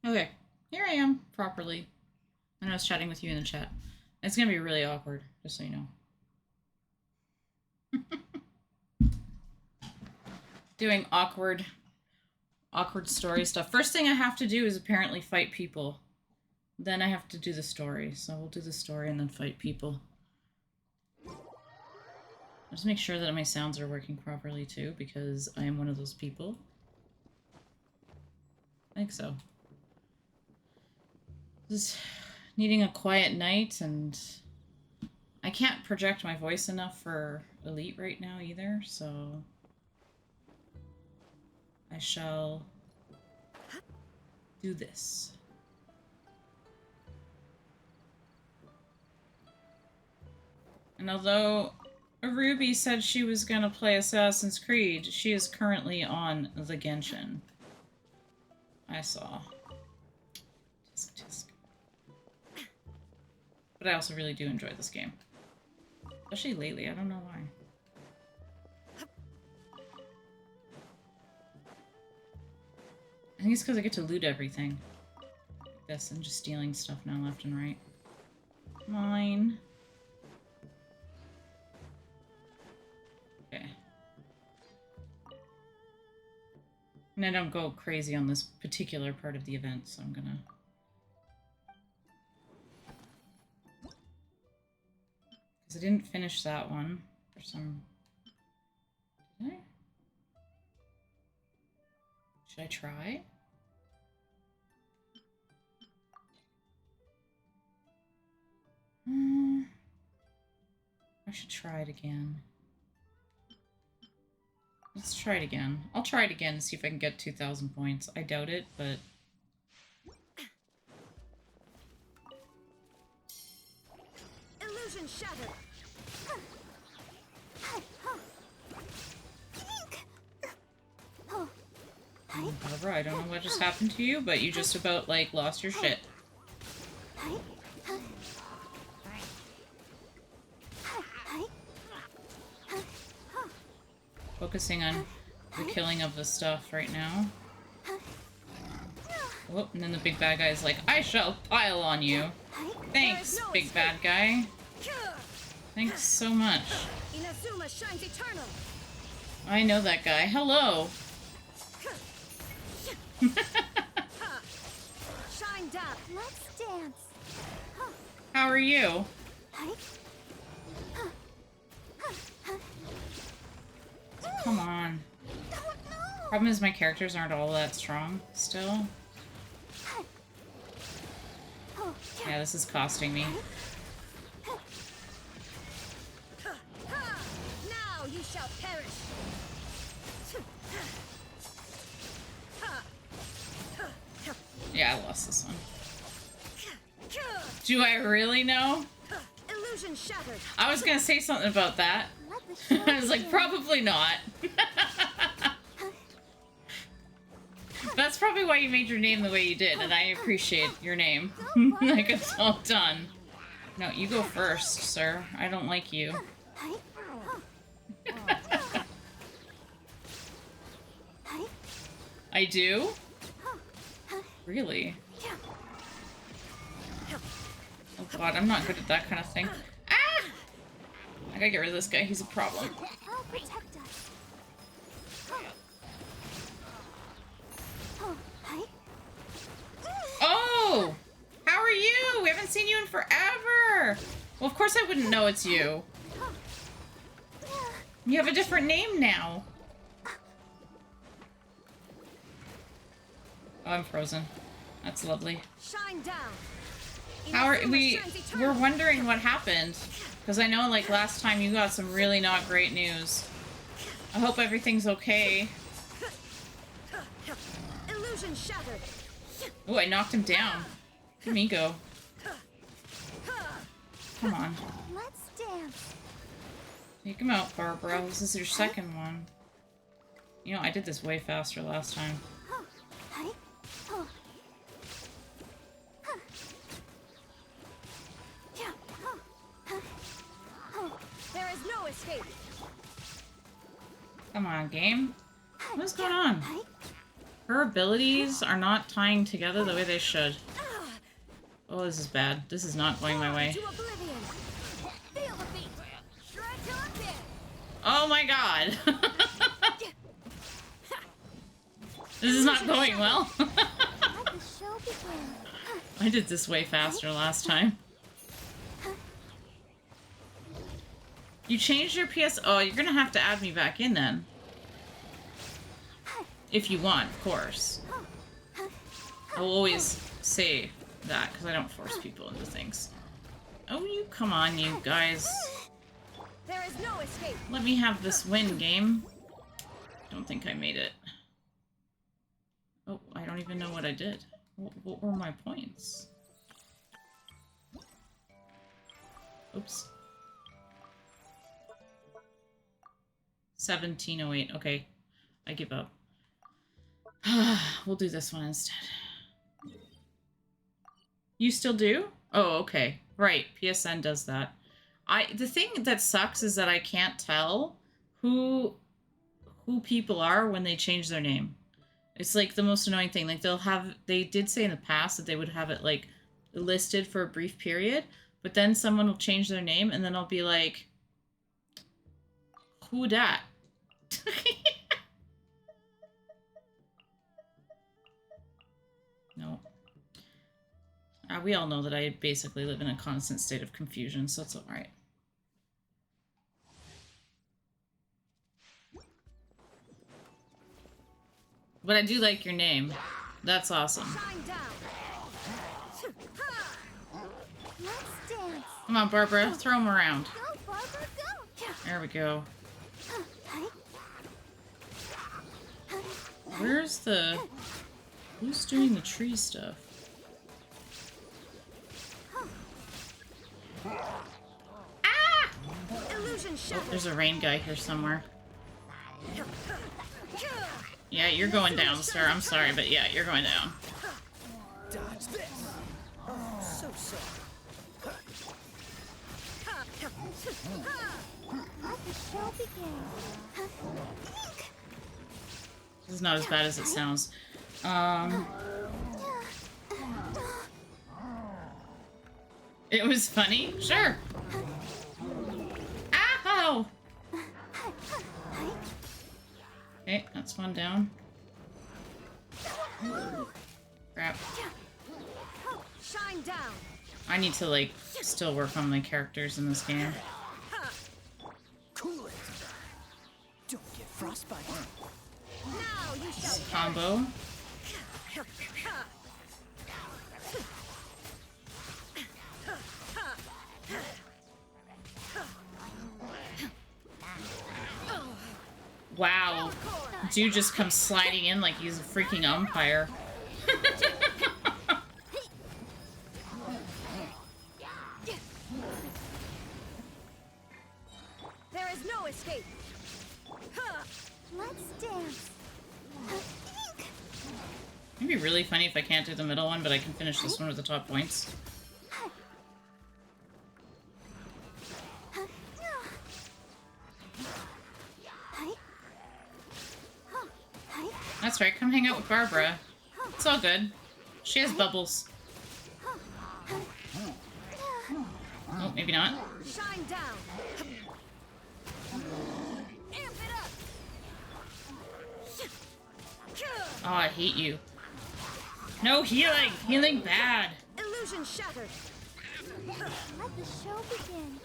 Okay, here I am, properly. And I was chatting with you in the chat. It's gonna be really awkward, just so you know. Doing awkward story stuff. First thing I have to do is apparently fight people. Then I have to do the story. So we'll do the story and then fight people. Just make sure that my sounds are working properly too, because I am one of those people. I think so. Just needing a quiet night, and I can't project my voice enough for Elite right now either, so I shall do this. And although Ruby said she was gonna play Assassin's Creed, she is currently on the Genshin. I saw. Tisk, tisk. But I also really do enjoy this game. Especially lately, I don't know why. I think it's because I get to loot everything. Like this, and just stealing stuff now left and right. Mine. Okay. And I don't go crazy on this particular part of the event, so I'm gonna... Because I didn't finish that one for some... Did I? Should I try? I should try it again. Let's try it again. I'll try it again and see if I can get 2,000 points. I doubt it, but... Illusion shattered. Barbara, I don't know what just happened to you, but you just about, like, lost your shit. Focusing on the killing of the stuff right now. Whoop, and then the big bad guy is like, I shall pile on you. Thanks, big bad guy. Thanks so much. Inazuma shines eternal. I know that guy. Hello. Shine down. Let's dance. How are you? Come on. Problem is my characters aren't all that strong still. Yeah, this is costing me. Now you shall perish. Yeah, I lost this one. Do I really know? Illusion shattered. I was gonna say something about that. I was like, probably not. That's probably why you made your name the way you did, and I appreciate your name. Like, it's all done. No, you go first, sir. I don't like you. I do? Really? Oh god, I'm not good at that kind of thing. Ah! I gotta get rid of this guy, he's a problem. Oh! How are you? We haven't seen you in forever! Well, of course I wouldn't know it's you. You have a different name now. Oh, I'm frozen. That's lovely. Shine down. How are we're wondering what happened. Because I know, like, last time you got some really not great news. I hope everything's okay. Illusion shattered. Oh, I knocked him down. Let me go. Come on. Let's dance. Take him out, Barbara. This is your second one. You know, I did this way faster last time. There is no escape. Come on, game. What's going on? Her abilities are not tying together the way they should. Oh, this is bad. This is not going my way. Oh my god. This is not going well. I did this way faster last time. You changed your PS... Oh, you're gonna have to add me back in then. If you want, of course. I'll always say that, because I don't force people into things. Oh, you come on, you guys. There is no escape. Let me have this win, game. Don't think I made it. Oh, I don't even know what I did. What were my points? Oops. 1708. Okay. I give up. We'll do this one instead. You still do? Oh, okay. Right. PSN does that. The thing that sucks is that I can't tell who people are when they change their name. It's like the most annoying thing. Like they did say in the past that they would have it like listed for a brief period, but then someone will change their name and then I'll be like, who dat? No. We all know that I basically live in a constant state of confusion, so it's alright. But I do like your name. That's awesome. Come on, Barbara. Throw him around. There we go. Where's the... Who's doing the tree stuff? Ah! Oh, there's a rain guy here somewhere. Yeah, you're going down, sir. I'm sorry, but yeah, you're going down. Dodge this. So. This is not as bad as it sounds. It was funny? Sure. Ow! Okay, that's one down. Crap. Shine down. I need to, like, still work on my characters in this game. Cool it. Don't get frostbite. Now you shall Combo. Wow. Dude just comes sliding in like he's a freaking umpire. There is no escape. Let's dance. It'd be really funny if I can't do the middle one, but I can finish this one with the top points. That's right, come hang out with Barbara. It's all good. She has bubbles. Oh, maybe not. Shine down. Amp it up. Oh, I hate you. No healing! Healing bad! Illusion shattered. Let the show begin.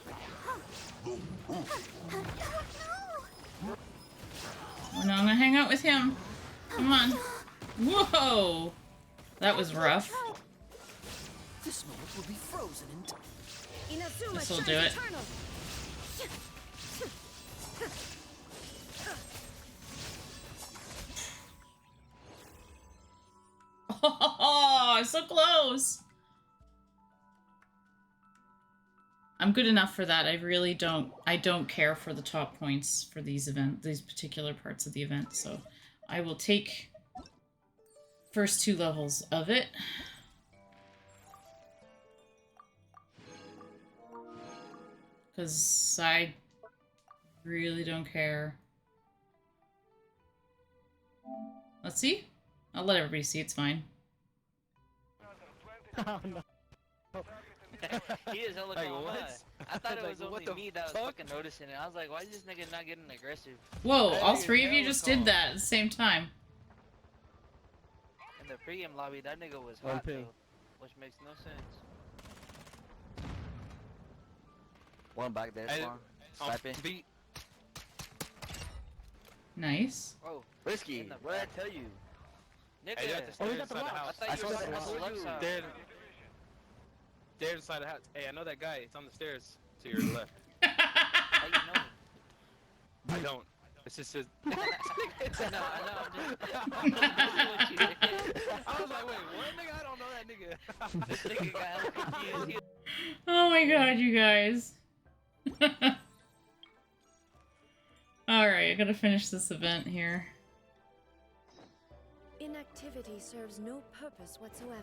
Oh no, I'm gonna hang out with him. Come on. Whoa! That was rough. This moment will be frozen in time. Inazuma This'll shines do it. eternal. Oh, so close! I'm good enough for that. I don't care for the top points for these particular parts of the event, so I will take first 2 levels of it. Because I really don't care. Let's see. I'll let everybody see. It's fine. Oh no. He is hella Like, calm. what? I thought it Like, was what only the me that was fuck? fucking noticing it. I was like, why is this nigga not getting aggressive? Whoa! Hey, All three of you hella just calm. did that at the same time. In the pregame lobby, that nigga was One hot ping. though, which makes no sense. One back there, Hey, spawn. Sniping. Beat. Nice. Oh, Risky. in the What did I back. tell you? Nigga, Hey, they're at the Oh, we stairs got the inside the lock. I house. thought I you saw were that talking about the one. left side. They're inside the house. Hey, I know that guy. It's on the stairs to your left. How you know? I don't. It's just his. I know, I'm just messing with you, nigga. I was like, wait, what nigga? I don't know that nigga. This nigga got hella confused. He Oh my god, you guys. Alright, I gotta finish this event here. Inactivity serves no purpose whatsoever.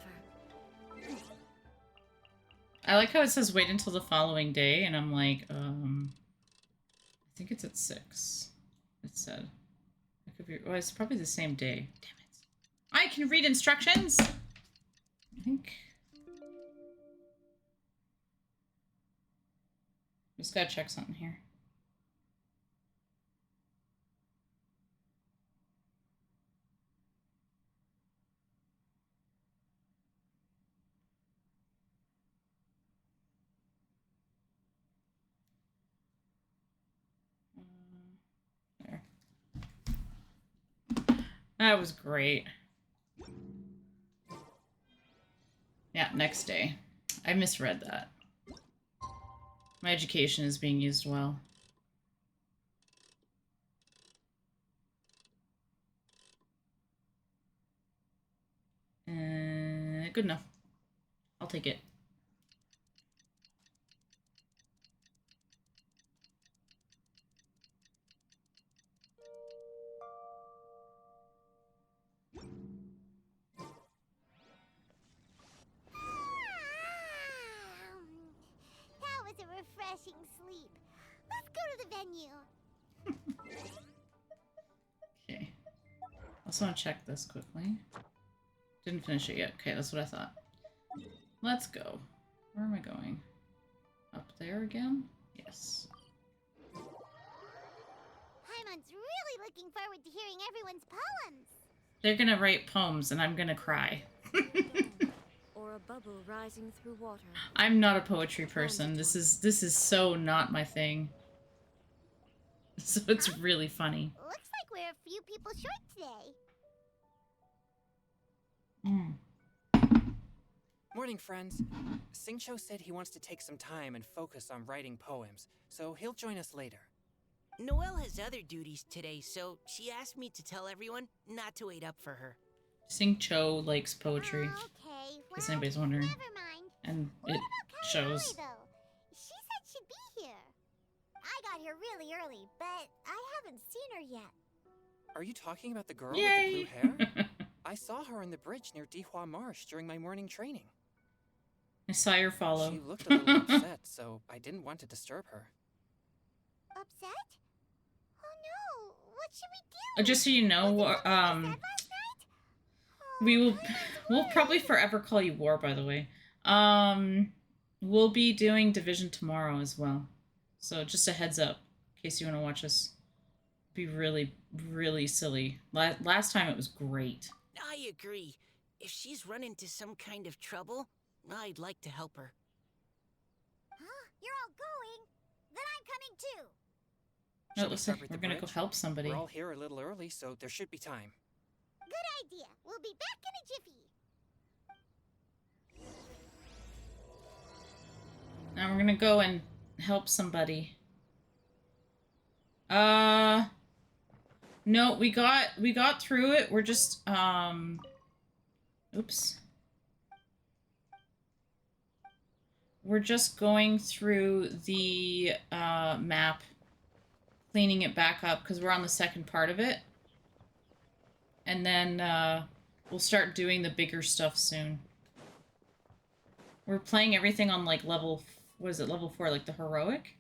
I like how it says wait until the following day, and I'm like, I think it's at 6. It said. It could be, well, it's probably the same day. Damn it. I can read instructions! I think. Just gotta check something here. There. That was great. Yeah, next day. I misread that. My education is being used well. Good enough. I'll take it. That was a refreshing sleep. Let's go to the venue. Okay. Also want to check this quickly. Didn't finish it yet. Okay, that's what I thought. Let's go. Where am I going? Up there again? Yes. Hyman's really looking forward to hearing everyone's poems. They're gonna write poems and I'm gonna cry. Or a bubble rising through water. I'm not a poetry person. This is so not my thing. So it's really funny. Looks like we're a few people short today. Morning, friends. Singcho said he wants to take some time and focus on writing poems, so he'll join us later. Noelle has other duties today, so she asked me to tell everyone not to wait up for her. Sing Cho likes poetry, Oh, okay. in case Well, anybody's wondering. never mind. And What it about shows. Katamari, though? She said she'd be here. I got here really early, but I haven't seen her yet. Are you talking about the girl Yay! with the blue hair? I saw her on the bridge near Dihua Marsh during my morning training. I saw your follow. She looked a little upset, so I didn't want to disturb her. Upset? Oh no! What should we do? Just so you know, Was it something you said last night? we will Hyman's we'll worried. probably forever call you War, by the way. We'll be doing Division tomorrow as well. So just a heads up, in case you want to watch us be really, really silly. Last time it was great. I agree. If she's run into some kind of trouble, I'd like to help her. Huh? You're all going? Then I'm coming too. No, Shall we listen, start with we're the gonna go bridge? help somebody. We're all here a little early, so there should be time. Good idea. We'll be back in a jiffy. Now we're gonna go and help somebody. No, we got through it. We're just oops. We're just going through the map, cleaning it back up because we're on the second part of it. And then we'll start doing the bigger stuff soon. We're playing everything on like level, what is it, level 4, like the heroic.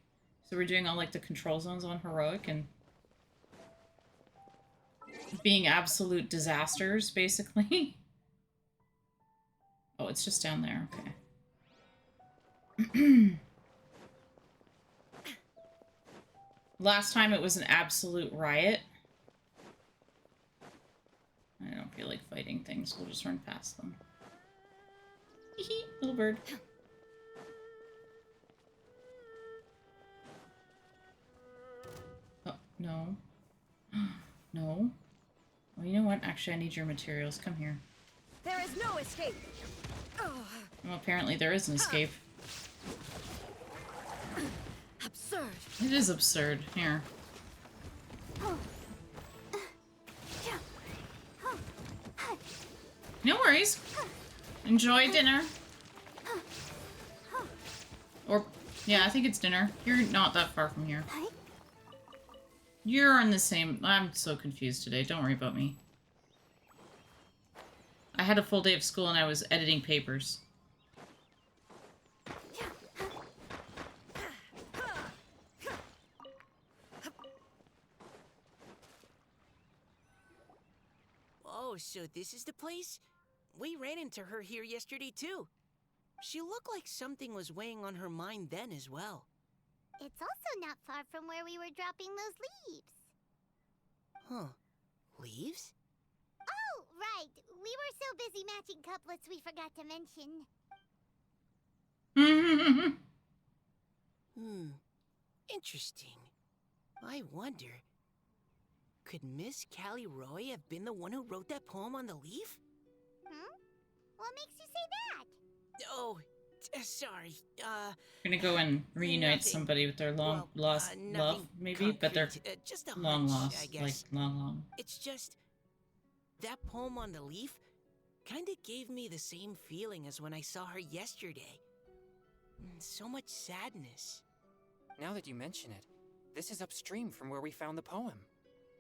So we're doing all like the control zones on heroic and being absolute disasters, basically. Oh, it's just down there. Okay. Last time it was an absolute riot. I don't feel like fighting things. We'll just run past them. Hee little bird. Oh, no. No. Well, you know what? Actually, I need your materials. Come here. There is no escape. Well, apparently there is an escape. Absurd. It is absurd. Here. No worries. Enjoy dinner. Or, yeah, I think it's dinner. You're not that far from here. You're on the same... I'm so confused today. Don't worry about me. I had a full day of school and I was editing papers. Oh, so this is the place? We ran into her here yesterday, too. She looked like something was weighing on her mind then as well. It's also not far from where we were dropping those leaves. Huh. Leaves? Oh, right. We were so busy matching couplets we forgot to mention. Interesting. I wonder, could Miss Callie Roy have been the one who wrote that poem on the leaf? What makes you say that? Oh, sorry. Gonna go and reunite Nothing. somebody with their long lost nothing love, maybe, but they're concrete, just a long hunch, lost, I guess. like long. It's just that poem on the leaf kind of gave me the same feeling as when I saw her yesterday. So much sadness. Now that you mention it, this is upstream from where we found the poem.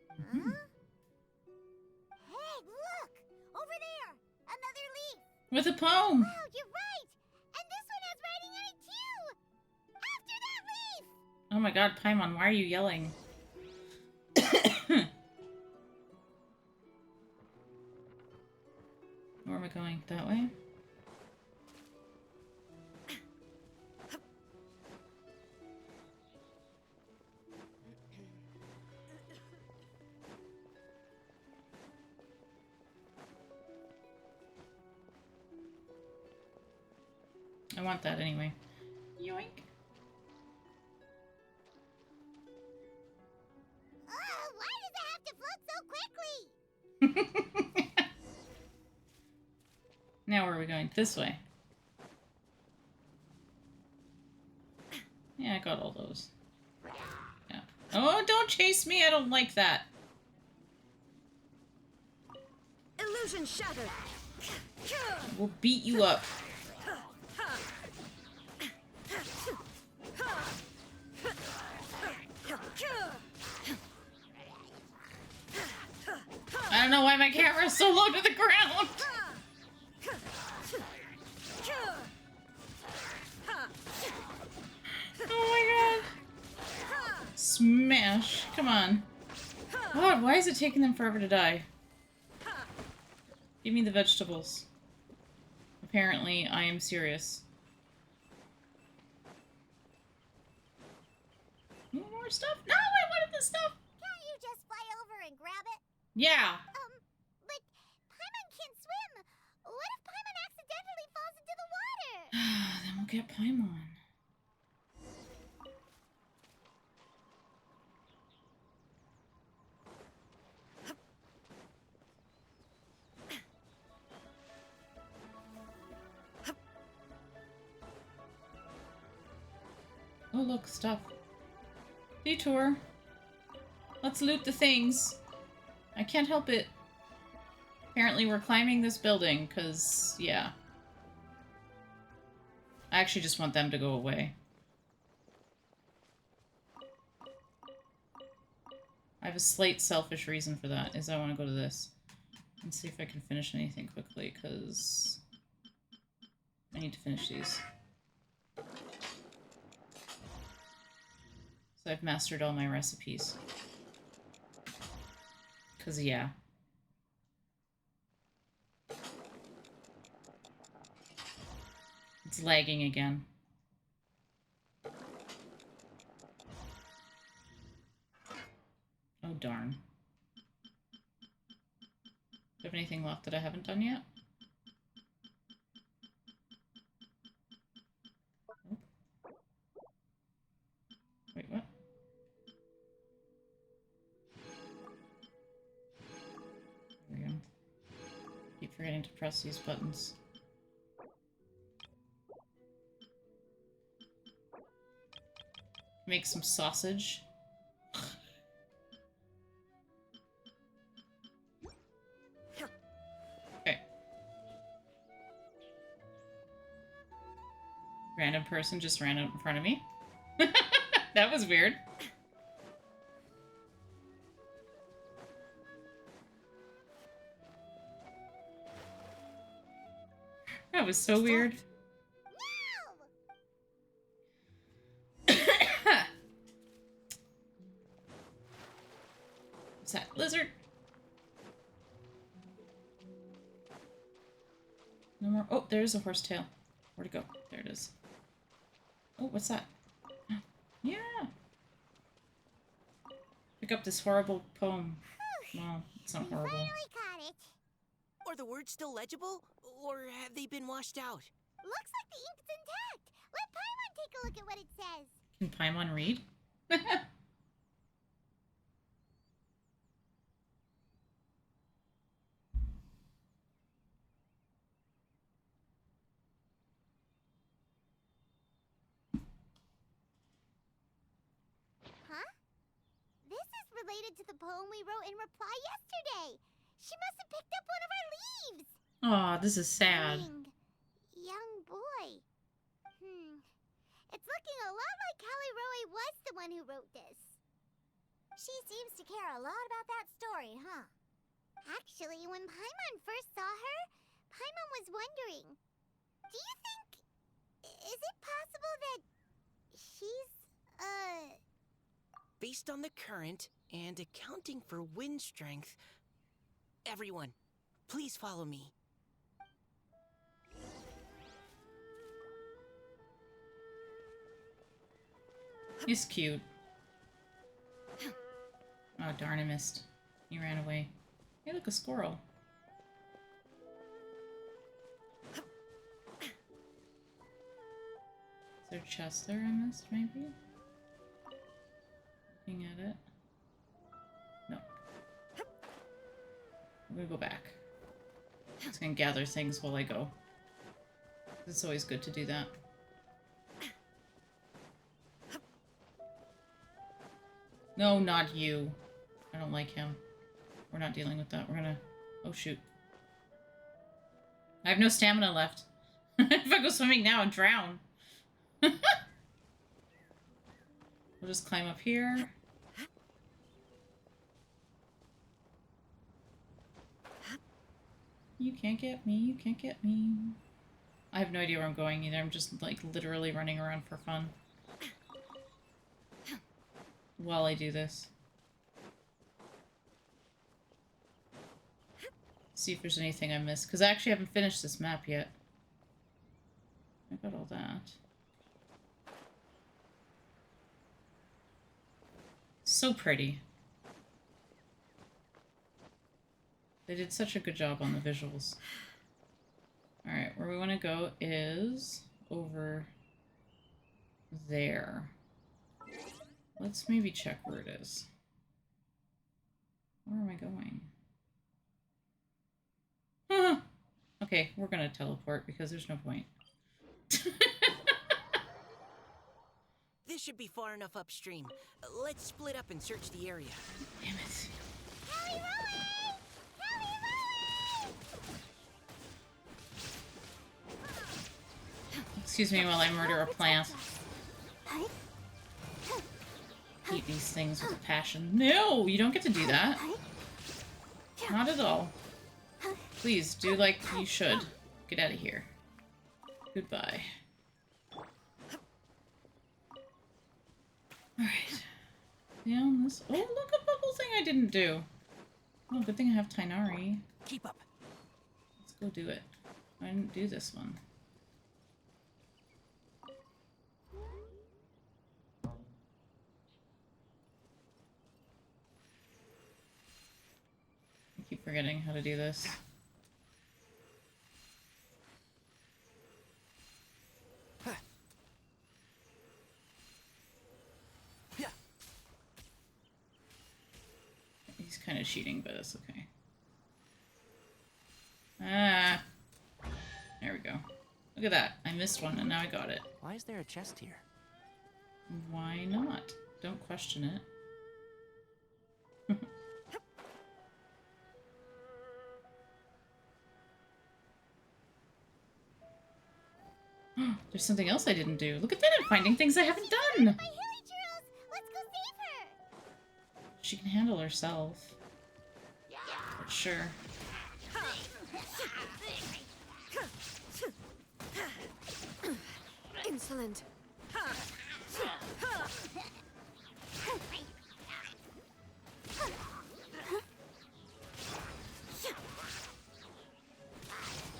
Hey, look! Over there! Another leaf! With a poem. Wow, you're right! And this one has writing on it too! After that leaf! Oh my god, Paimon, why are you yelling? Where am I going? That way? I want that anyway. Yoink. Why does it have to float so quickly? Now where are we going? This way. Yeah, I got all those. Yeah. Oh, don't chase me! I don't like that. Illusion shattered! We'll beat you up. I don't know why my camera is so low to the ground. Oh my god. Smash. Come on. God, why is it taking them forever to die? Give me the vegetables. Apparently, I am serious. More stuff? No, I wanted the stuff! Can't you just fly over and grab it? Yeah. But Paimon can't swim. What if Paimon accidentally falls into the water? Then we'll get Paimon. Oh, look, stuff. Detour. Let's loot the things. I can't help it. Apparently we're climbing this building, because, yeah. I actually just want them to go away. I have a slight selfish reason for that, is I want to go to this. And see if I can finish anything quickly, because I need to finish these. So I've mastered all my recipes. Because, yeah. It's lagging again. Oh, darn. Do you have anything left that I haven't done yet? Nope. Wait, what? There we go. Keep forgetting to press these buttons. Make some sausage. Okay. Random person just ran out in front of me. That was weird. That was so weird. What's that? Lizard? No more. Oh, there's a horsetail. Where'd it go? There it is. Oh, what's that? Yeah. Pick up this horrible poem. Well, it's not horrible. Finally got it. Are the words still legible? Or have they been washed out? Looks like the ink's intact. Let Paimon take a look at what it says. Can Paimon read? Huh? This is related to the poem we wrote in reply yesterday. She must have picked up one of our leaves. Aw, this is sad. Young boy. It's looking a lot like Callie Roe was the one who wrote this. She seems to care a lot about that story, huh? Actually, when Paimon first saw her, Paimon was wondering, do you think... is it possible that she's, Based on the current and accounting for wind strength, everyone, please follow me. He's cute. Oh, darn, I missed. He ran away. Hey, look, a squirrel. Is there a chest there I missed, maybe? Looking at it. No. I'm gonna go back. I'm just gonna gather things while I go. It's always good to do that. No, not you. I don't like him. We're not dealing with that. We're gonna... Oh, shoot. I have no stamina left. If I go swimming now, I'll drown. We'll just climb up here. You can't get me. You can't get me. I have no idea where I'm going either. I'm just, like, literally running around for fun. While I do this. See if there's anything I missed. Because I actually haven't finished this map yet. I got all that. So pretty. They did such a good job on the visuals. Alright, where we want to go is over there. Let's maybe check where it is. Where am I going? Okay, we're gonna teleport because there's no point. This should be far enough upstream. Let's split up and search the area. Damn it. Callie Roe! Callie Roe! Excuse me while I murder a plant. Eat these things with a passion. No, you don't get to do that. Not at all. Please, do like you should. Get out of here. Goodbye. Alright. Down this... Oh, look, a bubble thing I didn't do. Oh, good thing I have Tainari. Keep up. Let's go do it. I didn't do this one. Keep forgetting how to do this. He's kind of cheating, but it's okay. Ah. There we go. Look at that. I missed one, and now I got it. Why is there a chest here? Why not? Don't question it. There's something else I didn't do. Look at that, I'm finding things I haven't done! My Hilly Churros! Let's go save her! She can handle herself. For sure. Insolent.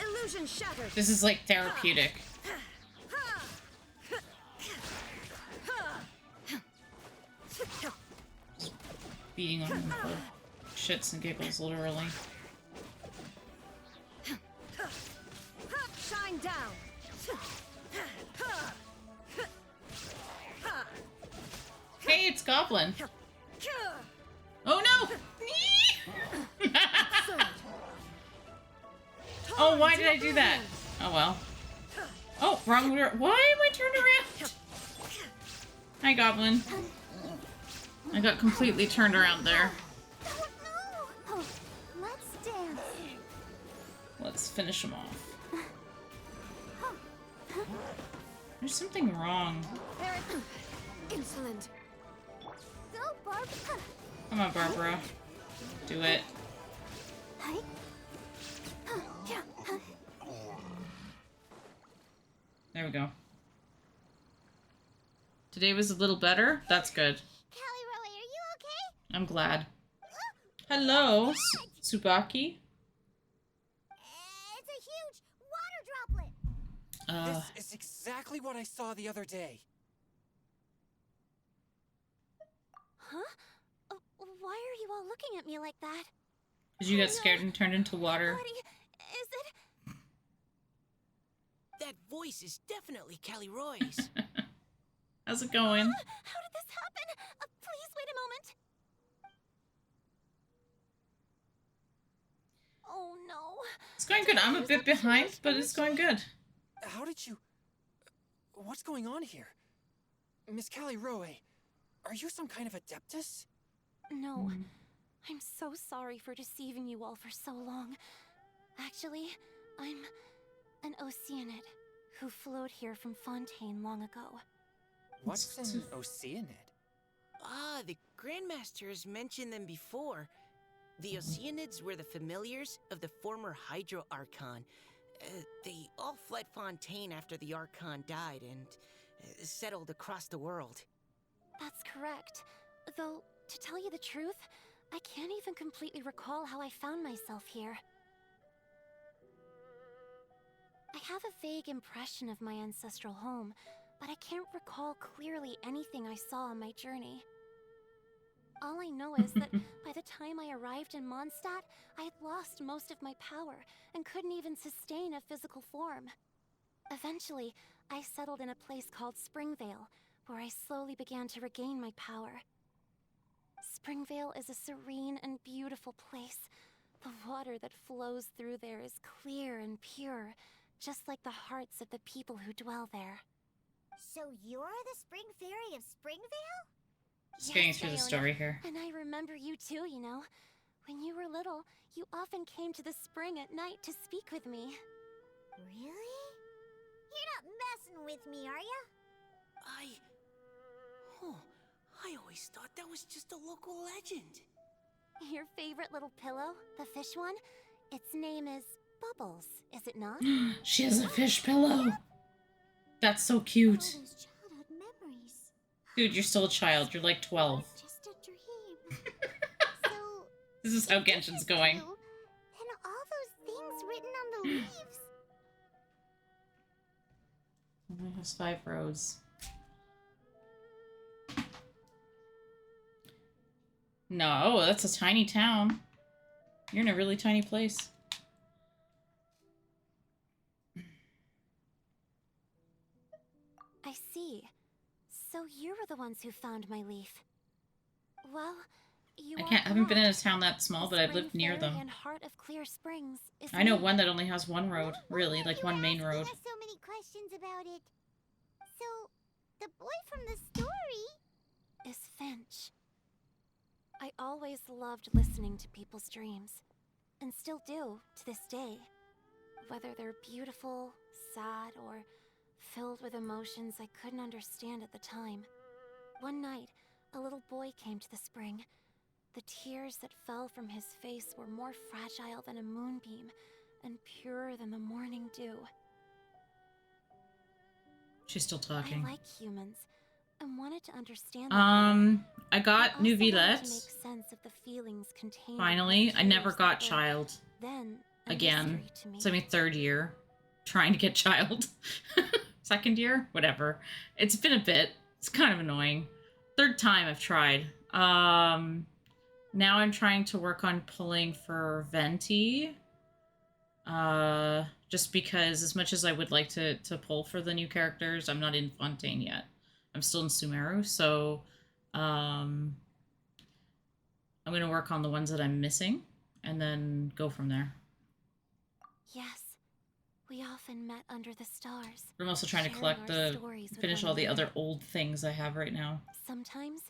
Illusion shattered. This is like therapeutic. Beating on him for shits and giggles, literally. Shine down. Hey, it's Goblin. Oh no! Oh, why did I do that? Oh well. Oh, wrong order. Why am I turned around? Hi, Goblin. I got completely turned around there. Oh no! Oh, let's dance. Let's finish him off. There's something wrong. Insolent. Go, Barb. Come on, Barbara. Do it. Hi. There we go. Today was a little better. That's good. Callie Roe, are you okay? I'm glad. Hello, Tsubaki. It's a huge water droplet. This is exactly what I saw the other day. Huh? Why are you all looking at me like that? Because you got scared and turned into water. What is it? That voice is definitely Callie Roy's. How's it going? How did this happen? Please wait a moment. Oh no. It's going good. I'm a bit behind, but it's going good. How did you... What's going on here? Miss Callie Roe, are you some kind of adeptus? No. I'm so sorry for deceiving you all for so long. Actually, I'm an Oceanid who flowed here from Fontaine long ago. What's an Oceanid? Ah, the Grandmaster has mentioned them before. The Oceanids were the familiars of the former Hydro Archon. They all fled Fontaine after the Archon died and settled across the world. That's correct. Though, to tell you the truth, I can't even completely recall how I found myself here. I have a vague impression of my ancestral home, but I can't recall clearly anything I saw on my journey. All I know is that by the time I arrived in Mondstadt, I had lost most of my power and couldn't even sustain a physical form. Eventually, I settled in a place called Springvale, where I slowly began to regain my power. Springvale is a serene and beautiful place. The water that flows through there is clear and pure, just like the hearts of the people who dwell there. So you're the Spring Fairy of Springvale? Just getting Yes, through the Iona, story here. And I remember you too, you know. When you were little, you often came to the spring at night to speak with me. Really? You're not messing with me, are ya? I always thought that was just a local legend. Your favorite little pillow, the fish one, its name is Bubbles, is it not? She has a fish pillow. That's so cute. All those childhood memories. Dude, you're still a child. You're like 12. Just a dream. So This is how Genshin's going. and all those things written on the leaves. Only has 5 rows. No, that's a tiny town. You're in a really tiny place. I see. So you were the ones who found my leaf. Well, you I haven't been in a town that small, but I've lived near them. And Heart of Clear Springs is I know me. one that only has one road, really, like one main road. Asking us so many questions about it. So, the boy from the story Is Finch. I always loved listening to people's dreams, and still do to this day. Whether they're beautiful, sad, or filled with emotions I couldn't understand at the time. One night, a little boy came to the spring. The tears that fell from his face were more fragile than a moonbeam, and purer than the morning dew. She's still talking. I like humans, and wanted to understand them better. I got New to Villette. make sense of the feelings contained. Finally. I never got Child. Then Again. It's like my 3rd year trying to get Child. 2nd year? Whatever. It's been a bit. It's kind of annoying. 3rd time I've tried. Now I'm trying to work on pulling for Venti. Just because as much as I would like to pull for the new characters, I'm not in Fontaine yet. I'm still in Sumeru, so I'm going to work on the ones that I'm missing and then go from there. Yes, we often met under the stars. But I'm also trying to collect finish all the other old things I have right now. Sometimes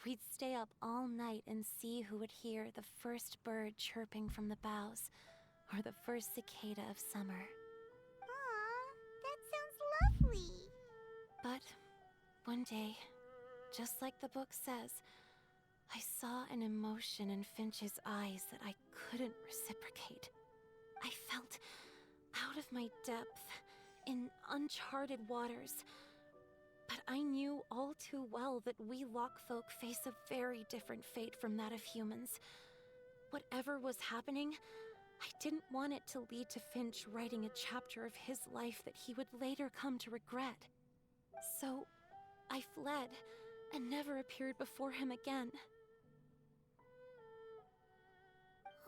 we'd stay up all night and see who would hear the first bird chirping from the boughs, or the first cicada of summer. Aw, that sounds lovely. But one day, just like the book says, I saw an emotion in Finch's eyes that I couldn't reciprocate. I felt out of my depth, in uncharted waters. But I knew all too well that we Lockfolk face a very different fate from that of humans. Whatever was happening, I didn't want it to lead to Finch writing a chapter of his life that he would later come to regret. So, I fled, and never appeared before him again.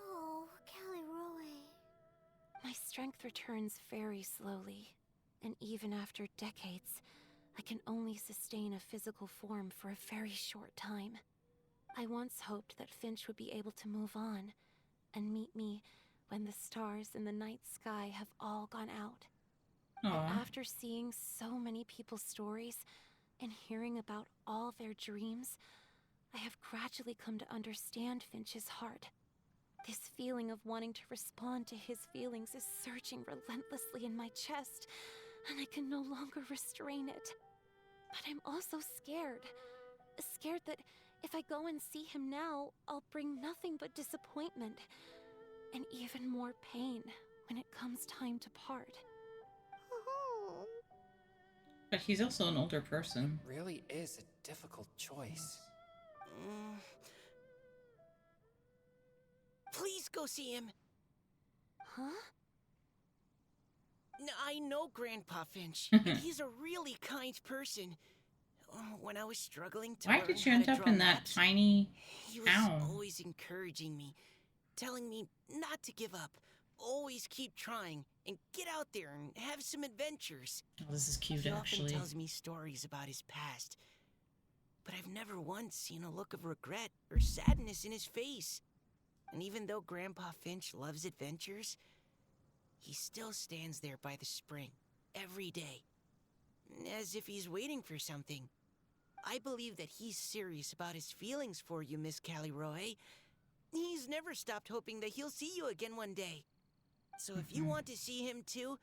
Oh, Callie Roy. My strength returns very slowly, and even after decades, I can only sustain a physical form for a very short time. I once hoped that Finch would be able to move on, and meet me when the stars in the night sky have all gone out. But after seeing so many people's stories, and hearing about all their dreams, I have gradually come to understand Finch's heart. This feeling of wanting to respond to his feelings is surging relentlessly in my chest, and I can no longer restrain it. But I'm also scared. Scared that if I go and see him now, I'll bring nothing but disappointment, and even more pain when it comes time to part. Oh. But he's also an older person. It really is a difficult choice. Please go see him. Huh? I know Grandpa Finch. And he's a really kind person. When I was struggling to Why learn did you how end to up draw in that maps, tiny he was town? always encouraging me, telling me not to give up, always keep trying, and get out there and have some adventures. Oh, this is cute, He actually. often tells me stories about his past, but I've never once seen a look of regret or sadness in his face. And even though Grandpa Finch loves adventures, he still stands there by the spring, every day, as if he's waiting for something. I believe that he's serious about his feelings for you, Miss Callie Roy. He's never stopped hoping that he'll see you again one day. So if you want to see him too,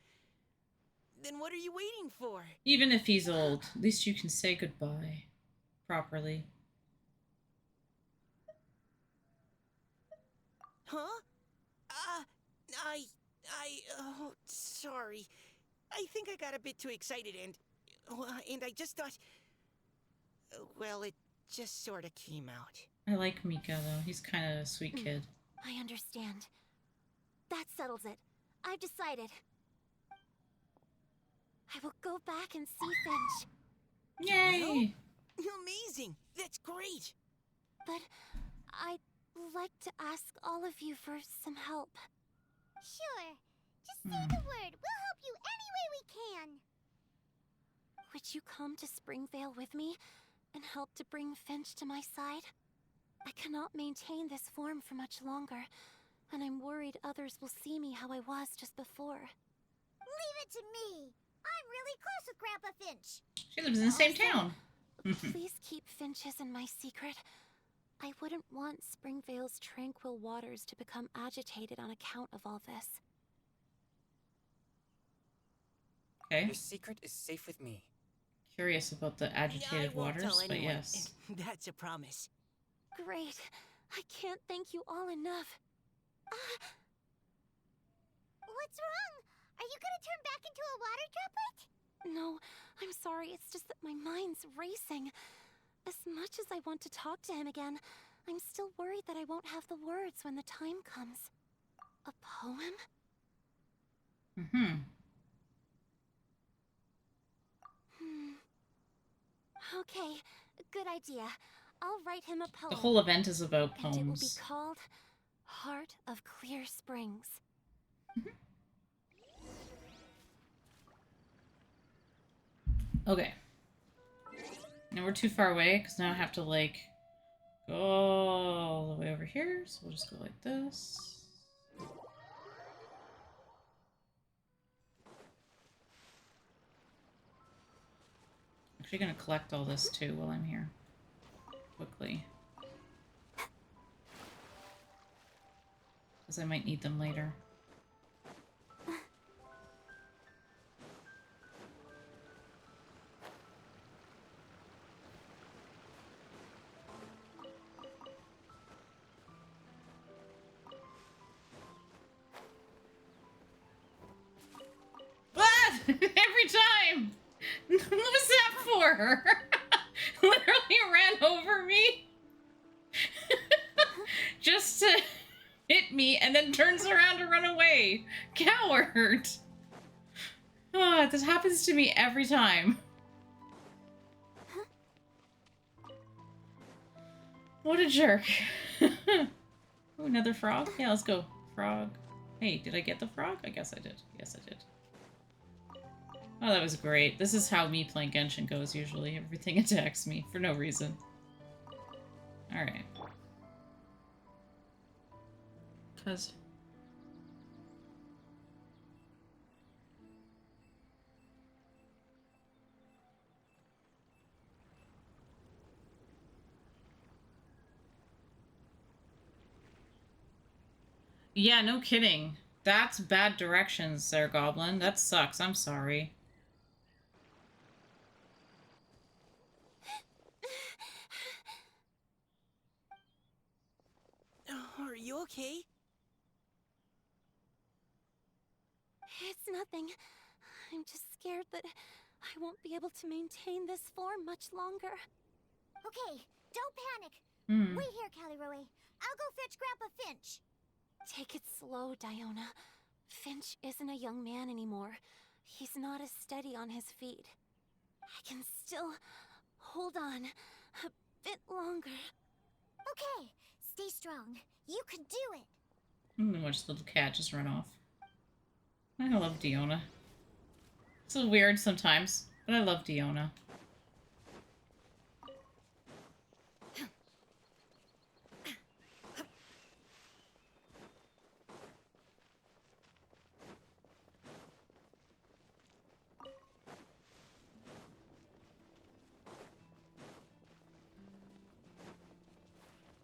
then what are you waiting for? Even if he's old, at least you can say goodbye properly. Huh? Oh, sorry. I think I got a bit too excited and I just thought, well, it just sort of came out. I like Mika, though. He's kind of a sweet kid. I understand. That settles it. I've decided. I will go back and see Finch. Yay! Amazing! That's great! But I like to ask all of you for some help. Sure. Just say the word. We'll help you any way we can. Would you come to Springvale with me and help to bring Finch to my side? I cannot maintain this form for much longer, and I'm worried others will see me how I was just before. Leave it to me. I'm really close with Grandpa Finch. She lives in the same Also, town. Please keep Finch's in my secret. I wouldn't want Springvale's tranquil waters to become agitated on account of all this. Okay. Your secret is safe with me. Curious about the agitated I won't waters, tell but anyone. yes. That's a promise. Great. I can't thank you all enough. What's wrong? Are you gonna turn back into a water droplet? No, I'm sorry. It's just that my mind's racing. As much as I want to talk to him again, I'm still worried that I won't have the words when the time comes. A poem? Okay, good idea. I'll write him a poem. The whole event is about And it will be poems. called Heart of Clear Springs. Okay. Now we're too far away, because now I have to, like, go all the way over here. So we'll just go like this. Actually gonna collect all this, too, while I'm here. Quickly. Because I might need them later. Every time! What was that for? Literally ran over me. Just to hit me and then turns around to run away. Coward! Oh, this happens to me every time. What a jerk. Ooh, another frog? Yeah, let's go. Frog. Hey, did I get the frog? I guess I did. Yes, I did. Oh, that was great. This is how me playing Genshin goes usually. Everything attacks me for no reason. Alright. Cause... Yeah, no kidding. That's bad directions there, Goblin. That sucks. I'm sorry. Are you okay? It's nothing. I'm just scared that I won't be able to maintain this form much longer. Okay, don't panic. Hmm. Wait here, Caliroe. I'll go fetch Grandpa Finch. Take it slow, Diona. Finch isn't a young man anymore. He's not as steady on his feet. I can still hold on a bit longer. Okay, stay strong. You can do it. I'm gonna watch the little cat just run off. I love Diona. It's a little weird sometimes, but I love Diona.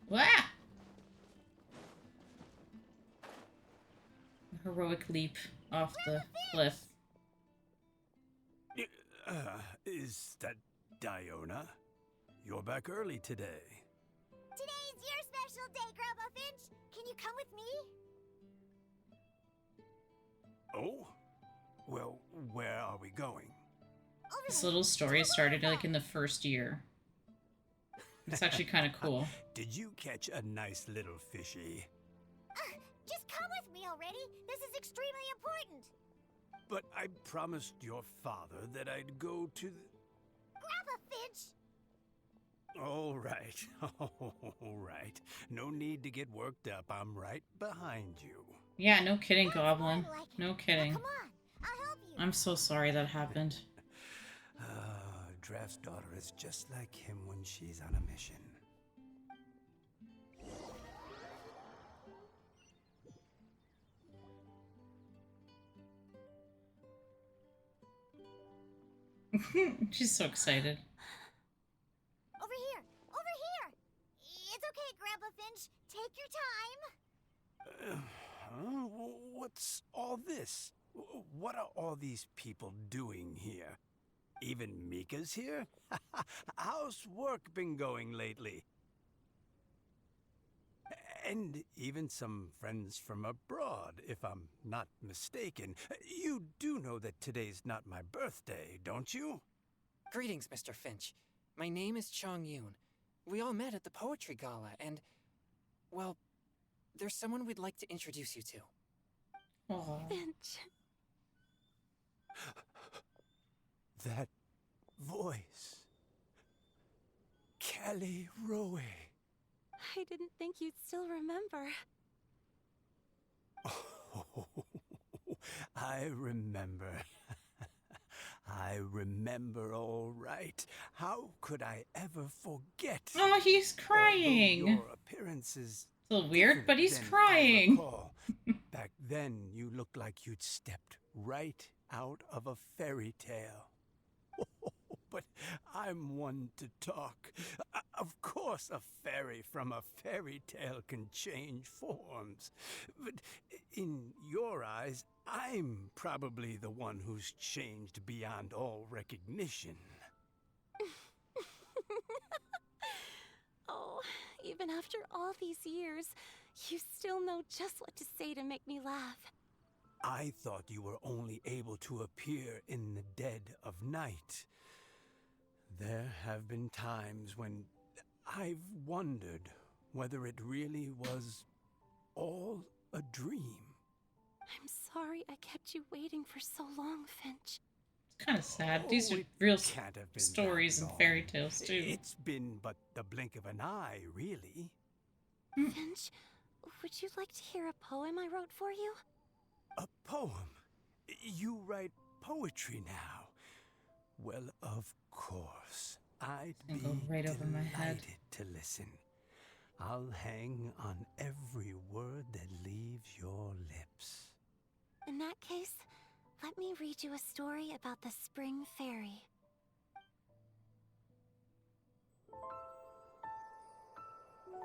Wah! Heroic leap off the cliff. Is that Diona? You're back early today. Today's your special day, Grandpa Finch. Can you come with me? Oh? Well, where are we going? Over This there. little story To the started like waterfall. in the first year. It's actually kind of cool. Did you catch a nice little fishy? Just come with me already. This is extremely important. But I promised your father that I'd go to Grandpa Finch. All right. All right. No need to get worked up. I'm right behind you. Yeah, no kidding, That's more Goblin. like it. No Now kidding. come on, I'll help you. I'm so sorry that happened. Draft's daughter is just like him when she's on a mission. She's so excited. Over here, over here. It's okay, Grandpa Finch. Take your time. What's all this? What are all these people doing here? Even Mika's here? How's work been going lately? And even some friends from abroad, if I'm not mistaken. You do know that today's not my birthday, don't you? Greetings, Mr. Finch. My name is Chong Yoon. We all met at the poetry gala, and, well, there's someone we'd like to introduce you to. Aw. Finch. That voice. Callie Rowe. I didn't think you'd still remember. Oh, I remember. I remember all right. How could I ever forget? Oh, he's Although crying. your appearance is It's a little weird, but he's different than I crying. recall. Back then, you looked like you'd stepped right out of a fairy tale. But I'm one to talk. Of course, a fairy from a fairy tale can change forms. But in your eyes, I'm probably the one who's changed beyond all recognition. Oh, even after all these years, you still know just what to say to make me laugh. I thought you were only able to appear in the dead of night. There have been times when I've wondered whether it really was all a dream. I'm sorry I kept you waiting for so long, Finch. It's kind of sad. These are it real can't have been stories that and long. fairy tales, too. It's been but the blink of an eye, really. Finch, would you like to hear a poem I wrote for you? A poem? You write poetry now? Well, of course. I'd It's be gonna go right over my head. delighted to listen. I'll hang on every word that leaves your lips. In that case, let me read you a story about the Spring Fairy.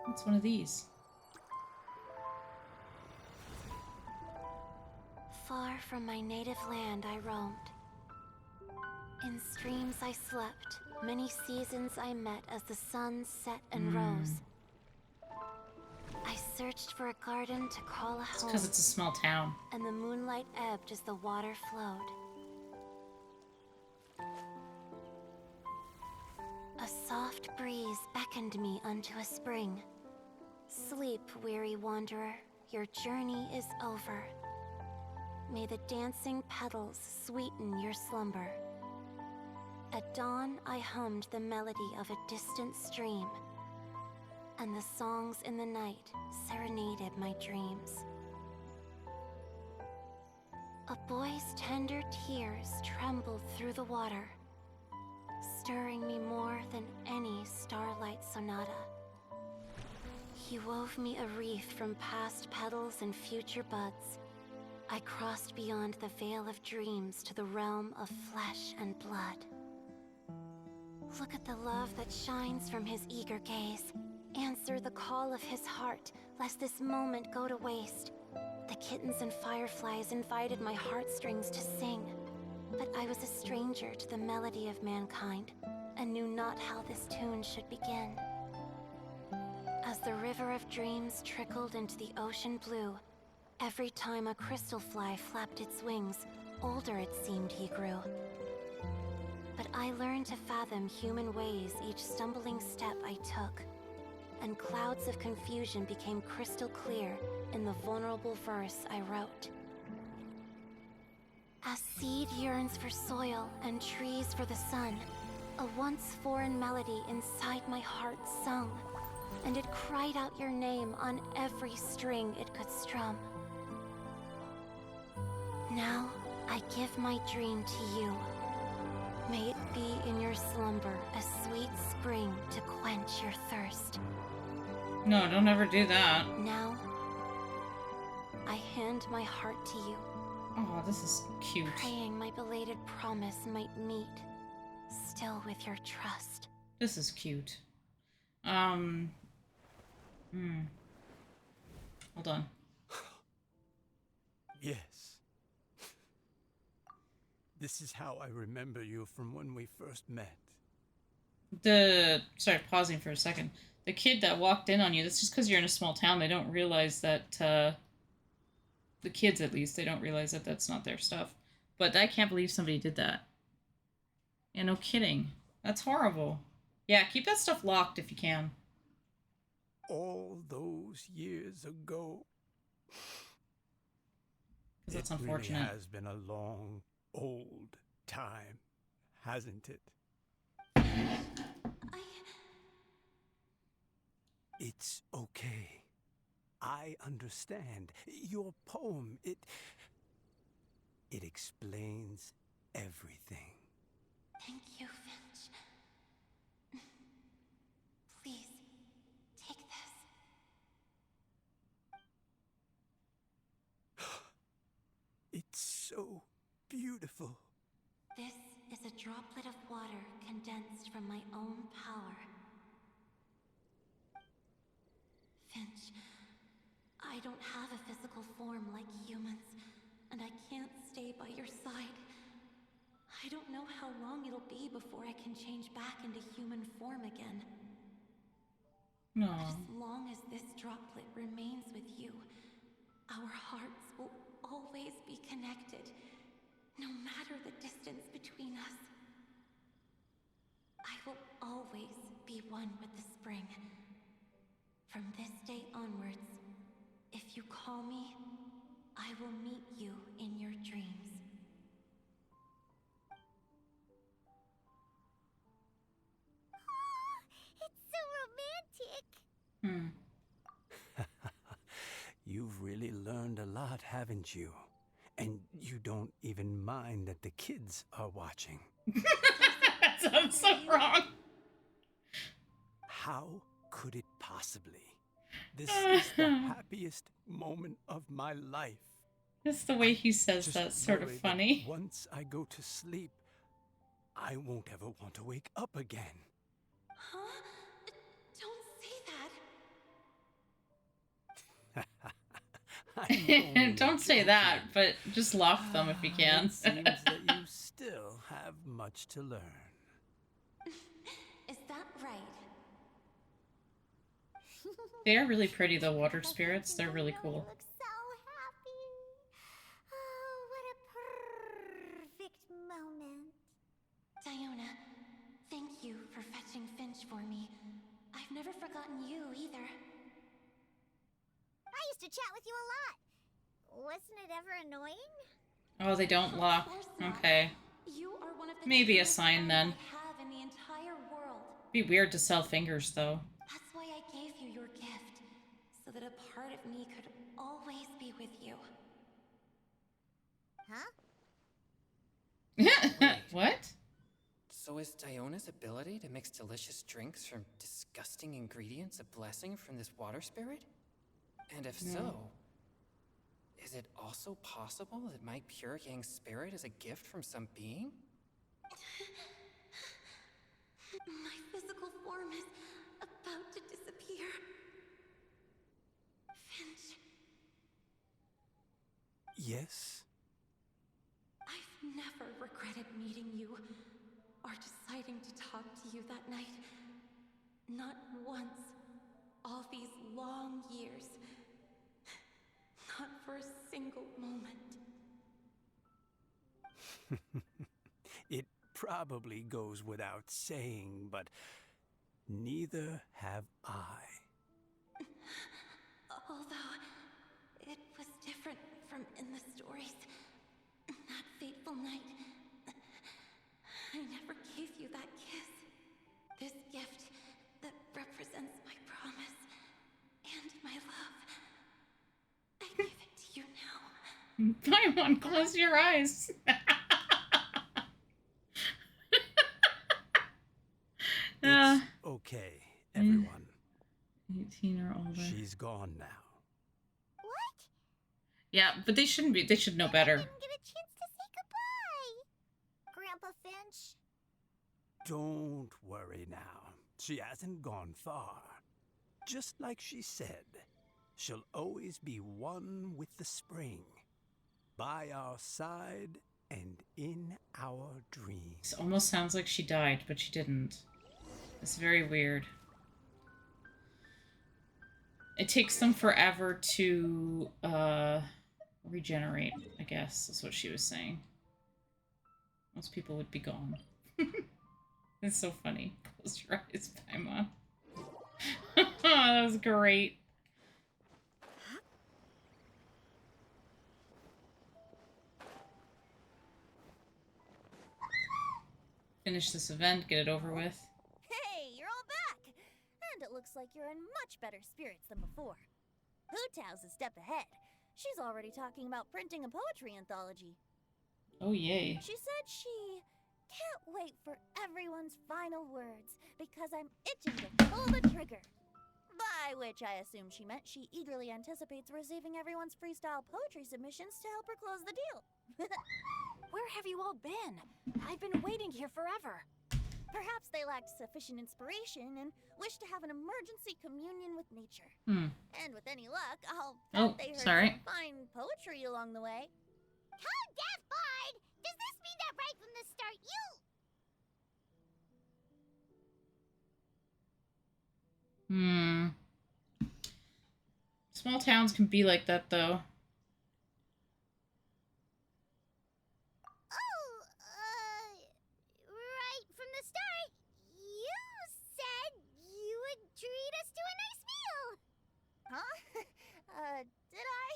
What's one of these? Far from my native land I roamed. In streams I slept, many seasons I met as the sun set and rose. I searched for a garden to call a It's home, because it's a small town. and the moonlight ebbed as the water flowed. A soft breeze beckoned me unto a spring. Sleep, weary wanderer, your journey is over. May the dancing petals sweeten your slumber. At dawn, I hummed the melody of a distant stream, and the songs in the night serenaded my dreams. A boy's tender tears trembled through the water, stirring me more than any starlight sonata. He wove me a wreath from past petals and future buds. I crossed beyond the veil of dreams to the realm of flesh and blood. Look at the love that shines from his eager gaze. Answer the call of his heart, lest this moment go to waste. The kittens and fireflies invited my heartstrings to sing, but I was a stranger to the melody of mankind, and knew not how this tune should begin. As the river of dreams trickled into the ocean blue, every time a crystal fly flapped its wings, older it seemed he grew. But I learned to fathom human ways each stumbling step I took, and clouds of confusion became crystal clear in the vulnerable verse I wrote. As seed yearns for soil and trees for the sun, A once foreign melody inside my heart sung, and it cried out your name on every string it could strum. Now, I give my dream to you. May it be in your slumber a sweet spring to quench your thirst. No, don't ever do that. Now, I hand my heart to you, Oh, this is cute. praying my belated promise might meet, still with your trust. This is cute. Hold on. Yes. This is how I remember you from when we first met. Sorry, pausing for a second. The kid that walked in on you, that's just because you're in a small town. They don't realize that, the kids at least, they don't realize that that's not their stuff. But I can't believe somebody did that. Yeah, no kidding. That's horrible. Yeah, keep that stuff locked if you can. All those years ago. Because that's It unfortunate. really has been a long, old time, hasn't it? It's okay. I understand. Your poem, it explains everything. Thank you, Finch. Please, take this. It's so beautiful. This is a droplet of water condensed from my own power. Finch, I don't have a physical form like humans, and I can't stay by your side. I don't know how long it'll be before I can change back into human form again. No. But as long as this droplet remains with you, our hearts will always be connected, no matter the distance between us. I will always be one with the spring. From this day onwards, if you call me, I will meet you in your dreams. It's so romantic. You've really learned a lot, haven't you? And you don't even mind that the kids are watching. That sounds so wrong. How could it possibly? This is the happiest moment of my life. Just the way he says Just that's sort of worry that funny. once I go to sleep, I won't ever want to wake up again. Huh? Don't say that. I'm only Don't say that, joking. but just lock them if you can. It seems that you still have much to learn. Is that right? They are really pretty, the water spirits. They're really You cool. look so happy. Oh, what a perfect moment. Diona, thank you for fetching Finch for me. I've never forgotten you either. I used to chat with you a lot. Wasn't it ever annoying? Oh, they don't lock. Of course not. Okay. You are one of the Maybe a truest sign friends then. I have in the entire world. Be weird to sell fingers, though. That's why I gave you your gift, so that a part of me could always be with you. Huh? What? So is Diona's ability to mix delicious drinks from disgusting ingredients a blessing from this water spirit? And if so, is it also possible that my pure yang spirit is a gift from some being? My physical form is about to disappear. Finch, Yes? I've never regretted meeting you or deciding to talk to you that night. Not once. All these long years. Not for a single moment. It probably goes without saying, but neither have I. Although, it was different from in the stories. That fateful night, I never gave you that kiss. Paimon, close your eyes. It's okay, everyone. 18 or older. She's gone now. What? Yeah, but they shouldn't be. They should know better. Didn't get a chance to say goodbye. Grandpa Finch. Don't worry now. She hasn't gone far. Just like she said, she'll always be one with the spring. By our side and in our dreams. It almost sounds like she died, but she didn't. It's very weird. It takes them forever to regenerate, I guess, is what she was saying. Most people would be gone. It's so funny. Close your eyes, Paimon. That was great. Finish this event, get it over with. Hey, you're all back! And it looks like you're in much better spirits than before. Hootow's a step ahead. She's already talking about printing a poetry anthology. Oh, yay. She said she can't wait for everyone's final words because I'm itching to pull the trigger. By which I assume she meant she eagerly anticipates receiving everyone's freestyle poetry submissions to help her close the deal. Where have you all been? I've been waiting here forever. Perhaps they lacked sufficient inspiration and wished to have an emergency communion with nature. And with any luck, I'll bet they heard some fine poetry along the way. How deaf-eyed! Does this mean that right from the start Small towns can be like that, though. right from the start, you said you would treat us to a nice meal! Huh? Did I?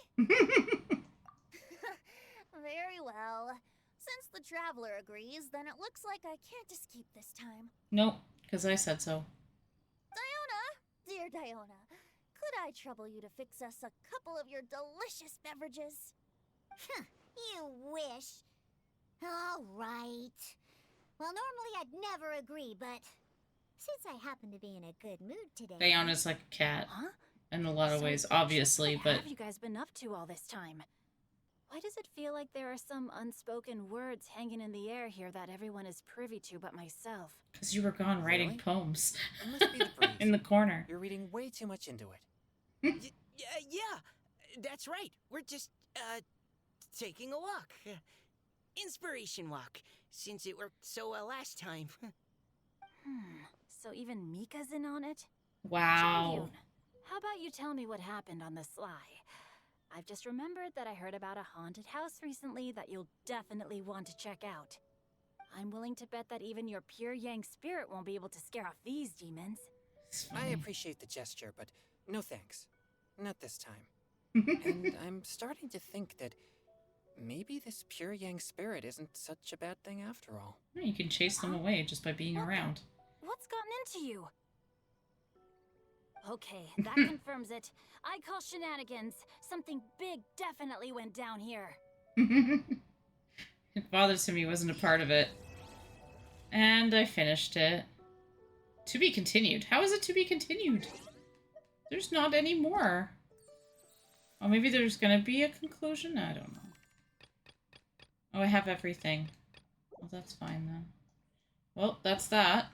Very well. Since the traveler agrees, then it looks like I can't escape this time. Nope, because I said so. Diona, dear Diona, could I trouble you to fix us a couple of your delicious beverages? You wish. All right. Well, normally I'd never agree, but since I happen to be in a good mood today... Diona's like a cat. Huh? In a lot of So ways, obviously, what but... have you guys been up to all this time? Why does it feel like there are some unspoken words hanging in the air here that everyone is privy to but myself? Because you were gone writing Really? poems. It must be the breeze. In the corner. You're reading way too much into it. Yeah, that's right. We're just, taking a walk. Inspiration walk, since it worked so well last time. So even Mika's in on it? Wow. Jae-yoon, how about you tell me what happened on the sly? I've just remembered that I heard about a haunted house recently that you'll definitely want to check out. I'm willing to bet that even your pure Yang spirit won't be able to scare off these demons. I appreciate the gesture, but no thanks. Not this time. And I'm starting to think that maybe this pure Yang spirit isn't such a bad thing after all. You can chase them away just by being around. What's gotten into you? Okay, that confirms it. I call shenanigans. Something big definitely went down here. It bothers him he wasn't a part of it. And I finished it. To be continued. How is it to be continued? There's not any more. Oh, maybe there's gonna be a conclusion? I don't know. Oh, I have everything. Well, that's fine then. Well, that's that.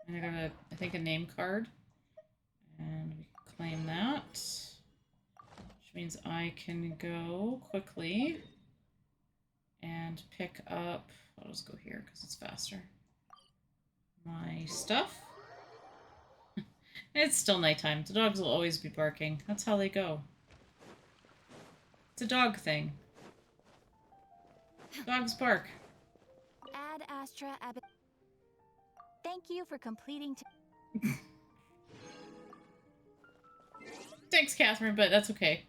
And I got I think, a name card. And we can claim that. Which means I can go quickly and pick up... I'll just go here because it's faster. My stuff. It's still nighttime. The dogs will always be barking. That's how they go. It's a dog thing. Dogs bark. Ad Astra Ab. Thank you for completing. Thanks, Catherine, but that's okay.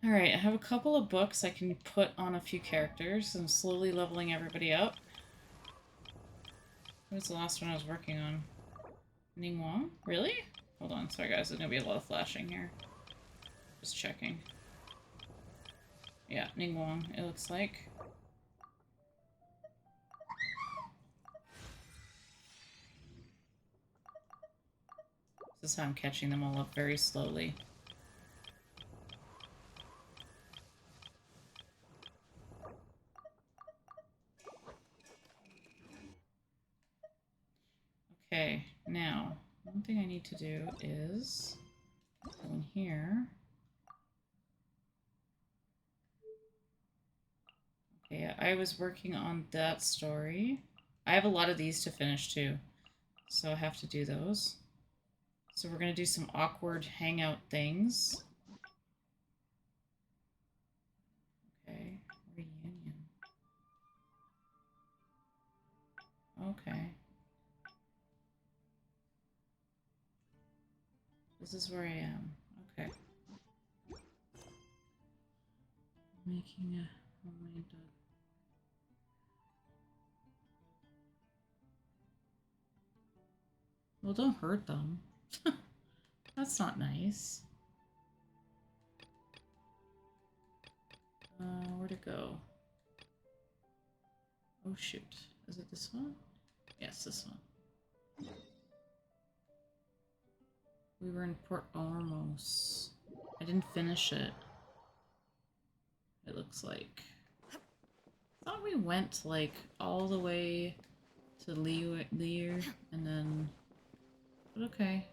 Alright, I have a couple of books I can put on a few characters. I'm slowly leveling everybody up. What was the last one I was working on? Ning Wong? Really? Hold on, sorry guys, there's gonna be a lot of flashing here. Just checking. Yeah, Ning Wong, it looks like. This is how I'm catching them all up very slowly. Okay, now, one thing I need to do is go in here. Okay, I was working on that story. I have a lot of these to finish too, so I have to do those. So we're gonna do some awkward hangout things. Okay, reunion. Okay. This is where I am. Okay. Making a homemade dog. Well, don't hurt them. That's not nice. Where'd it go? Oh shoot. Is it this one? Yes, this one. We were in Port Ormos. I didn't finish it. It looks like. I thought we went like all the way to Lear and then. But okay.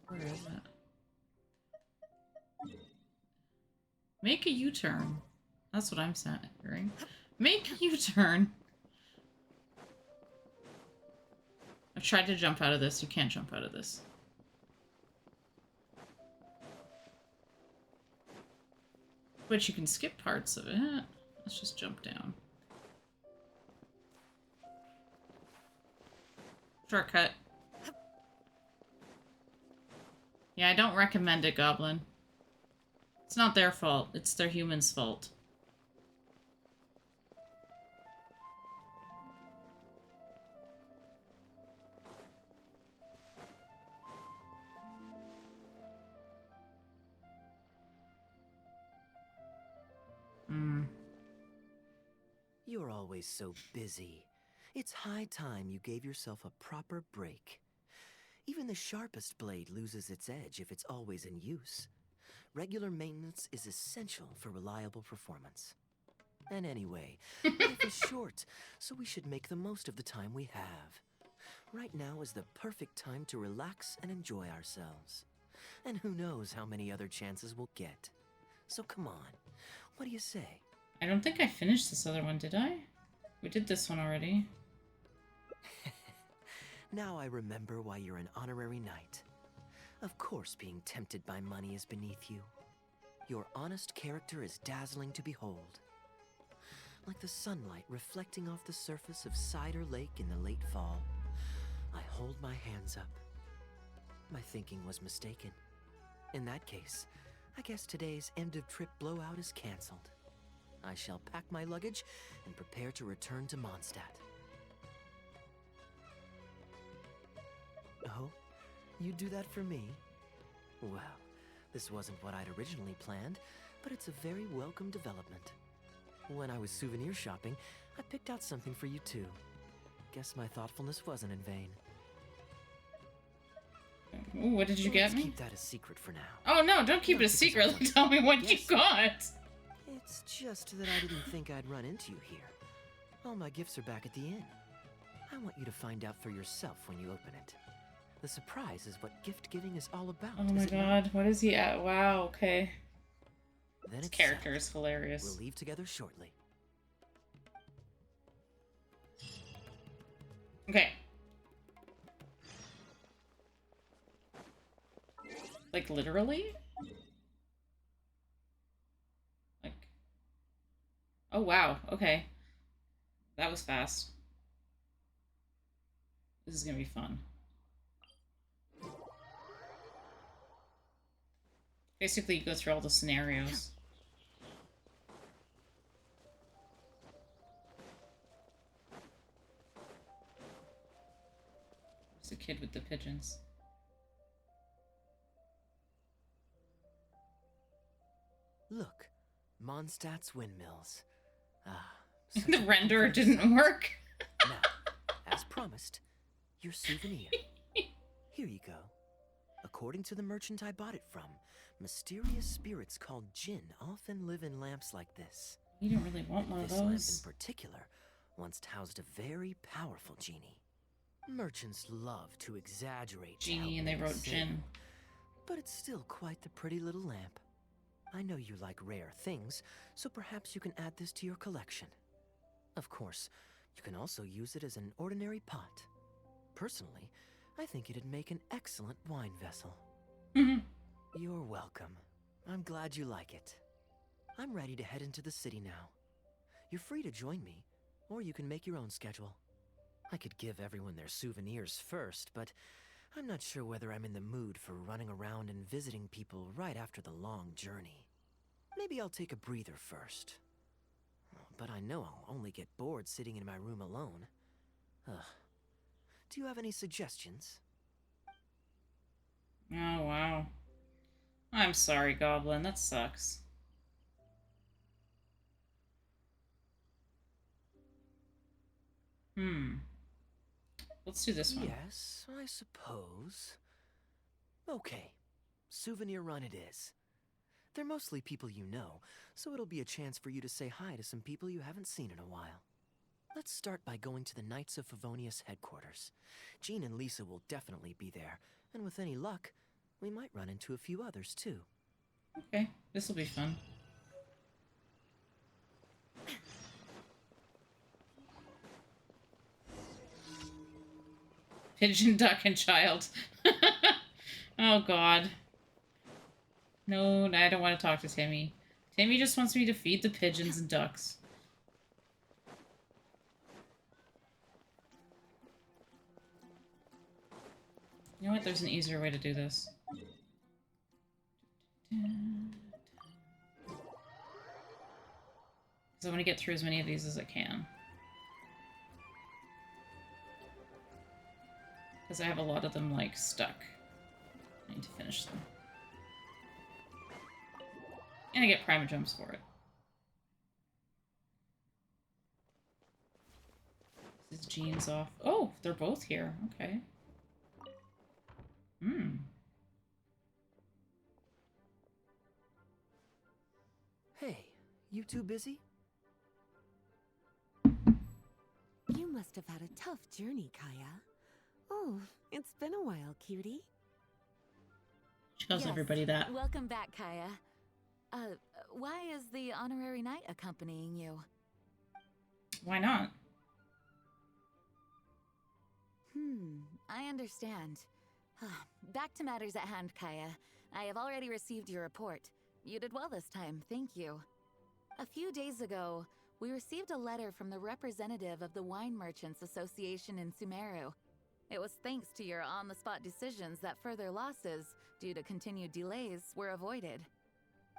Where is it? Make a U-turn. That's what I'm hearing. Make a U-turn. I've tried to jump out of this. You can't jump out of this. But you can skip parts of it. Let's just jump down. Shortcut. Yeah, I don't recommend it, Goblin. It's not their fault. It's their humans' fault. You're always so busy. It's high time you gave yourself a proper break. Even the sharpest blade loses its edge if it's always in use. Regular maintenance is essential for reliable performance. And anyway, life is short, so we should make the most of the time we have. Right now is the perfect time to relax and enjoy ourselves. And who knows how many other chances we'll get. So come on, what do you say? I don't think I finished this other one, did I? We did this one already. Now I remember why you're an honorary knight. Of course being tempted by money is beneath you. Your honest character is dazzling to behold. Like the sunlight reflecting off the surface of Cider Lake in the late fall, I hold my hands up. My thinking was mistaken. In that case, I guess today's end-of-trip blowout is cancelled. I shall pack my luggage and prepare to return to Mondstadt. Oh? You'd do that for me? Well, this wasn't what I'd originally planned, but it's a very welcome development. When I was souvenir shopping, I picked out something for you too. Guess my thoughtfulness wasn't in vain. Ooh, what did you get me? Keep that a secret for now. Oh no, don't keep it a secret. Tell me what you got. It's just that I didn't think I'd run into you here. All my gifts are back at the inn. I want you to find out for yourself when you open it. The surprise is what gift giving is all about. Oh my god, what is he at? Wow, okay. Then His character is hilarious. We'll leave together shortly. Okay. Like literally? Like. Oh wow, okay. That was fast. This is gonna be fun. Basically, you go through all the scenarios. It's a kid with the pigeons. Look, Mondstadt's windmills. Ah, The renderer didn't work. Now, as promised, your souvenir. Here you go. According to the merchant I bought it from, mysterious spirits called Jinn often live in lamps like this. You don't really want one of This lamp in those. particular once housed a very powerful genie. Merchants love to exaggerate Genie, how and they big a wrote sale, Jinn. but it's still quite the pretty little lamp. I know you like rare things, so perhaps you can add this to your collection. Of course, you can also use it as an ordinary pot. Personally, I think it'd make an excellent wine vessel. You're welcome. I'm glad you like it. I'm ready to head into the city now. You're free to join me, or you can make your own schedule. I could give everyone their souvenirs first, but I'm not sure whether I'm in the mood for running around and visiting people right after the long journey. Maybe I'll take a breather first. But I know I'll only get bored sitting in my room alone. Ugh. Do you have any suggestions? Oh, wow. I'm sorry, Goblin. That sucks. Let's do this one. Yes, I suppose. Okay, souvenir run it is. They're mostly people you know, so it'll be a chance for you to say hi to some people you haven't seen in a while. Let's start by going to the Knights of Favonius headquarters. Jean and Lisa will definitely be there, and with any luck, we might run into a few others too. Okay, this will be fun. Pigeon, duck, and child. Oh, God. No, I don't want to talk to Timmy. Timmy just wants me to feed the pigeons and ducks. You know what? There's an easier way to do this. Because I want to get through as many of these as I can. Because I have a lot of them, like, stuck. I need to finish them. And I get primojumps for it. This is Jean's off. Oh, they're both here. Okay. Hey, you two busy? You must have had a tough journey, Kaya. Oh, it's been a while, cutie. She calls everybody that. Welcome back, Kaya. Why is the honorary knight accompanying you? Why not? I understand. Back to matters at hand, Kaya. I have already received your report. You did well this time, thank you. A few days ago, we received a letter from the representative of the Wine Merchants Association in Sumeru. It was thanks to your on-the-spot decisions that further losses, due to continued delays, were avoided.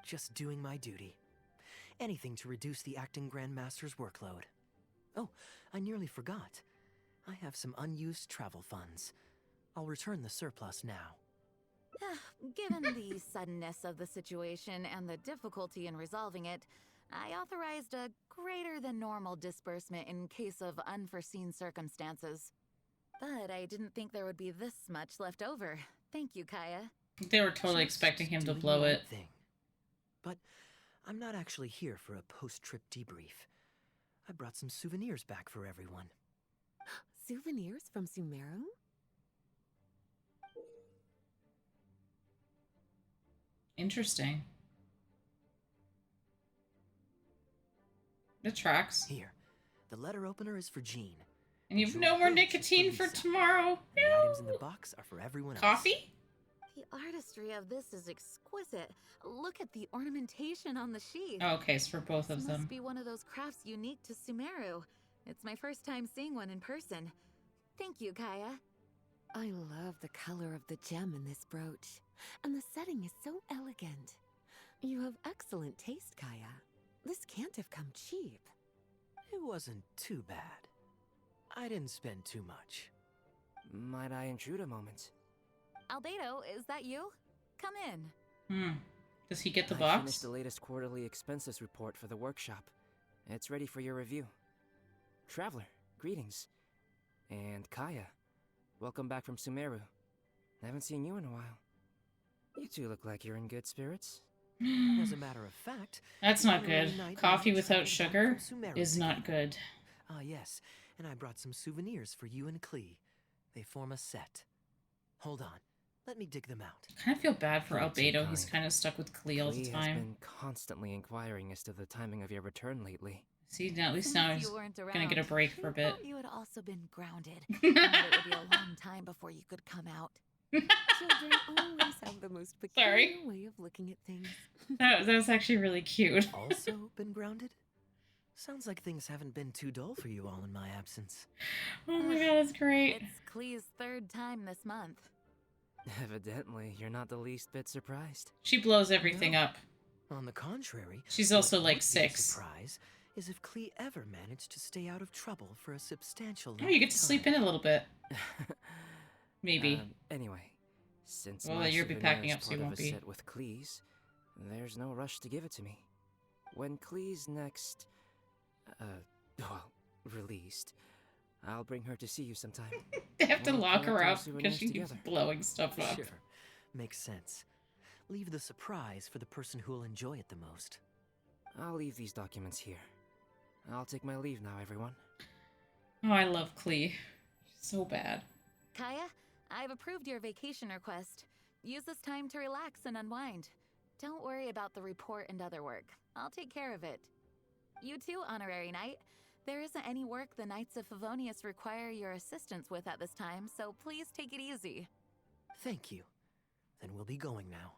Just doing my duty. Anything to reduce the acting Grandmaster's workload. Oh, I nearly forgot. I have some unused travel funds. I'll return the surplus now. Given the suddenness of the situation and the difficulty in resolving it, I authorized a greater than normal disbursement in case of unforeseen circumstances. But I didn't think there would be this much left over. Thank you, Kaya. They were totally expecting him to Doing blow the right it. thing. But I'm not actually here for a post-trip debrief. I brought some souvenirs back for everyone. Souvenirs from Sumeru? Interesting. It tracks. Here, the letter opener is for Jean. And you've no more nicotine for tomorrow. And the items in the box are for everyone else. Coffee? The artistry of this is exquisite. Look at the ornamentation on the sheath. Oh, okay, it's for both of This them. must be one of those crafts unique to Sumeru. It's my first time seeing one in person. Thank you, Kaya. I love the color of the gem in this brooch. And the setting is so elegant. You have excellent taste, Kaya. This can't have come cheap. It wasn't too bad. I didn't spend too much. My might I intrude a moment? Albedo, is that you? Come in. Hmm. Does he get the I box? finished the latest quarterly expenses report for the workshop. It's ready for your review. Traveler, greetings. And Kaya, welcome back from Sumeru. Haven't seen you in a while. You two look like you're in good spirits. As a matter of fact, That's not Honorary good. Knight Coffee and I without traveled back sugar from Sumeru is not together. good. Ah, yes, and I brought some souvenirs for you and Klee. They form a set. Hold on, let me dig them out. I kind of feel bad for You're too Albedo. He's kind. kind of stuck with Klee all the Klee has time. been constantly inquiring as to the timing of your return lately. See, now, at least Since now you he's weren't gonna get a around, break for a I bit. thought you had also been grounded. And that it would be a long time before you could come out. Children always have the most peculiar Sorry. way of looking at things. That was actually really cute. Also been grounded? Sounds like things haven't been too dull for you all in my absence. Oh my god, that's great. It's Klee's third time this month. Evidently, you're not the least bit surprised. She blows everything up. On the contrary, She's what also would like be a 6. surprise is if Klee ever managed to stay out of trouble for a substantial Oh, length you get of to sleep time. in a little bit. Maybe. Anyway, since Well, my you'll be souvenir packing is up, so part you of won't a be. set with Klee's, there's no rush to give it to me. When Klee's next, well, released, I'll bring her to see you sometime. They have to We'll lock her collect our up because souvenirs she keeps together. blowing stuff up. Sure, makes sense. Leave the surprise for the person who'll enjoy it the most. I'll leave these documents here. I'll take my leave now, everyone. Oh, I love Klee. So bad. Kaya, I've approved your vacation request. Use this time to relax and unwind. Don't worry about the report and other work. I'll take care of it. You too, Honorary Knight. There isn't any work the Knights of Favonius require your assistance with at this time, so please take it easy. Thank you. Then we'll be going now.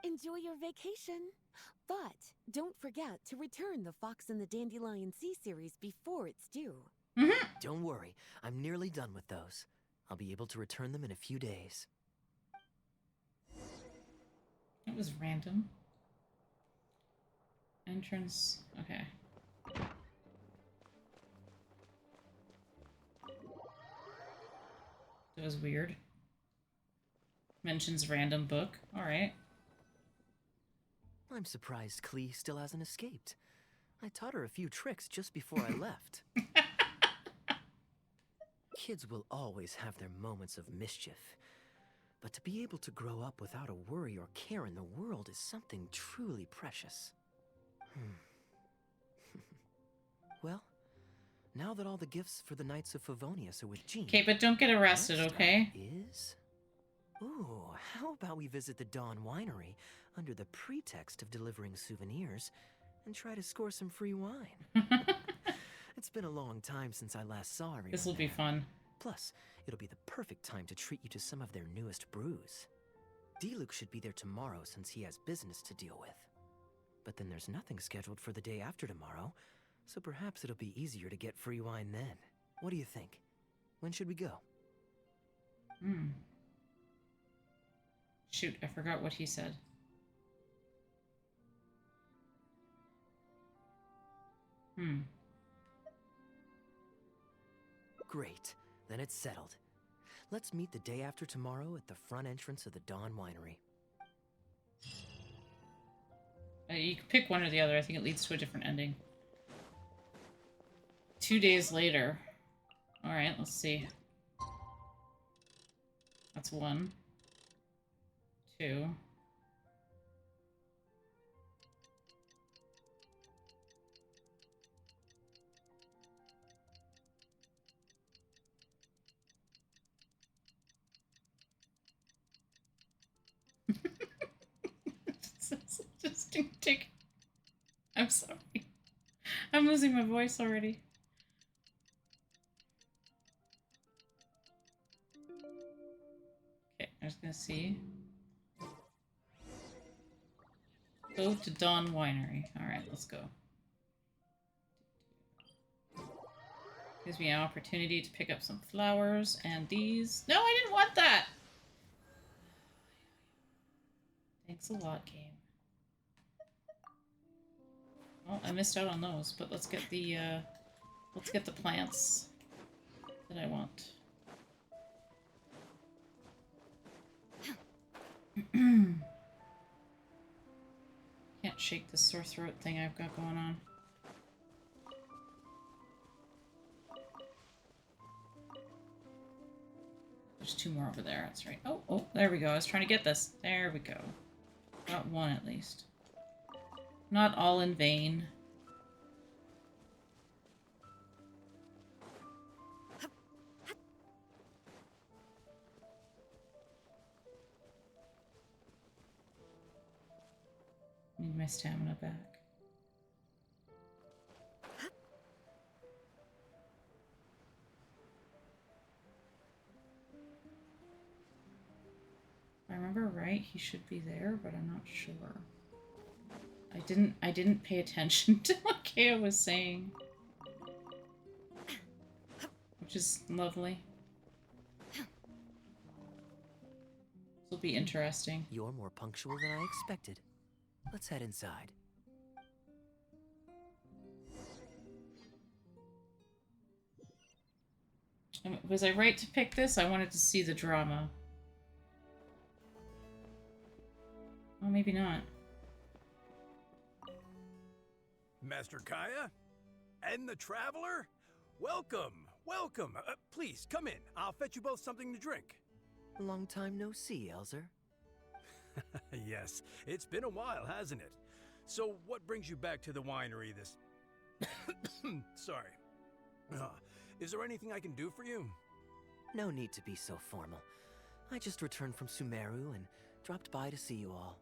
Enjoy your vacation. But don't forget to return the Fox and the Dandelion Sea series before it's due. Don't worry, I'm nearly done with those. I'll be able to return them in a few days. That was random. Entrance. Okay. That was weird. Mentions random book. Alright. I'm surprised Klee still hasn't escaped. I taught her a few tricks just before I left. Kids will always have their moments of mischief. But to be able to grow up without a worry or care in the world is something truly precious. Well, now that all the gifts for the Knights of Favonius are with Jean... Okay, but don't get arrested, next okay? up is... Ooh, how about we visit the Dawn Winery under the pretext of delivering souvenirs and try to score some free wine? It's been a long time since I last saw everyone. This will be there. fun. Plus, it'll be the perfect time to treat you to some of their newest brews. D-Luke should be there tomorrow since he has business to deal with. But then there's nothing scheduled for the day after tomorrow, so perhaps it'll be easier to get free wine then. What do you think? When should we go? Shoot, I forgot what he said. Great. Then it's settled. Let's meet the day after tomorrow at the front entrance of the Dawn Winery. You can pick one or the other. I think it leads to a different ending. 2 days later. Alright, let's see. That's 1. 2. Just take. I'm sorry. I'm losing my voice already. Okay, I was gonna see. Go to Dawn Winery. Alright, let's go. Gives me an opportunity to pick up some flowers and these. No, I didn't want that! Thanks a lot, game. Well, I missed out on those, but let's get the plants that I want. shake this sore throat thing I've got going on. There's 2 more over there, that's right. Oh, oh, there we go. I was trying to get this. There we go. Got 1 at least. Not all in vain. Need my stamina back. If I remember right, he should be there, but I'm not sure. I didn't pay attention to what Kea was saying. Which is lovely. This will be interesting. You're more punctual than I expected. Let's head inside. Was I right to pick this? I wanted to see the drama. Oh, maybe not. Master Kaya? And the Traveler? Welcome, welcome. Please, come in. I'll fetch you both something to drink. Long time no see, Elzer. Yes, it's been a while, hasn't it? So, what brings you back to the winery this... Sorry. Is there anything I can do for you? No need to be so formal. I just returned from Sumeru and dropped by to see you all.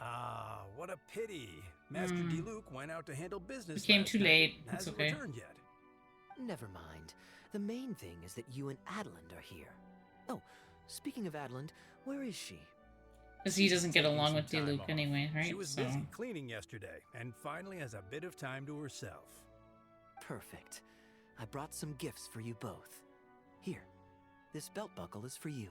Ah, what a pity. Master Diluc went out to handle business. It came too late. It's Hasn't okay. returned yet. Never mind. The main thing is that you and Adeland are here. Oh, speaking of Adeland, where is she? Because he doesn't get Taking along some with time Diluc off. anyway, right? She was So busy cleaning yesterday and finally has a bit of time to herself. Perfect. I brought some gifts for you both. Here, this belt buckle is for you.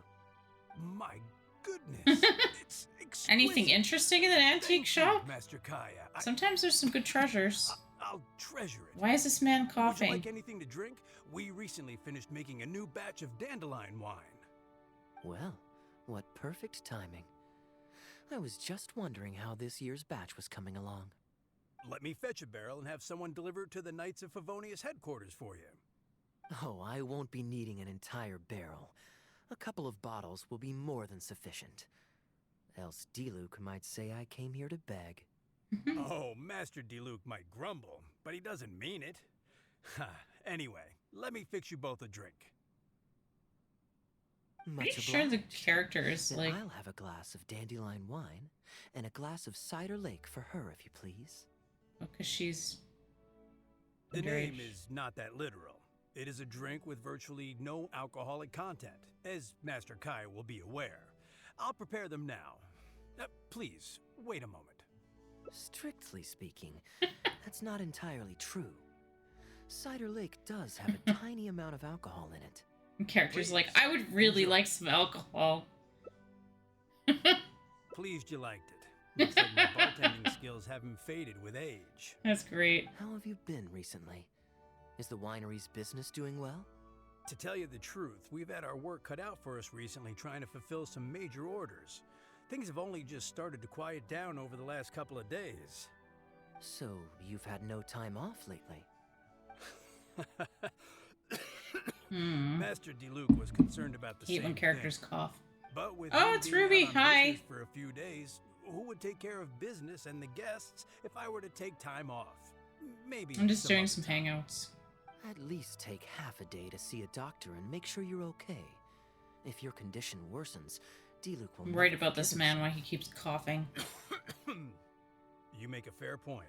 My goodness. It's exquisite. anything interesting in an Thank antique you, shop? Master Kaya. Sometimes there's some good treasures. I'll treasure it. Why is this man Would you coughing? like anything to drink? We recently finished making a new batch of dandelion wine. Well, what perfect timing. I was just wondering how this year's batch was coming along. Let me fetch a barrel and have someone deliver it to the Knights of Favonius headquarters for you. Oh, I won't be needing an entire barrel. A couple of bottles will be more than sufficient. Else Diluc might say I came here to beg. Oh, Master Diluc might grumble, but he doesn't mean it. Anyway, let me fix you both a drink. Much Pretty sure the obliged. characters, Then like... I'll have a glass of dandelion wine and a glass of cider lake for her, if you please. Because she's... The name underage. is not that literal. It is a drink with virtually no alcoholic content, as Master Kai will be aware. I'll prepare them now. Please, wait a moment. Strictly speaking, that's not entirely true. Cider Lake does have a tiny amount of alcohol in it. Characters Please, like, I would really enjoy. like some alcohol. Pleased you liked it. Looks like my bartending skills haven't faded with age. That's great. How have you been recently? Is the winery's business doing well? To tell you the truth, we've had our work cut out for us recently trying to fulfill some major orders. Things have only just started to quiet down over the last couple of days. So, you've had no time off lately? Master Diluc was concerned about the Hate same when characters thing. cough. But with Oh, him it's being out Ruby. on Hi. business for a few days, who would take care of business and the guests if I were to take time off? Maybe I'm just doing other some time. hangouts. At least take half a day to see a doctor and make sure you're okay. If your condition worsens, Diluc will I'm never worried about forgive this man, why himself. he keeps coughing. You make a fair point.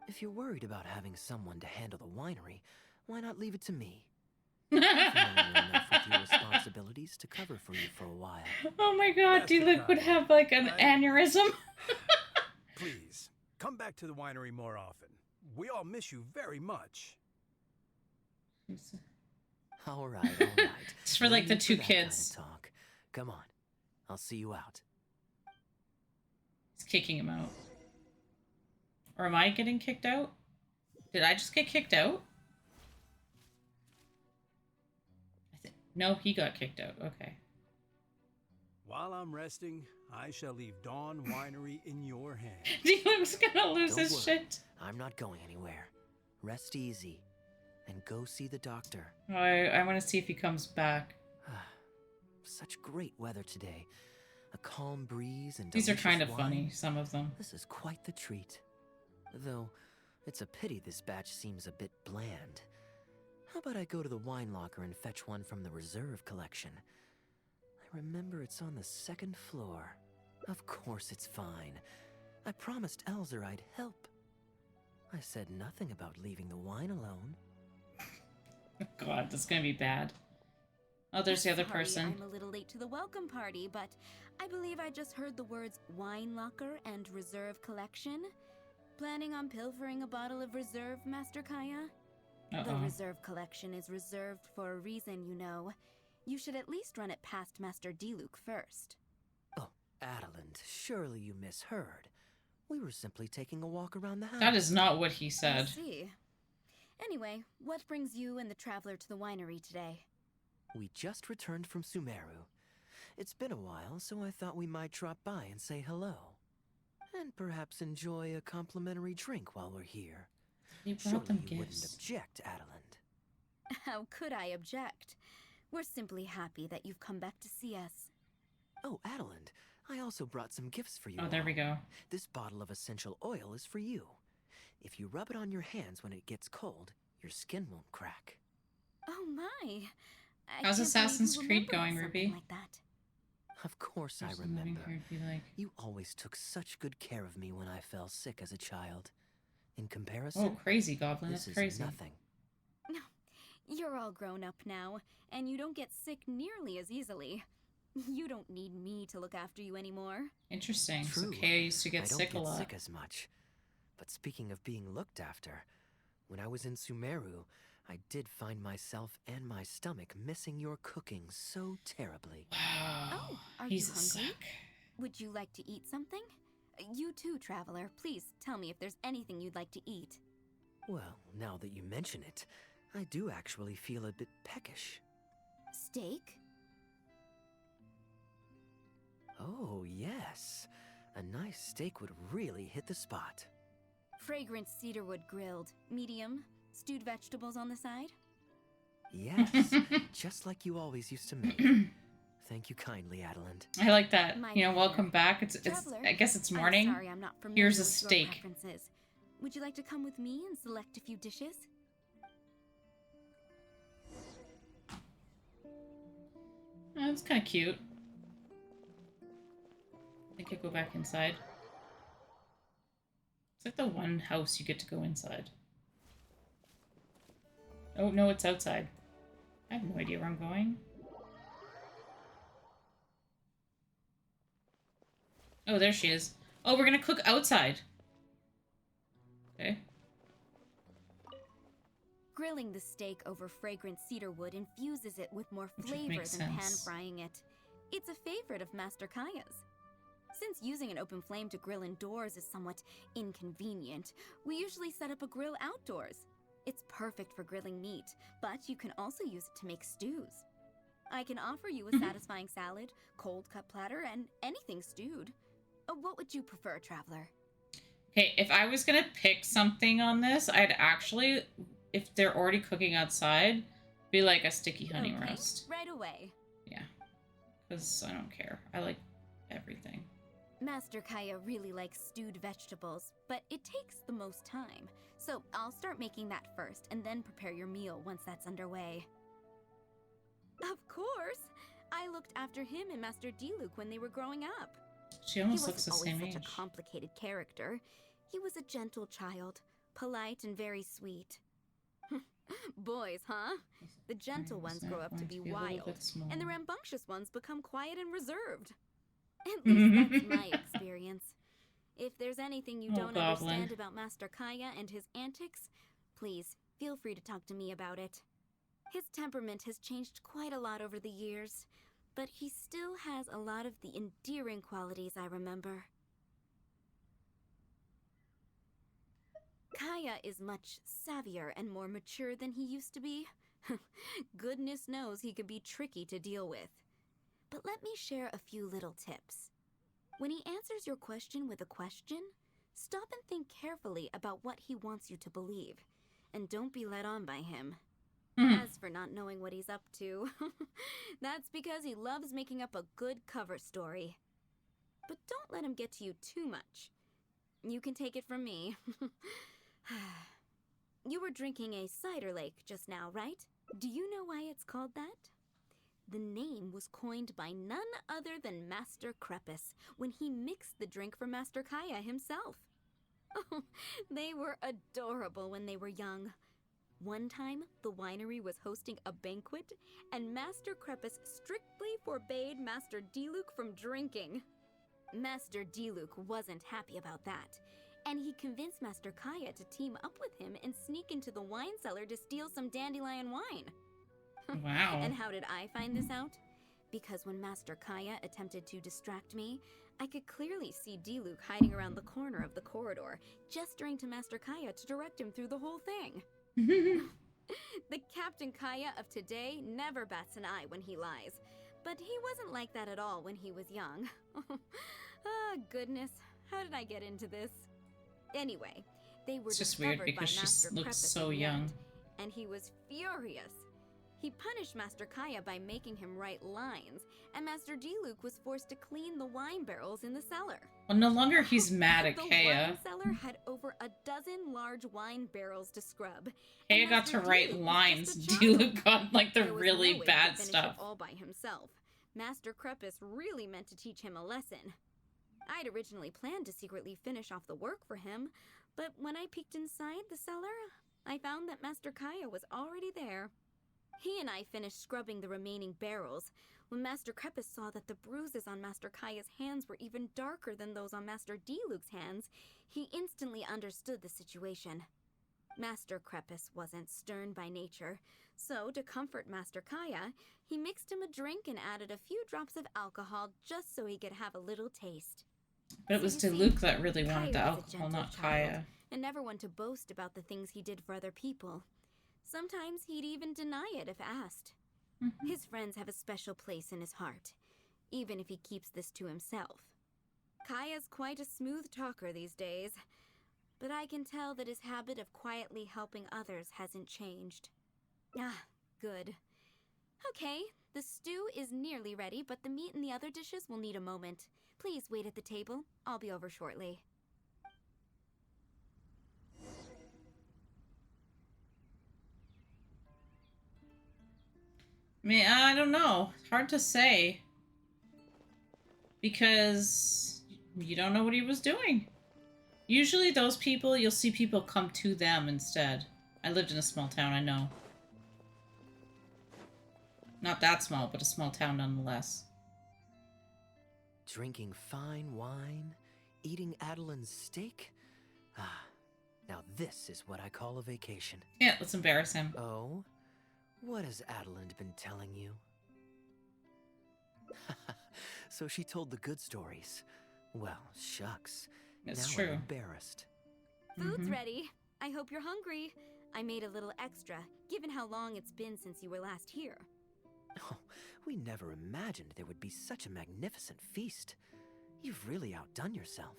If you're worried about having someone to handle the winery, why not leave it to me? I'm familiar enough with your responsibilities to cover for you for a while. Oh my god, Master Diluc would Kai, have like an aneurysm. Please, come back to the winery more often. We all miss you very much. All right, all right. It's for No like the need 2 that kind of kids. talk. Come on, I'll see you out. He's kicking him out. Or am I getting kicked out? Did I just get kicked out? No, he got kicked out. Okay. While I'm resting, I shall leave Dawn Winery in your hands. Diluc's gonna lose Don't his worry. shit. I'm not going anywhere. Rest easy. And go see the doctor. I want to see if he comes back. Such great weather today. A calm breeze and These are delicious kind of wine. funny, some of them. This is quite the treat. Though, it's a pity this batch seems a bit bland. How about I go to the wine locker and fetch one from the reserve collection? I remember it's on the 2nd floor. Of course it's fine. I promised Elzer I'd help. I said nothing about leaving the wine alone. God, that's gonna be bad. Oh, there's the other Sorry, person. I'm a little late to the welcome party, but I believe I just heard the words wine locker and reserve collection. Planning on pilfering a bottle of reserve, Master Kaya? The reserve collection is reserved for a reason, you know. You should at least run it past Master Diluc first. Oh, Adeland, surely you misheard. We were simply taking a walk around the house. That is not what he I said. see. Anyway, what brings you and the traveler to the winery today? We just returned from Sumeru. It's been a while, so I thought we might drop by and say hello. And perhaps enjoy a complimentary drink while we're here. You brought Surely them you wouldn't gifts. object, Adeland. How could I object? We're simply happy that you've come back to see us. Oh, Adeland, I also brought some gifts for you. Oh, there we go. This bottle of essential oil is for you. If you rub it on your hands when it gets cold, your skin won't crack. Oh my! I How's can't believe Assassin's you Creed remembered going, something Ruby? Like that. Of course I There's something remember. here to be like. You always took such good care of me when I fell sick as a child. In Oh, comparison, crazy goblin. this That's is crazy. nothing. You're all grown up now, and you don't get sick nearly as easily. You don't need me to look after you anymore. Interesting. So True. Kaya used to I get don't sick a get lot. sick as much. But speaking of being looked after, when I was in Sumeru, I did find myself and my stomach missing your cooking so terribly. Wow. Oh, are He's you a hungry? suck. Would you like to eat something? You too, traveler. Please tell me if there's anything you'd like to eat. Well, now that you mention it, I do actually feel a bit peckish. Steak? Oh, yes. A nice steak would really hit the spot. Fragrant cedarwood grilled. Medium. Stewed vegetables on the side? Yes, just like you always used to make. Thank you kindly, Adeland. I like that. My You know, pleasure. welcome back. It's. Traveler, I guess it's I'm morning. sorry, I'm not familiar Here's a with your steak. preferences. Would you like to come with me and select a few dishes? That's kind of cute. I could go back inside. It's like the one house you get to go inside. Oh, no, it's outside. I have no idea where I'm going. Oh, there she is. Oh, we're gonna cook outside. Okay. Grilling the steak over fragrant cedarwood infuses it with more Which would flavor make than pan sense. frying it. It's a favorite of Master Kaya's. Since using an open flame to grill indoors is somewhat inconvenient, we usually set up a grill outdoors. It's perfect for grilling meat, but you can also use it to make stews. I can offer you a satisfying salad, cold cut platter, and anything stewed. What would you prefer, traveler? Okay, if I was gonna pick something on this, I'd actually, if they're already cooking outside, be like a sticky honey Okay, roast. right away. Yeah. Because I don't care. I like everything. Master Kaya really likes stewed vegetables, but it takes the most time. So I'll start making that first, and then prepare your meal once that's underway. Of course! I looked after him and Master Diluc when they were growing up. She almost He looks the wasn't same always such age. a complicated character. He was a gentle child, polite and very sweet. Boys, huh? The gentle ones grow up to be wild, and the rambunctious ones become quiet and reserved. At least that's my experience. If there's anything you Oh, don't Goblin. understand about Master Kaya and his antics, please feel free to talk to me about it. His temperament has changed quite a lot over the years, but he still has a lot of the endearing qualities I remember. Kaya is much savvier and more mature than he used to be. Goodness knows he could be tricky to deal with. But let me share a few little tips. When he answers your question with a question, stop and think carefully about what he wants you to believe, and don't be led on by him. As for not knowing what he's up to, that's because he loves making up a good cover story. But don't let him get to you too much. You can take it from me. You were drinking a cider lake just now, right? Do you know why it's called that? The name was coined by none other than Master Crepus when he mixed the drink for Master Kaya himself. Oh, they were adorable when they were young. One time, the winery was hosting a banquet, and Master Crepus strictly forbade Master Diluc from drinking. Master Diluc wasn't happy about that, and he convinced Master Kaya to team up with him and sneak into the wine cellar to steal some dandelion wine. Wow. And how did I find this out? Because when Master Kaya attempted to distract me, I could clearly see Diluc hiding around the corner of the corridor, gesturing to Master Kaya to direct him through the whole thing. The Captain Kaya of today never bats an eye when he lies, but he wasn't like that at all when he was young. Oh, goodness, how did I get into this? Anyway, they were It's just discovered weird because by she Master looks Crepus so in the young. end, and he was furious. He punished Master Kaya by making him write lines, and Master Diluc was forced to clean the wine barrels in the cellar. Well, no longer he's mad at The Kaya. wine cellar had over a dozen large wine barrels to scrub. Kaya and got to Master write Diluc was lines. just a child. Diluc got like the There was really no way bad to finish stuff. it all by himself. Master Crepus really meant to teach him a lesson. I'd originally planned to secretly finish off the work for him, but when I peeked inside the cellar, I found that Master Kaya was already there. He and I finished scrubbing the remaining barrels when Master Crepus saw that the bruises on Master Kaya's hands were even darker than those on Master Diluc's hands. He instantly understood the situation. Master Crepus wasn't stern by nature, so to comfort Master Kaya, he mixed him a drink and added a few drops of alcohol just so he could have a little taste. But it was So you see, Diluc that really wanted the Kaya was a alcohol, gentle not child, Kaya. and never one to boast about the things he did for other people. Sometimes he'd even deny it if asked. His friends have a special place in his heart, even if he keeps this to himself. Kaya's quite a smooth talker these days, but I can tell that his habit of quietly helping others hasn't changed. Ah, good. Okay, the stew is nearly ready, but the meat and the other dishes will need a moment. Please wait at the table. I'll be over shortly. I mean, I don't know. It's hard to say. Because you don't know what he was doing. Usually those people, you'll see people come to them instead. I lived in a small town, I know. Not that small, but a small town nonetheless. Drinking fine wine, eating Adeline's steak? Ah, now this is what I call a vacation. Yeah, let's embarrass him. Oh? What has Adeline been telling you? So she told the good stories. Well, shucks. It's now true. I'm embarrassed. Food's ready. I hope you're hungry. I made a little extra, given how long it's been since you were last here. Oh, we never imagined there would be such a magnificent feast. You've really outdone yourself.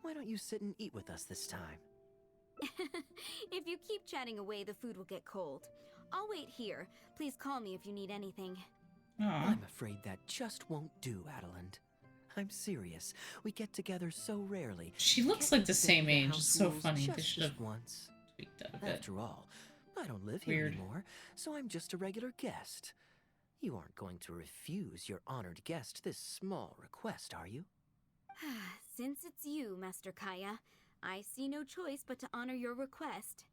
Why don't you sit and eat with us this time? If you keep chatting away, the food will get cold. I'll wait here. Please call me if you need anything. Aww. I'm afraid that just won't do, Adeline. I'm serious. We get together so rarely. She looks Can't like the we same bend age. house It's so rules funny. They just should have once. tweaked that a bit. After all, I don't live Weird. here anymore, so I'm just a regular guest. You aren't going to refuse your honored guest this small request, are you? Since it's you, Master Kaya, I see no choice but to honor your request.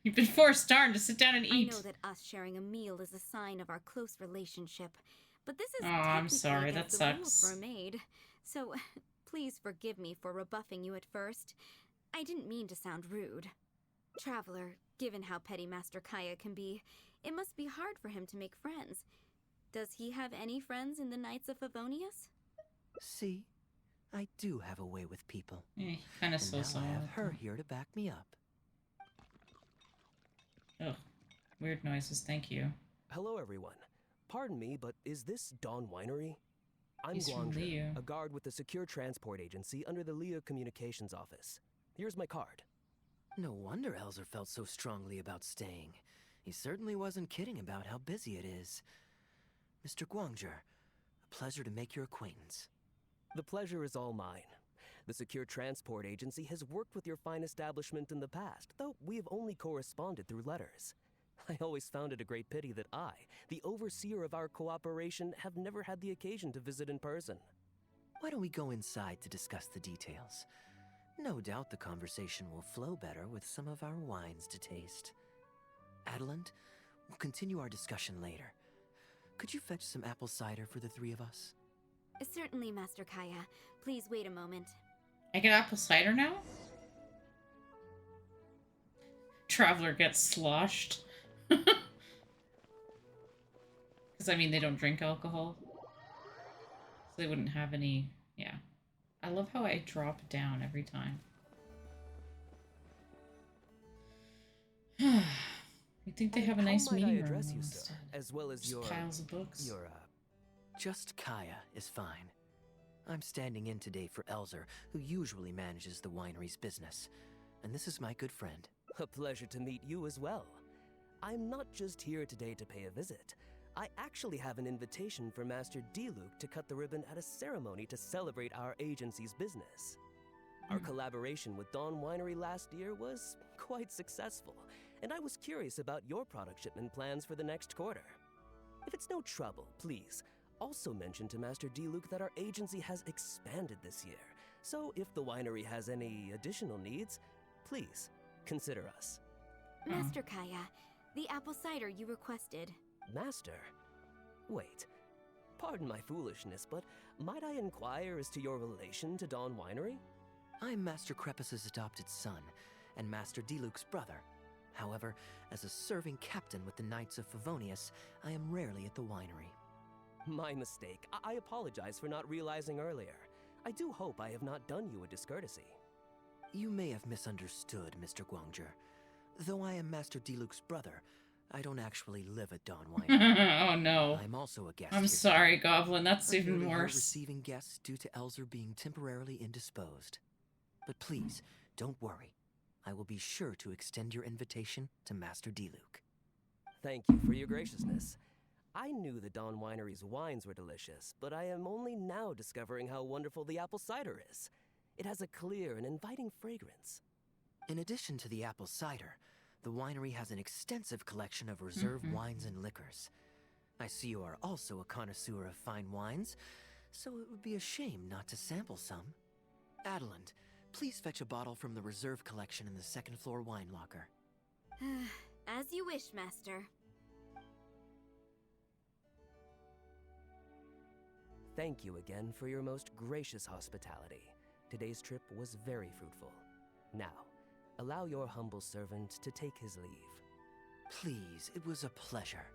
You've been forced, darn, to sit down and I eat. know that us sharing a meal is a sign of our close relationship, but this is Aw, I'm technically sorry, against that the rules sucks. for a maid. So please forgive me for rebuffing you at first. I didn't mean to sound rude. Traveler, given how petty Master Kaya can be, it must be hard for him to make friends. Does he have any friends in the Knights of Favonius? See? I do have a way with people. Yeah, he kind of And so now saw I have it. her here to back me up. Ugh. Weird noises, thank you. Hello, everyone. Pardon me, but is this Dawn Winery? I'm He's from Guangzhou, Liu. a guard with the Secure Transport Agency under the Liu Communications Office. Here's my card. No wonder Elzer felt so strongly about staying. He certainly wasn't kidding about how busy it is. Mr. Guangzhou, a pleasure to make your acquaintance. The pleasure is all mine. The Secure Transport Agency has worked with your fine establishment in the past, though we have only corresponded through letters. I always found it a great pity that I, the overseer of our cooperation, have never had the occasion to visit in person. Why don't we go inside to discuss the details? No doubt the conversation will flow better with some of our wines to taste. Adeline, we'll continue our discussion later. Could you fetch some apple cider for the three of us? Certainly, Master Kaya. Please wait a moment. I get apple cider now? Traveler gets sloshed. Because, I mean, they don't drink alcohol. So they wouldn't have any... Yeah. I love how I drop down every time. You think they have a nice meeting room address you, instead? sir, as well as Just your piles of books. Just Kaya is fine. I'm standing in today for Elzer, who usually manages the winery's business. And this is my good friend. A pleasure to meet you as well. I'm not just here today to pay a visit. I actually have an invitation for Master Diluc to cut the ribbon at a ceremony to celebrate our agency's business. Our collaboration with Dawn Winery last year was quite successful, and I was curious about your product shipment plans for the next quarter. If it's no trouble, please, also mention to Master Diluc that our agency has expanded this year, so if the winery has any additional needs, please consider us. Master Kaya, the apple cider you requested. Master? Wait. Pardon my foolishness, but might I inquire as to your relation to Dawn Winery? I'm Master Krepus's adopted son, and Master Diluc's brother. However, as a serving captain with the Knights of Favonius, I am rarely at the winery. My mistake. I apologize for not realizing earlier. I do hope I have not done you a discourtesy. You may have misunderstood, Mr. Guangzhou. Though I am Master Diluc's brother, I don't actually live at Dawn Winery. Oh no. I'm also a guest. I'm here sorry, today. Goblin. That's even Regularly worse. Receiving guests due to Elzer being temporarily indisposed. But please, don't worry. I will be sure to extend your invitation to Master Diluc. Thank you for your graciousness. I knew the Dawn Winery's wines were delicious, but I am only now discovering how wonderful the apple cider is. It has a clear and inviting fragrance. In addition to the apple cider, the winery has an extensive collection of reserve wines and liquors. I see you are also a connoisseur of fine wines, so it would be a shame not to sample some. Adeline, please fetch a bottle from the reserve collection in the second floor wine locker. As you wish, Master. Thank you again for your most gracious hospitality. Today's trip was very fruitful. Now, allow your humble servant to take his leave. Please, it was a pleasure.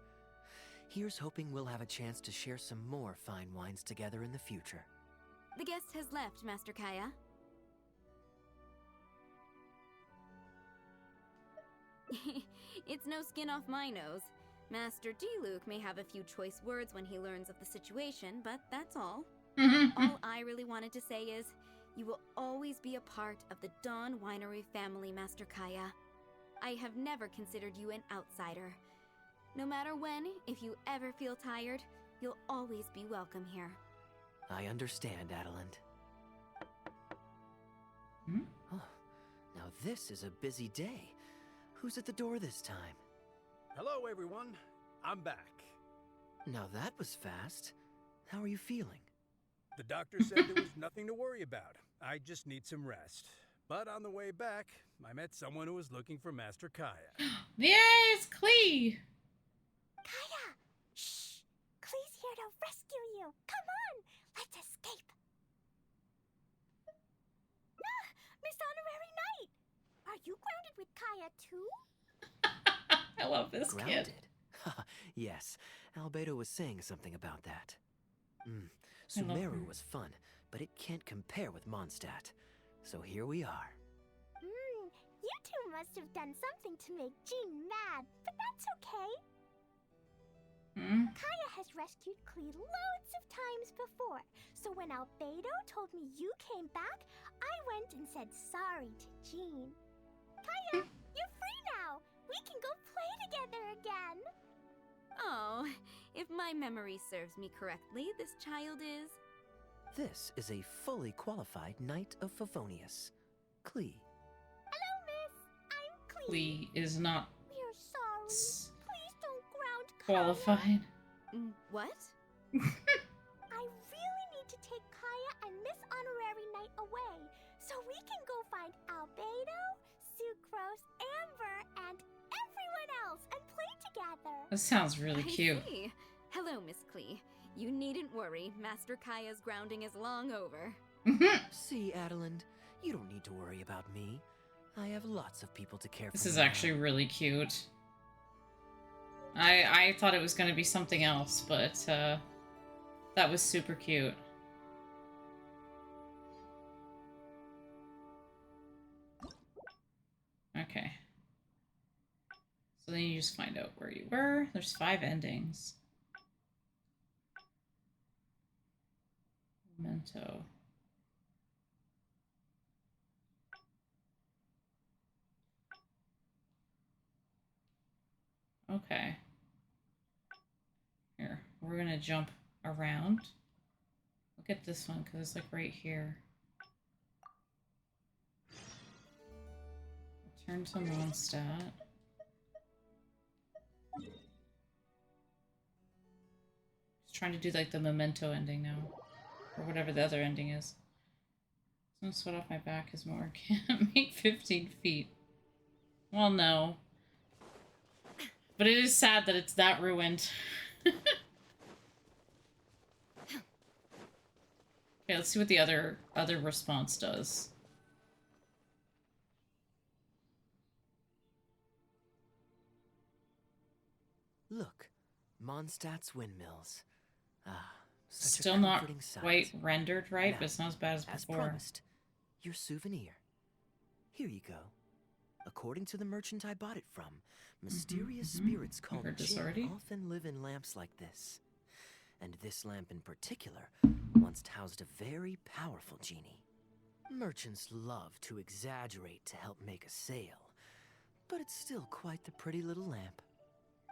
Here's hoping we'll have a chance to share some more fine wines together in the future. The guest has left, Master Kaya. It's no skin off my nose. Master Diluc may have a few choice words when he learns of the situation, but that's all. All I really wanted to say is, you will always be a part of the Dawn Winery family, Master Kaya. I have never considered you an outsider. No matter when, if you ever feel tired, you'll always be welcome here. I understand, Adeline. Oh, now this is a busy day. Who's at the door this time? Hello, everyone. I'm back. Now that was fast. How are you feeling? The doctor said there was nothing to worry about. I just need some rest. But on the way back, I met someone who was looking for Master Kaya. Yay, it's Klee! Kaya! Shh! Klee's here to rescue you! Come on! Let's escape! Ah! Miss Honorary Knight! Are you grounded with Kaya too? I love this Grounded? kid. Yes, Albedo was saying something about that. I love Sumeru her. was fun, but it can't compare with Mondstadt. So here we are. You two must have done something to make Jean mad, but that's okay. Kaya has rescued Klee loads of times before, so when Albedo told me you came back, I went and said sorry to Jean. Kaya, you're free now! We can go play together again! Oh, if my memory serves me correctly, this child is... This is a fully qualified Knight of Favonius, Klee. Hello, miss. I'm Klee. Klee is not We're sorry. Please don't ground Kaya. qualified. What? I really need to take Kaya and Miss Honorary Knight away, so we can go find Albedo, Sucrose, Amber, and everyone else and play together. That sounds really cute. I see. Hello, Miss Klee. You needn't worry. Master Kaya's grounding is long over. See, Adeline, you don't need to worry about me. I have lots of people to care for. This is me actually now. really cute. I thought it was going to be something else, but that was super cute. Okay. So then you just find out where you were. There's 5 endings. Memento. Okay. Here, we're gonna jump around. Look at this one, because it's like right here. Return to Mondstadt. Just trying to do like the Memento ending now. Or whatever the other ending is. Some sweat off my back is more. Can't make 15 feet. Well, no. But it is sad that it's that ruined. Okay, let's see what the other response does. Look, Mondstadt's windmills. Ah, such Still a not comforting sight. quite rendered right, Now, but it's not as bad as as before. promised, your souvenir. Here you go. According to the merchant I bought it from, mysterious spirits I've called heard this Jinn already. often live in lamps like this. And this lamp in particular once housed a very powerful genie. Merchants love to exaggerate to help make a sale, but it's still quite the pretty little lamp.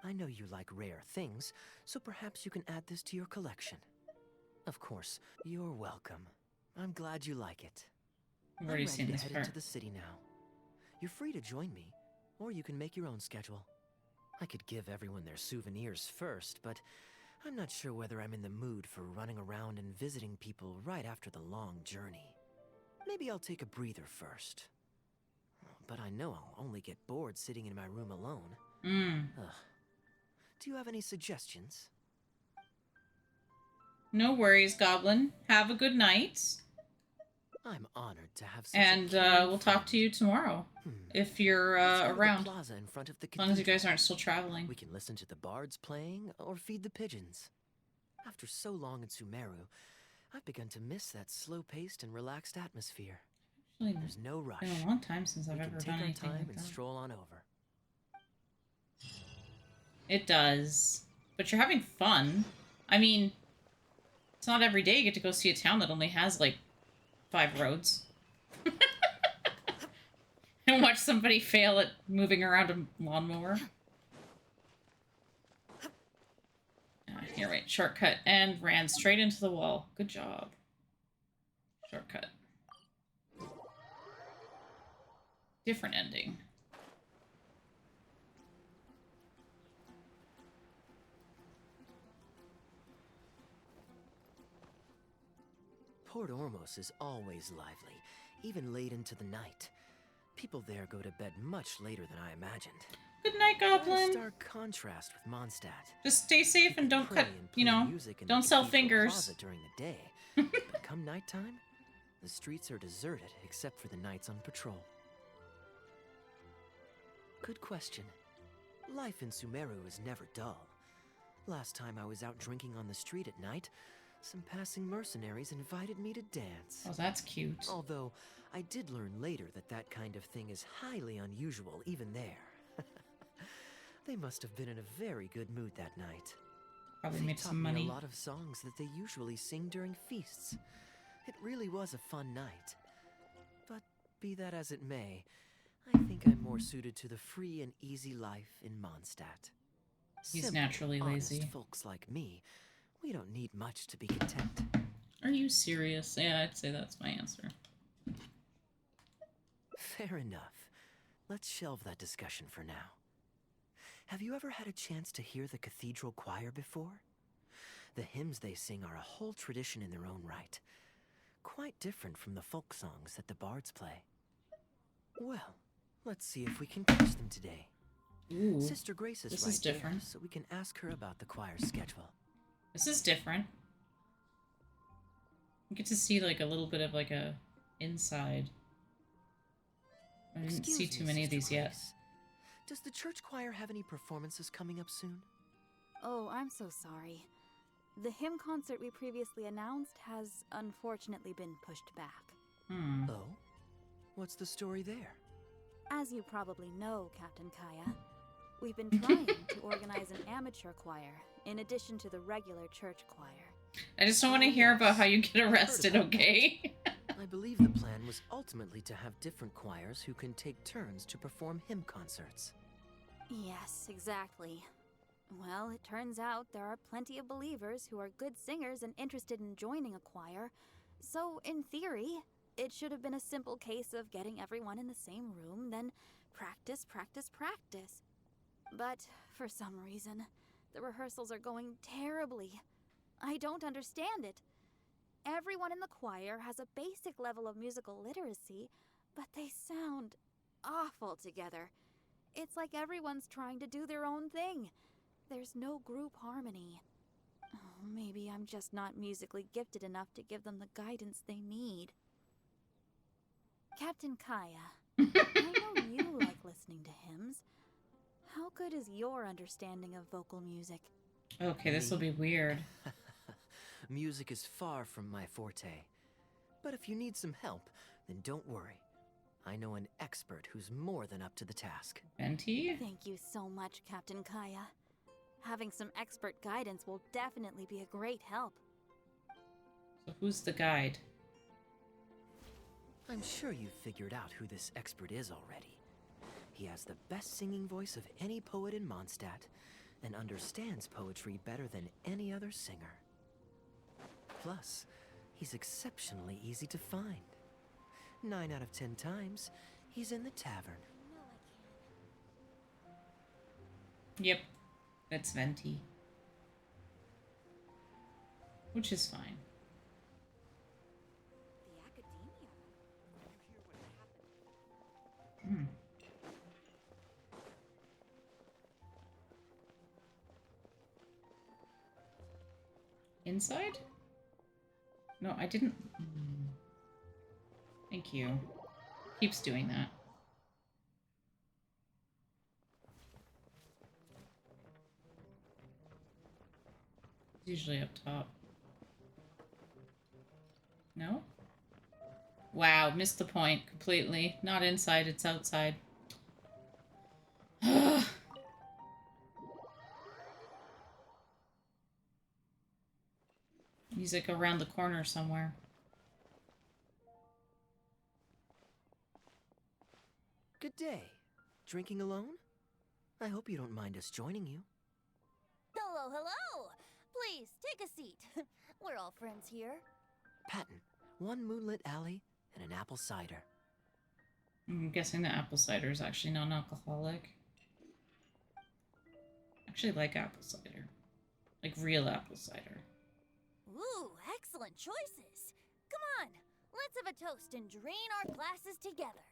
I know you like rare things, so perhaps you can add this to your collection. Of course, you're welcome. I'm glad you like it. I've already I'm seen ready this to head part. into the city now. You're free to join me, or you can make your own schedule. I could give everyone their souvenirs first, but I'm not sure whether I'm in the mood for running around and visiting people right after the long journey. Maybe I'll take a breather first. But I know I'll only get bored sitting in my room alone. Ugh. Do you have any suggestions? No worries, Goblin. Have a good night. I'm honored to have such And a caring we'll talk to you tomorrow. If you're Let's go to the around. plaza in front of the As long as you guys cathedral. aren't still traveling. We can listen to the bards playing or feed the pigeons. After so long in Sumeru, I've begun to miss that slow-paced and relaxed atmosphere. Actually, There's no rush. It's been a long time since I've We ever can take done our anything time like and that. stroll on over. It does. But you're having fun. I mean, it's not every day you get to go see a town that only has, like, 5 roads. And watch somebody fail at moving around a lawnmower. You're right. Shortcut. And ran straight into the wall. Good job. Shortcut. Different ending. Port Ormos is always lively, even late into the night. People there go to bed much later than I imagined. Good night, Quite a Goblin. stark contrast with Mondstadt. Just stay safe and don't Pray cut, and you play know, music in the don't sell cathedral fingers. plaza during the day, but come nighttime, the streets are deserted except for the knights on patrol. Good question. Life in Sumeru is never dull. Last time I was out drinking on the street at night, some passing mercenaries invited me to dance. Oh, that's cute. Although, I did learn later that that kind of thing is highly unusual even there. They must have been in a very good mood that night. Probably They made taught some me money. a lot of songs that they usually sing during feasts. It really was a fun night. But be that as it may, I think I'm more suited to the free and easy life in Mondstadt. He's Simple, naturally honest lazy. folks like me, we don't need much to be content. Are you serious? Yeah, I'd say that's my answer. Fair enough. Let's shelve that discussion for now. Have you ever had a chance to hear the cathedral choir before? The hymns they sing are a whole tradition in their own right. Quite different from the folk songs that the bards play. Well, let's see if we can catch them today. Ooh, Sister Grace is this right is different. there, so we can ask her about the choir's schedule. This is different. You get to see like a little bit of like a inside. I didn't see too many of these yet. Does the church choir have any performances coming up soon? Oh, I'm so sorry. The hymn concert we previously announced has unfortunately been pushed back. Oh? What's the story there? As you probably know, Captain Kaya, we've been trying to organize an amateur choir in addition to the regular church choir. I just don't want to hear about how you get arrested, okay? I believe the plan was ultimately to have different choirs who can take turns to perform hymn concerts. Yes, exactly. Well, it turns out there are plenty of believers who are good singers and interested in joining a choir. So, in theory, it should have been a simple case of getting everyone in the same room, then practice, practice, practice. But, for some reason, the rehearsals are going terribly. I don't understand it. Everyone in the choir has a basic level of musical literacy, but they sound awful together. It's like everyone's trying to do their own thing. There's no group harmony. Oh, maybe I'm just not musically gifted enough to give them the guidance they need. Captain Kaya, I know you like listening to hymns. How good is your understanding of vocal music? Okay, this will be weird. Music is far from my forte. But if you need some help, then don't worry. I know an expert who's more than up to the task. Venti? Thank you so much, Captain Kaya. Having some expert guidance will definitely be a great help. So who's the guide? I'm sure you've figured out who this expert is already. He has the best singing voice of any poet in Mondstadt, and understands poetry better than any other singer. Plus, he's exceptionally easy to find. 9 out of 10 times, he's in the tavern. Yep, that's Venti. Which is fine. Hmm. Inside? No, I didn't. Thank you. Keeps doing that. It's usually up top. No? Wow, missed the point completely. Not inside, it's outside. Music around the corner somewhere. Good day. Drinking alone? I hope you don't mind us joining you. Hello, hello! Please, take a seat. We're all friends here. Patton, 1 moonlit alley and an apple cider. I'm guessing the apple cider is actually non-alcoholic. I actually like apple cider. Like real apple cider. Ooh, excellent choices. Come on, let's have a toast and drain our glasses together.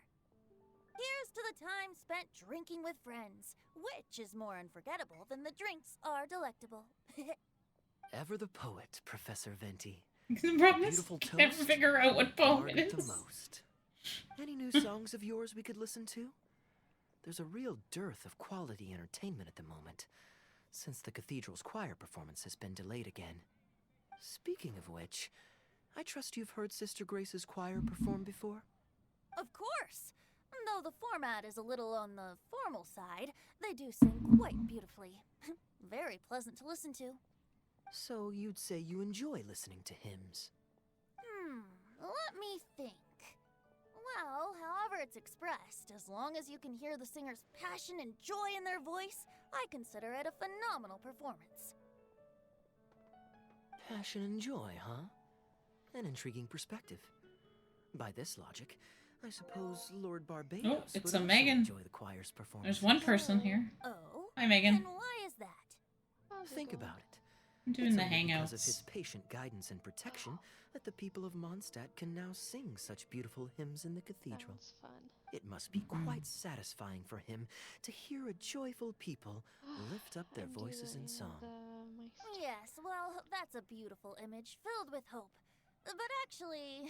Here's to the time spent drinking with friends, which is more unforgettable than the drinks are delectable. Ever the poet, Professor Venti. The problem is I can't figure out what poem it Barred is. the most. Any new songs of yours we could listen to? There's a real dearth of quality entertainment at the moment, since the cathedral's choir performance has been delayed again. Speaking of which, I trust you've heard Sister Grace's choir perform before? Of course! Though the format is a little on the formal side, they do sing quite beautifully. Very pleasant to listen to. So you'd say you enjoy listening to hymns. Let me think. Well, however it's expressed, as long as you can hear the singer's passion and joy in their voice, I consider it a phenomenal performance. Passion and joy, huh? An intriguing perspective. By this logic, I suppose Lord Barbados Oh, it's would a also Megan. enjoy the choir's performance. There's one person here. Oh? Hi, Megan. And why is that? Think about it. I'm doing It's the only because of hangouts. his patient guidance and protection that the people of Mondstadt can now sing such beautiful hymns in the cathedral. Sounds fun. It must be quite satisfying for him to hear a joyful people lift up their voices in song. Yes, well, that's a beautiful image filled with hope. But actually,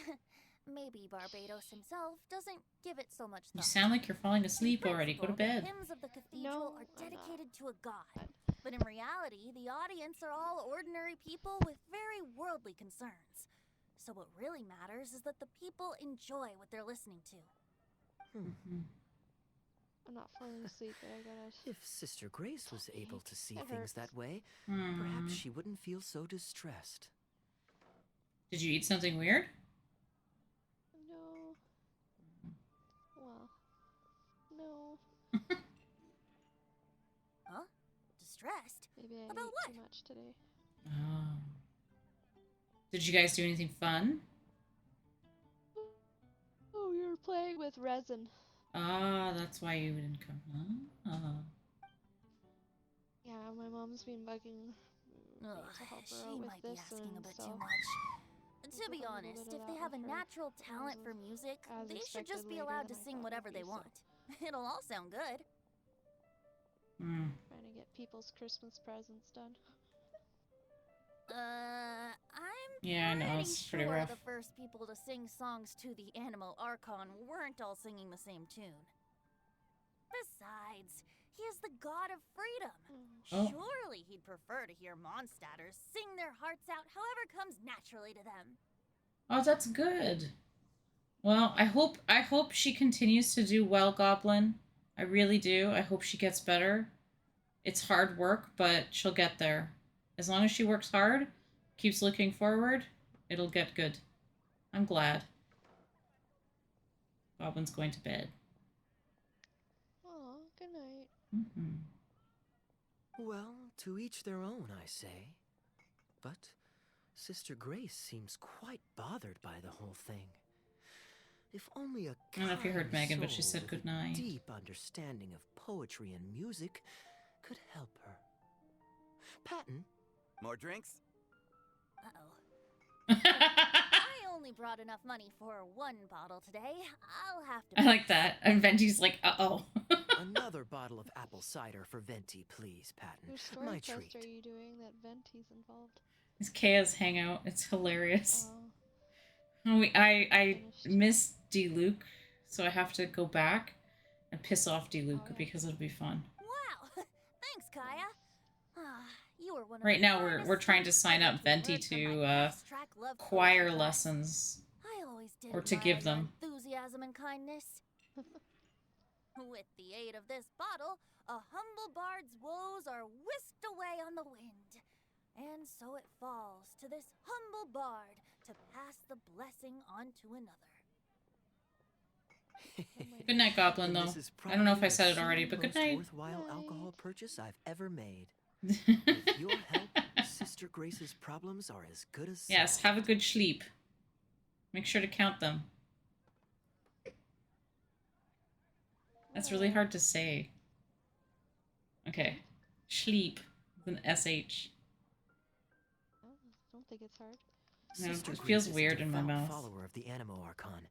maybe Barbados himself doesn't give it so much thought. You sound like you're falling asleep already. Go to The bed. hymns of the cathedral are dedicated to a god. But in reality, the audience are all ordinary people with very worldly concerns. So what really matters is that the people enjoy what they're listening to. I'm not falling asleep, but I gotta... If Sister Grace was able to see It things hurts. that way, Hmm. perhaps she wouldn't feel so distressed. Did you eat something weird? No. Well, no. Huh? Distressed? Maybe I About ate what? too much today. Oh. Did you guys do anything fun? Oh, we were playing with resin. Ah, that's why you didn't come. Ah. Yeah, my mom's been bugging me Ugh, to help her she out with might be this, asking a and bit so too much. To put be a little honest, bit if of they that have a with her natural talent as for music, as they should just expected be later allowed than to I sing thought whatever maybe, they so want. It'll all sound good. trying to get people's Christmas presents done. I'm Yeah, I know, pretty it's pretty sure rough. the first people to sing songs to the Animo Archon weren't all singing the same tune. Besides, he is the god of freedom. Oh. Surely he'd prefer to hear Mondstadters sing their hearts out however comes naturally to them. Oh, that's good. Well, I hope she continues to do well, Goblin. I really do. I hope she gets better. It's hard work, but she'll get there. As long as she works hard, keeps looking forward, it'll get good. I'm glad. Goblin's going to bed. Oh, good night. Well, to each their own, I say. But Sister Grace seems quite bothered by the whole thing. If only a I don't know if you heard kind Megan, but she soul said with a good night. deep understanding of poetry and music could help her. Patton? More drinks? Uh-oh. I only brought enough money for one bottle today. I'll have to... I like that. And Venti's like, uh-oh. Another bottle of apple cider for Venti, please, Patton. Which story My quest treat. are you doing that Venti's involved? It's Kaya's hangout. It's hilarious. Oh. I miss D-Luke, so I have to go back and piss off D-Luke because it'll be fun. Wow! Thanks, Kaya. You were one of Right the now we're finest trying to students sign ever up Venti learn from my to fast-track love choir poetry class. lessons. I always did Or to admire give your them. enthusiasm and kindness. With the aid of this bottle, a humble bard's woes are whisked away on the wind. And so it falls to this humble bard to pass the blessing on to another. Good night, Goblin, though. I don't know if I said it already, but good night. Worthwhile alcohol purchase I've ever made. With your help, Sister Grace's problems are as good as Yes, have a good sleep. Make sure to count them. That's really hard to say. Okay. Sleep with an SH. I don't think it's hard. No, Sister it Grace feels is a weird in my devout mouth. follower of the Animo Archon.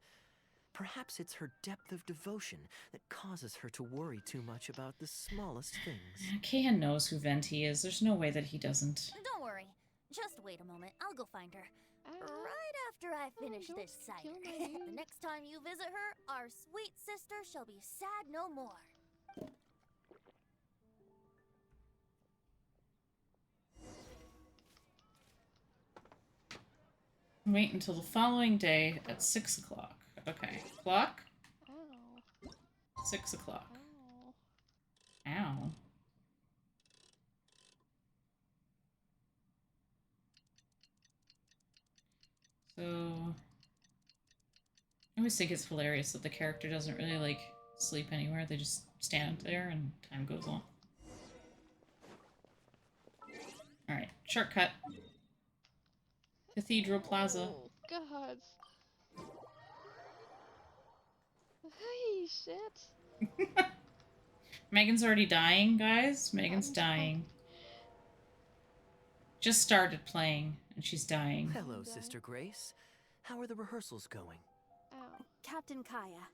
Perhaps it's her depth of devotion that causes her to worry too much about the smallest things. Kayan knows who Venti is. There's no way that he doesn't. Don't worry. Just wait a moment. I'll go find her. Right after I finish this cider. The next time you visit her, our sweet sister shall be sad no more. Wait until the following day at 6 o'clock. Okay. Clock? Ow. 6 o'clock. Ow. Ow. always think it's hilarious that the character doesn't really, like, sleep anywhere. They just stand there and time goes on. Alright, shortcut. Cathedral Plaza. Oh, God. Hey, shit. Megan's already dying, guys. Megan's I'm dying. Just started playing, and she's dying. Hello, Sister Grace. How are the rehearsals going? Ow. Captain Kaya,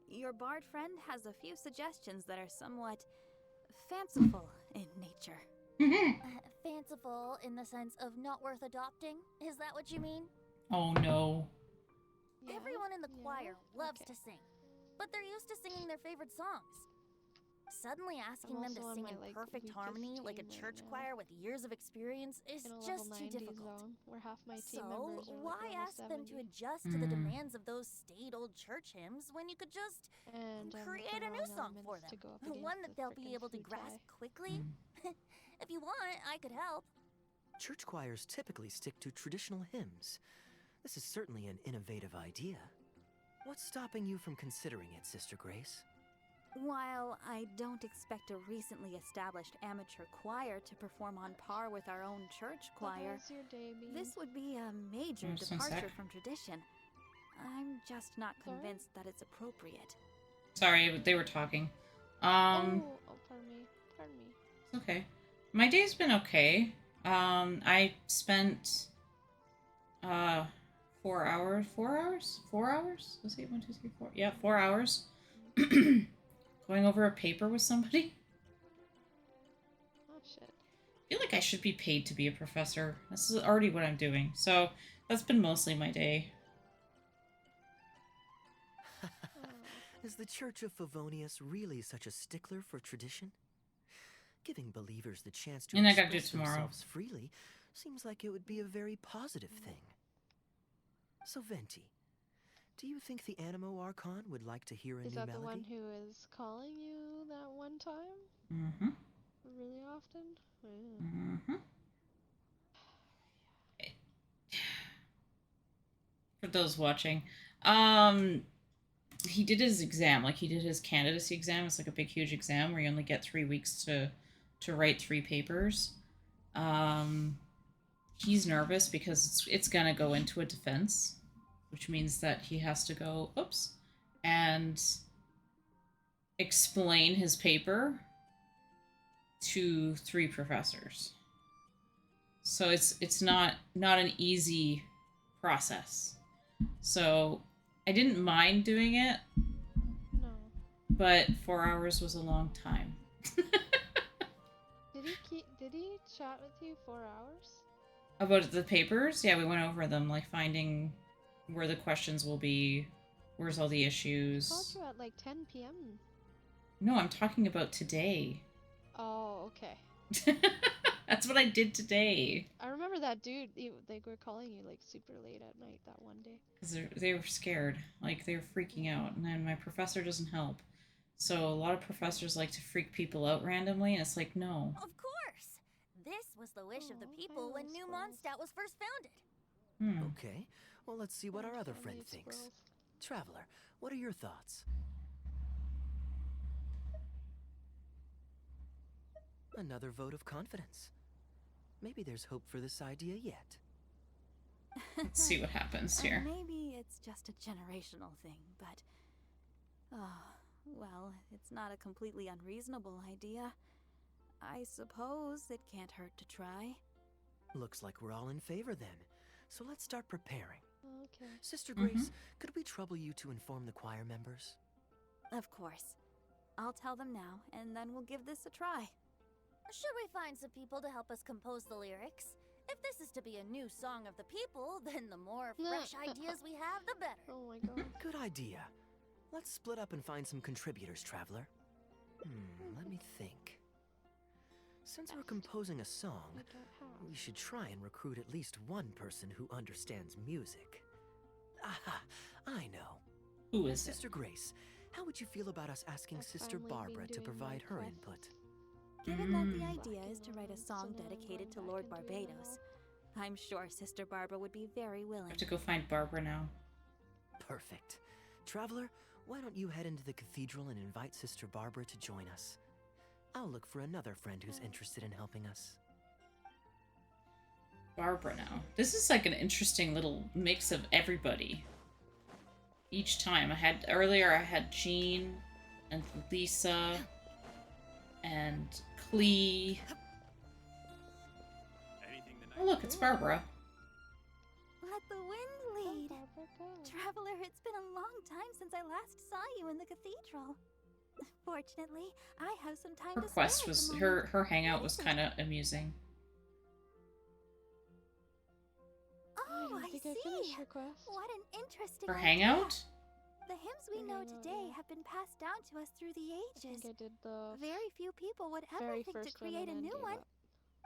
your bard friend has a few suggestions that are somewhat fanciful in nature. Fanciful in the sense of not worth adopting? Is that what you mean? Oh no. Yeah, Everyone in the yeah, choir loves okay. to sing, but they're used to singing their favorite songs. Suddenly asking them to also on sing my, in like, perfect weakest harmony like a team right church now. choir with years of experience is In a level just 90 too difficult. zone, where half my team So, members are why like level ask them to 70. adjust to the demands of those staid old church hymns when you could just And create a new song for them? to go up One against that the they'll be frickin' able to flute grasp guy. quickly? If you want, I could help. Church choirs typically stick to traditional hymns. This is certainly an innovative idea. What's stopping you from considering it, Sister Grace? While I don't expect a recently established amateur choir to perform on par with our own church choir, How's your day been? this would be a major Just one departure sec. from tradition. I'm just not Sorry? convinced that it's appropriate. Sorry, they were talking. Oh, pardon me. Pardon me. It's okay. My day's been okay. I spent 4 hours. 4 hours? 4 hours? Let's see, 1, 2, 3, 4. Yeah, 4 hours. Going over a paper with somebody. Oh, shit. I feel like I should be paid to be a professor. This is already what I'm doing. So that's been mostly my day. Is the Church of Favonius really such a stickler for tradition? Giving believers the chance to And I gotta do it express tomorrow. themselves freely seems like it would be a very positive thing. So, Venti, do you think the Animo Archon would like to hear a Is new that the one melody? who is calling you that one time? Mm-hmm. Really often? Yeah. Mm-hmm. For those watching, he did his exam. Like, he did his candidacy exam. It's like a big, huge exam where you only get 3 weeks to write 3 papers. He's nervous because it's gonna go into a defense, which means that he has to go, oops, and explain his paper to 3 professors. So it's not an easy process. So I didn't mind doing it. No. But 4 hours was a long time. Did he chat with you 4 hours? About the papers? Yeah, we went over them, like finding where the questions will be, where's all the I issues. called you at like 10 p.m. No, I'm talking about today. Oh, okay. That's what I did today. I remember that dude, they were calling you like super late at night that one day. Because they were scared. Like, they were freaking out. And then my professor doesn't help. So a lot of professors like to freak people out randomly, and it's like, no. Of course! This was the wish of the people when New Mondstadt was first founded. Okay, well, let's see what our other friend hate thinks. squirrels. Traveler, what are your thoughts? Another vote of confidence. Maybe there's hope for this idea yet. Let's see what happens here. Maybe it's just a generational thing, but... well, it's not a completely unreasonable idea. I suppose it can't hurt to try. Looks like we're all in favor then. So let's start preparing. Okay. Sister Grace, could we trouble you to inform the choir members? Of course. I'll tell them now, and then we'll give this a try. Should we find some people to help us compose the lyrics? If this is to be a new song of the people, then the more fresh ideas we have, the better. Oh my god. Good idea. Let's split up and find some contributors, Traveler. Let me think. Since we're composing a song, we should try and recruit at least one person who understands music. Aha, I know. Who is it? Sister Grace, how would you feel about us asking Sister Barbara to provide her input? Given that the idea is to write a song dedicated to Lord Barbados, I'm sure Sister Barbara would be very I willing. have to go find Barbara now. Perfect. Traveler, why don't you head into the cathedral and invite Sister Barbara to join us? I'll look for another friend who's interested in helping us. Barbara now. This is like an interesting little mix of everybody. Each time. Earlier I had Jean and Lisa and Klee. Oh look, it's Barbara. Let the wind lead. Traveler, it's been a long time since I last saw you in the cathedral. Fortunately, I have some time Her to spare quest at was the moment. her hangout was kind of amusing. Oh, I think see. I finished her quest. What an interesting Her idea. hangout? The hymns we Her know hangout, today yeah. have been passed down to us through the I ages. think I did the Very few people would ever very think to first one create a and then new gave one. up.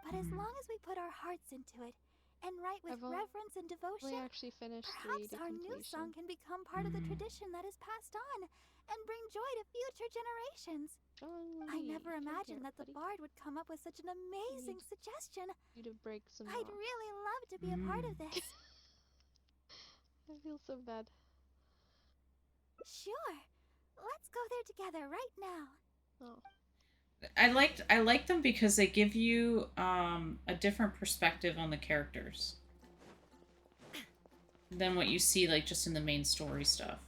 But as long as we put our hearts into it and write with I've only- reverence and devotion, We actually finished 3 perhaps to our new song completion. can become part of the tradition that is passed on and bring joy to future generations. I never imagined that the bard would come up with such an amazing suggestion. You to break some I'd rocks. really love to be a part of this. I feel so bad. Sure. Let's go there together right now. Oh. I like them because they give you a different perspective on the characters than what you see like just in the main story stuff.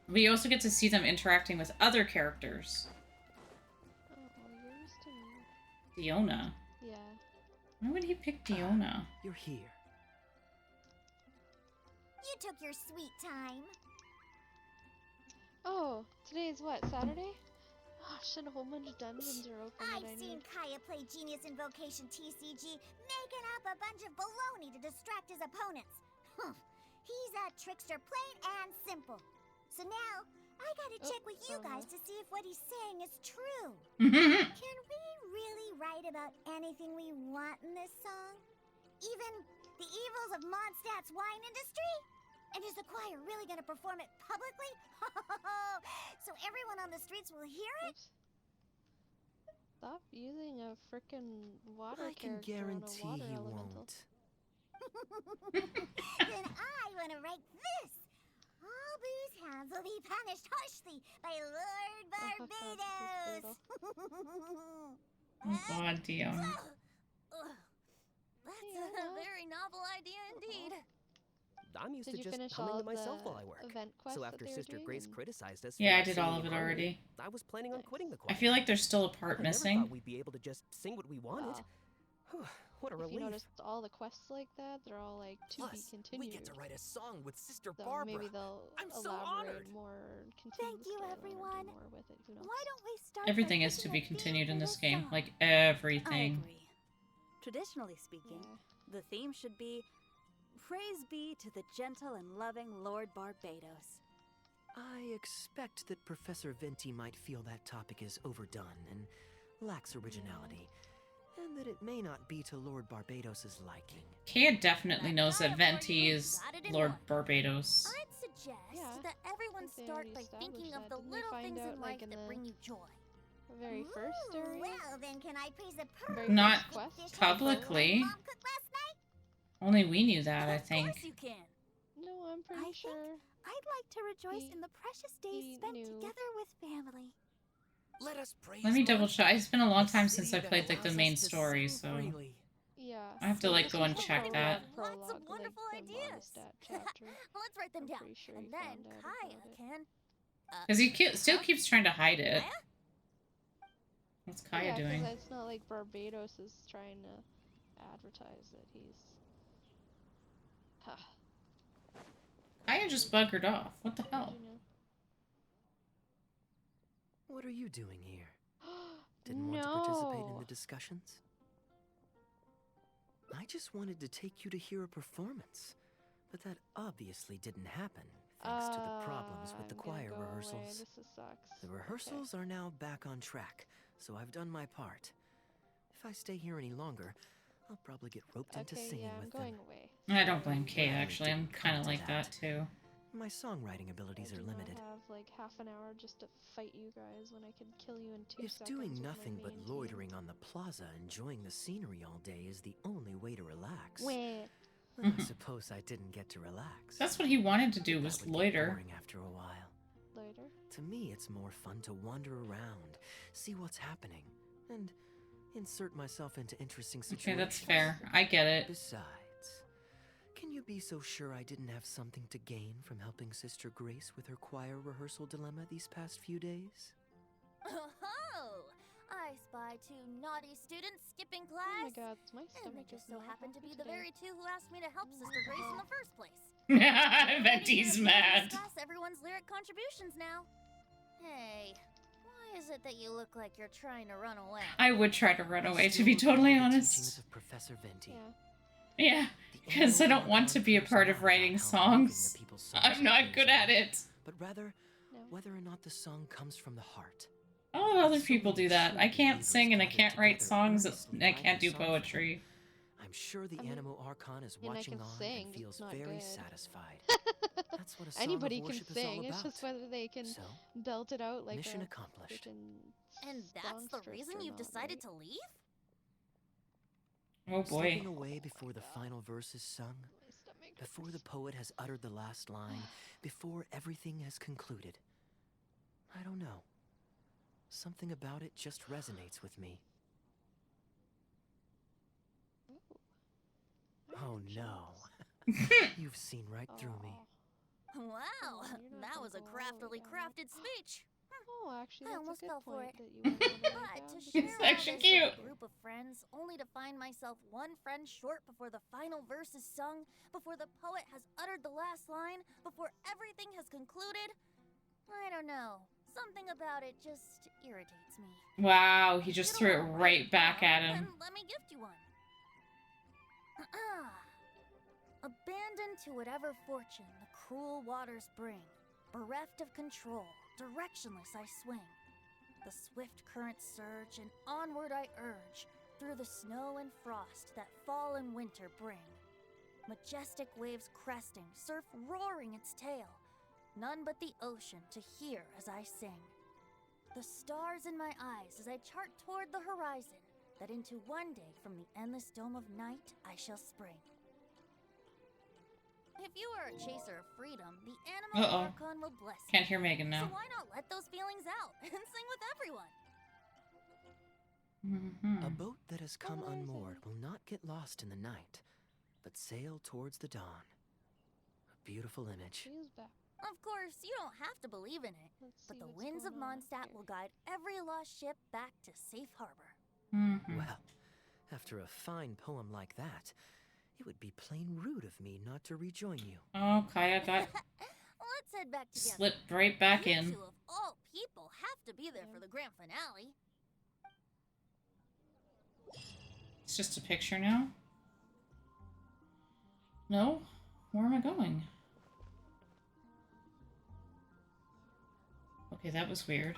But you also get to see them interacting with other characters. Oh, yours to me. Diona. Yeah. Why would he pick Diona? You're here. You took your sweet time. Oh, today is what, Saturday? Oh shit, a whole bunch of dungeons are open that I've I seen need. Kaya play Genius Invocation TCG, making up a bunch of baloney to distract his opponents. He's a trickster, plain and simple. So now, I gotta check with you guys to see if what he's saying is true. Can we really write about anything we want in this song? Even the evils of Mondstadt's wine industry? And is the choir really gonna perform it publicly? So everyone on the streets will hear it? Stop using a frickin' water I can character on a guarantee water he elemental. won't. Then I wanna write this. All booze hounds will be punished harshly by Lord Barbados. Oh god, Diona. That's a very novel idea indeed. I'm used Did to you just finish humming all to myself the while I work. event quests So that after they were Sister doing, Grace and- criticized us Yeah, I for did not all singing of it in harmony, already. I was planning on quitting the choir. I feel like there's still a part I never missing. thought we'd be able to just sing what we wanted. What a If you relief. noticed all the quests like that, they're all like to be Plus, continued. we get to write a song with Sister So Barbara. maybe they'll I'm so elaborate honored. more, continue Thank the you, storyline or everyone. do more with it. Who knows? Why don't we start Everything by is to picking be a theme continued in for this game. song? Like I everything. agree. Traditionally speaking, the theme should be Praise be to the gentle and loving Lord Barbados. I expect that Professor Venti might feel that topic is overdone and lacks originality, and that it may not be to Lord Barbados's liking. Kaya definitely knows that Venti is Lord Barbados. I'd suggest that everyone start by thinking of the little things in life that bring you joy. The very first story. Well, then can I praise the Not perfect publicly. Mom cooked last night? Only we knew that, I Of think. course you can. No, I'm pretty sure. I'd like to rejoice in the precious days spent together with family. Let us praise Let me Lord. double check. It's been a long A time city since I that played like the allows main us to story, sing so freely. Yeah. I have to like go and This is check the that. prologue, Lots of like, wonderful the ideas. Mondstadt chapter. Let's write them I'm down, pretty sure and he then found out Kaya about it. can. Because he still keeps trying to hide it. Kaya? What's Kaya Yeah, 'cause doing? it's not like Barbados is trying to advertise that he's. Kaya just buggered off. What the hell? What are you doing here? Didn't want to participate in the discussions? I just wanted to take you to hear a performance, but that obviously didn't happen, thanks to the problems with the choir rehearsals. This sucks. The rehearsals are now back on track, so I've done my part. If I stay here any longer, I'll probably get roped into singing with them. going away. I don't blame Kaya, Well, it actually. I'm didn't kind come of to like that too. My songwriting abilities I are do not limited. have like half an hour just to fight you guys when I could kill you in 2 If seconds. doing with my nothing but main team. loitering on the plaza enjoying the scenery all day is the only way to relax, Wait. Well, I suppose I didn't get to relax. That's what he wanted to do, was That would get loiter. boring after a while. Later. To me, it's more fun to wander around, see what's happening, and insert myself into interesting situations. Okay, that's fair. I get it. Besides, can you be so sure I didn't have something to gain from helping Sister Grace with her choir rehearsal dilemma these past few days? Oh, I spy 2 naughty students skipping class. Oh my god, my And stomach they just is so not happen to be happy the today. very 2 who asked me to help Sister Grace in the first place. Venti's mad. Discuss everyone's lyric contributions now. Hey, why is it that you look like you're trying to run away? I would try to run away, to be Still totally recall the honest. teachings of Professor Venti. Yeah, because I don't want to be a part of writing songs. I'm not good at it. But rather, whether or not the song comes from the heart. I'll let other people do that. I can't sing and I can't write songs and I can't do poetry. I'm sure the Animo Archon is I mean, I watching can on sing, and just feels not very good. satisfied. That's what a song Anybody of can worship is all sing, it's about. just whether they can So, belt it out like mission a accomplished. And that's the songstress reason or you've not, decided right? to leave? Oh boy. Slipping away before the final verse is sung, before the poet has uttered the last line, before everything has concluded. I don't know. Something about it just resonates with me. Oh no. You've seen right through me. Wow, that was a craftily crafted speech. Oh, actually, I that's almost a good fell for point it. that you went all the way But down to because share It's all actually this with cute. a group of friends, only to find myself 1 friend short before the final verse is sung, before the poet has uttered the last line, before everything has concluded. I don't know. Something about it just irritates me. Wow, he just threw it right back at him. Then let me gift you one. Abandoned to whatever fortune the cruel waters bring, bereft of control, directionless I swing. The swift currents surge, and onward I urge, through the snow and frost that fall and winter bring. Majestic waves cresting, surf roaring its tail, none but the ocean to hear as I sing. The stars in my eyes as I chart toward the horizon, that into one day from the endless dome of night I shall spring. If you are a chaser of freedom, the Animal Archon will bless you. Can't hear Megan now. So why not let those feelings out and sing with everyone? A boat that has come unmoored will not get lost in the night, but sail towards the dawn. A beautiful image. Of course, you don't have to believe in it, but the winds of Mondstadt will guide every lost ship back to safe harbor. Well, after a fine poem like that, it would be plain rude of me not to rejoin you. Oh, Kaya got Let's head back together. slipped right back You in. two of all people have to be there for the grand finale. It's just a picture now? No? Where am I going? Okay, that was weird.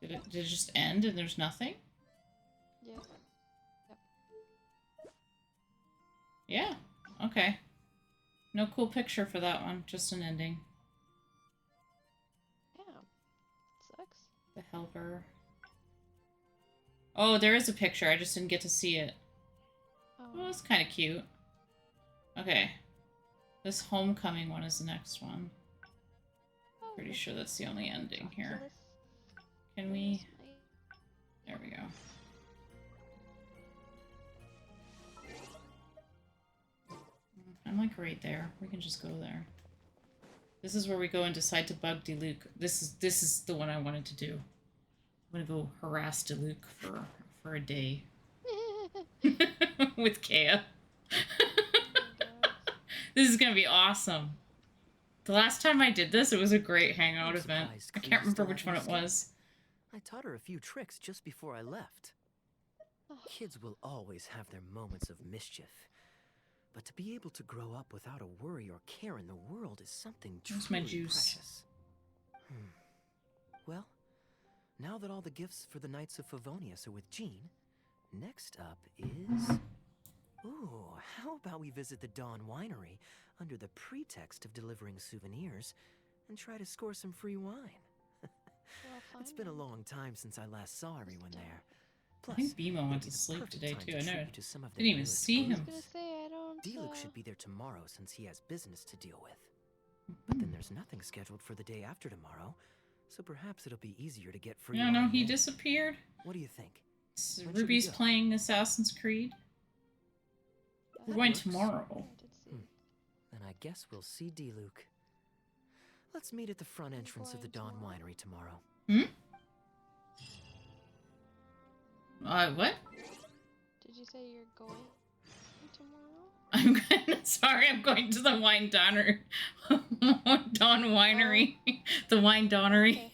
Did it just end and there's nothing? Yeah. Yeah. Okay. No cool picture for that one. Just an ending. Yeah. Sucks. The helper. Oh, there is a picture. I just didn't get to see it. Oh, that's kind of cute. Okay. This homecoming one is the next one. Pretty sure that's the only ending here. Can we... There we go. I'm like right there. We can just go there. This is where we go and decide to bug Diluc. This is the one I wanted to do. I'm gonna go harass Diluc for a day. With Kea. This is gonna be awesome. The last time I did this, it was a great hangout event. I can't remember which one it was. I taught her a few tricks just before I left. Kids will always have their moments of mischief. But to be able to grow up without a worry or care in the world is something Where's my truly juice? precious. Well, now that all the gifts for the Knights of Favonius are with Jean, next up is... Ooh, how about we visit the Dawn Winery under the pretext of delivering souvenirs and try to score some free wine? It's been a long time since I last saw everyone there. Plus, think Bimo went it'd to be the sleep perfect today time too. to I treat know. you to some of their Didn't even newest see I was him. gonna say, I don't. Diluc should be there tomorrow since he has business to deal with. But then there's nothing scheduled for the day after tomorrow, so perhaps it'll be easier to get free. Yeah, no, wine he then. disappeared. What do you think? So When should we Ruby's go? playing Assassin's Creed. We're going works. tomorrow. Then I guess we'll see Diluc. Let's meet at the front entrance of the Dawn Winery tomorrow. Hmm? What? Did you say you're going tomorrow? I'm going. Sorry, I'm going to the wine donner, Dawn Winery, the wine donnery.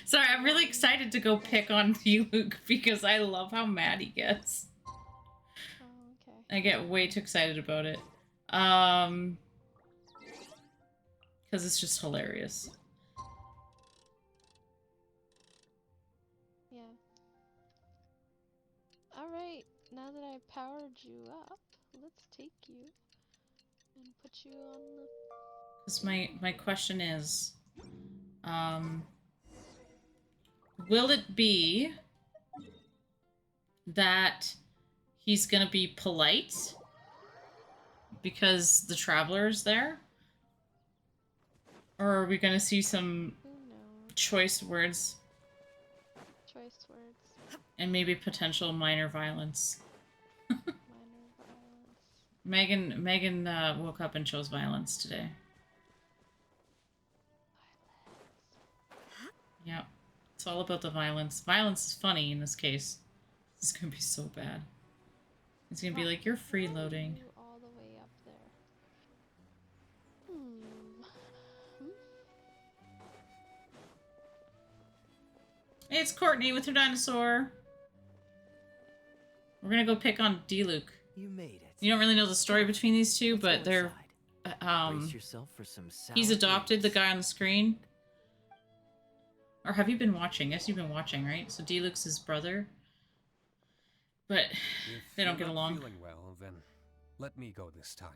Sorry, I'm really excited to go pick on Luke because I love how mad he gets. Oh, okay. I get way too excited about it. Because it's just hilarious. Yeah. Alright, now that I've powered you up, let's take you and put you on the... Because my question is, will it be that he's gonna be polite because the traveler is there? Or are we gonna see some choice words Choice words. and maybe potential minor violence? Minor violence. Megan woke up and chose violence today. Yep. It's all about the violence. Violence is funny in this case. This is gonna be so bad. It's gonna be like, you're freeloading. You all the way up there. Hey, it's Courtney with her dinosaur. We're gonna go pick on Diluc. You made it. You don't really know the story between these two, but they're Brace yourself for some he's sour adopted the guy on the screen. Or have you been watching? Yes, you've been watching, right? So Diluc's his brother. But they don't get along. Feeling well, then let me go this time.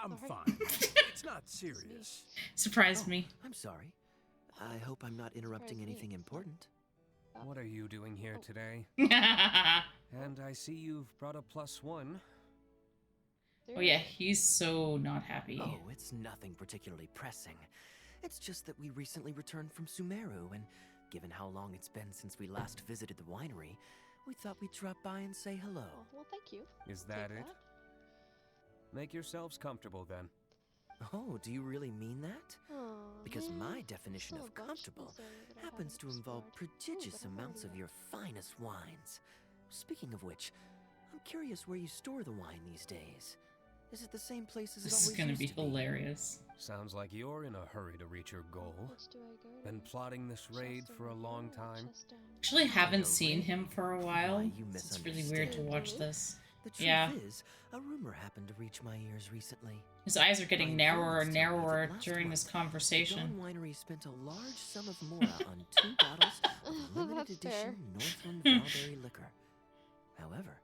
I'm fine. It's not serious. Surprised me. I'm sorry. I hope I'm not interrupting anything important. What are you doing here today? And I see you've brought a +1. Oh yeah, he's so not happy. Oh, it's nothing particularly pressing. It's just that we recently returned from Sumeru, and given how long it's been since we last visited the winery, we thought we'd drop by and say hello. Well, thank you. Is that it? Make yourselves comfortable then. Oh, do you really mean that? Aw, Because yeah, my definition still of a bunch comfortable this area that I happens haven't to involve explored. prodigious But I've amounts already of your finest wines. Speaking of which, I'm curious where you store the wine these days. Is it the same place as it This is always gonna used be to be? hilarious. Sounds like you're in a hurry to reach your goal. Which do I go to? Been plotting this raid for a long time. Actually haven't seen him for a while. Why, you It's really weird to misunderstand. watch this. The truth Yeah. is, a rumor happened to reach my ears recently. His eyes are getting My narrower and informants tell me that narrower last during month, this conversation. The Dawn Winery spent a large sum of mora on 2 bottles of limited That's fair. edition Northland Valberry liquor. However,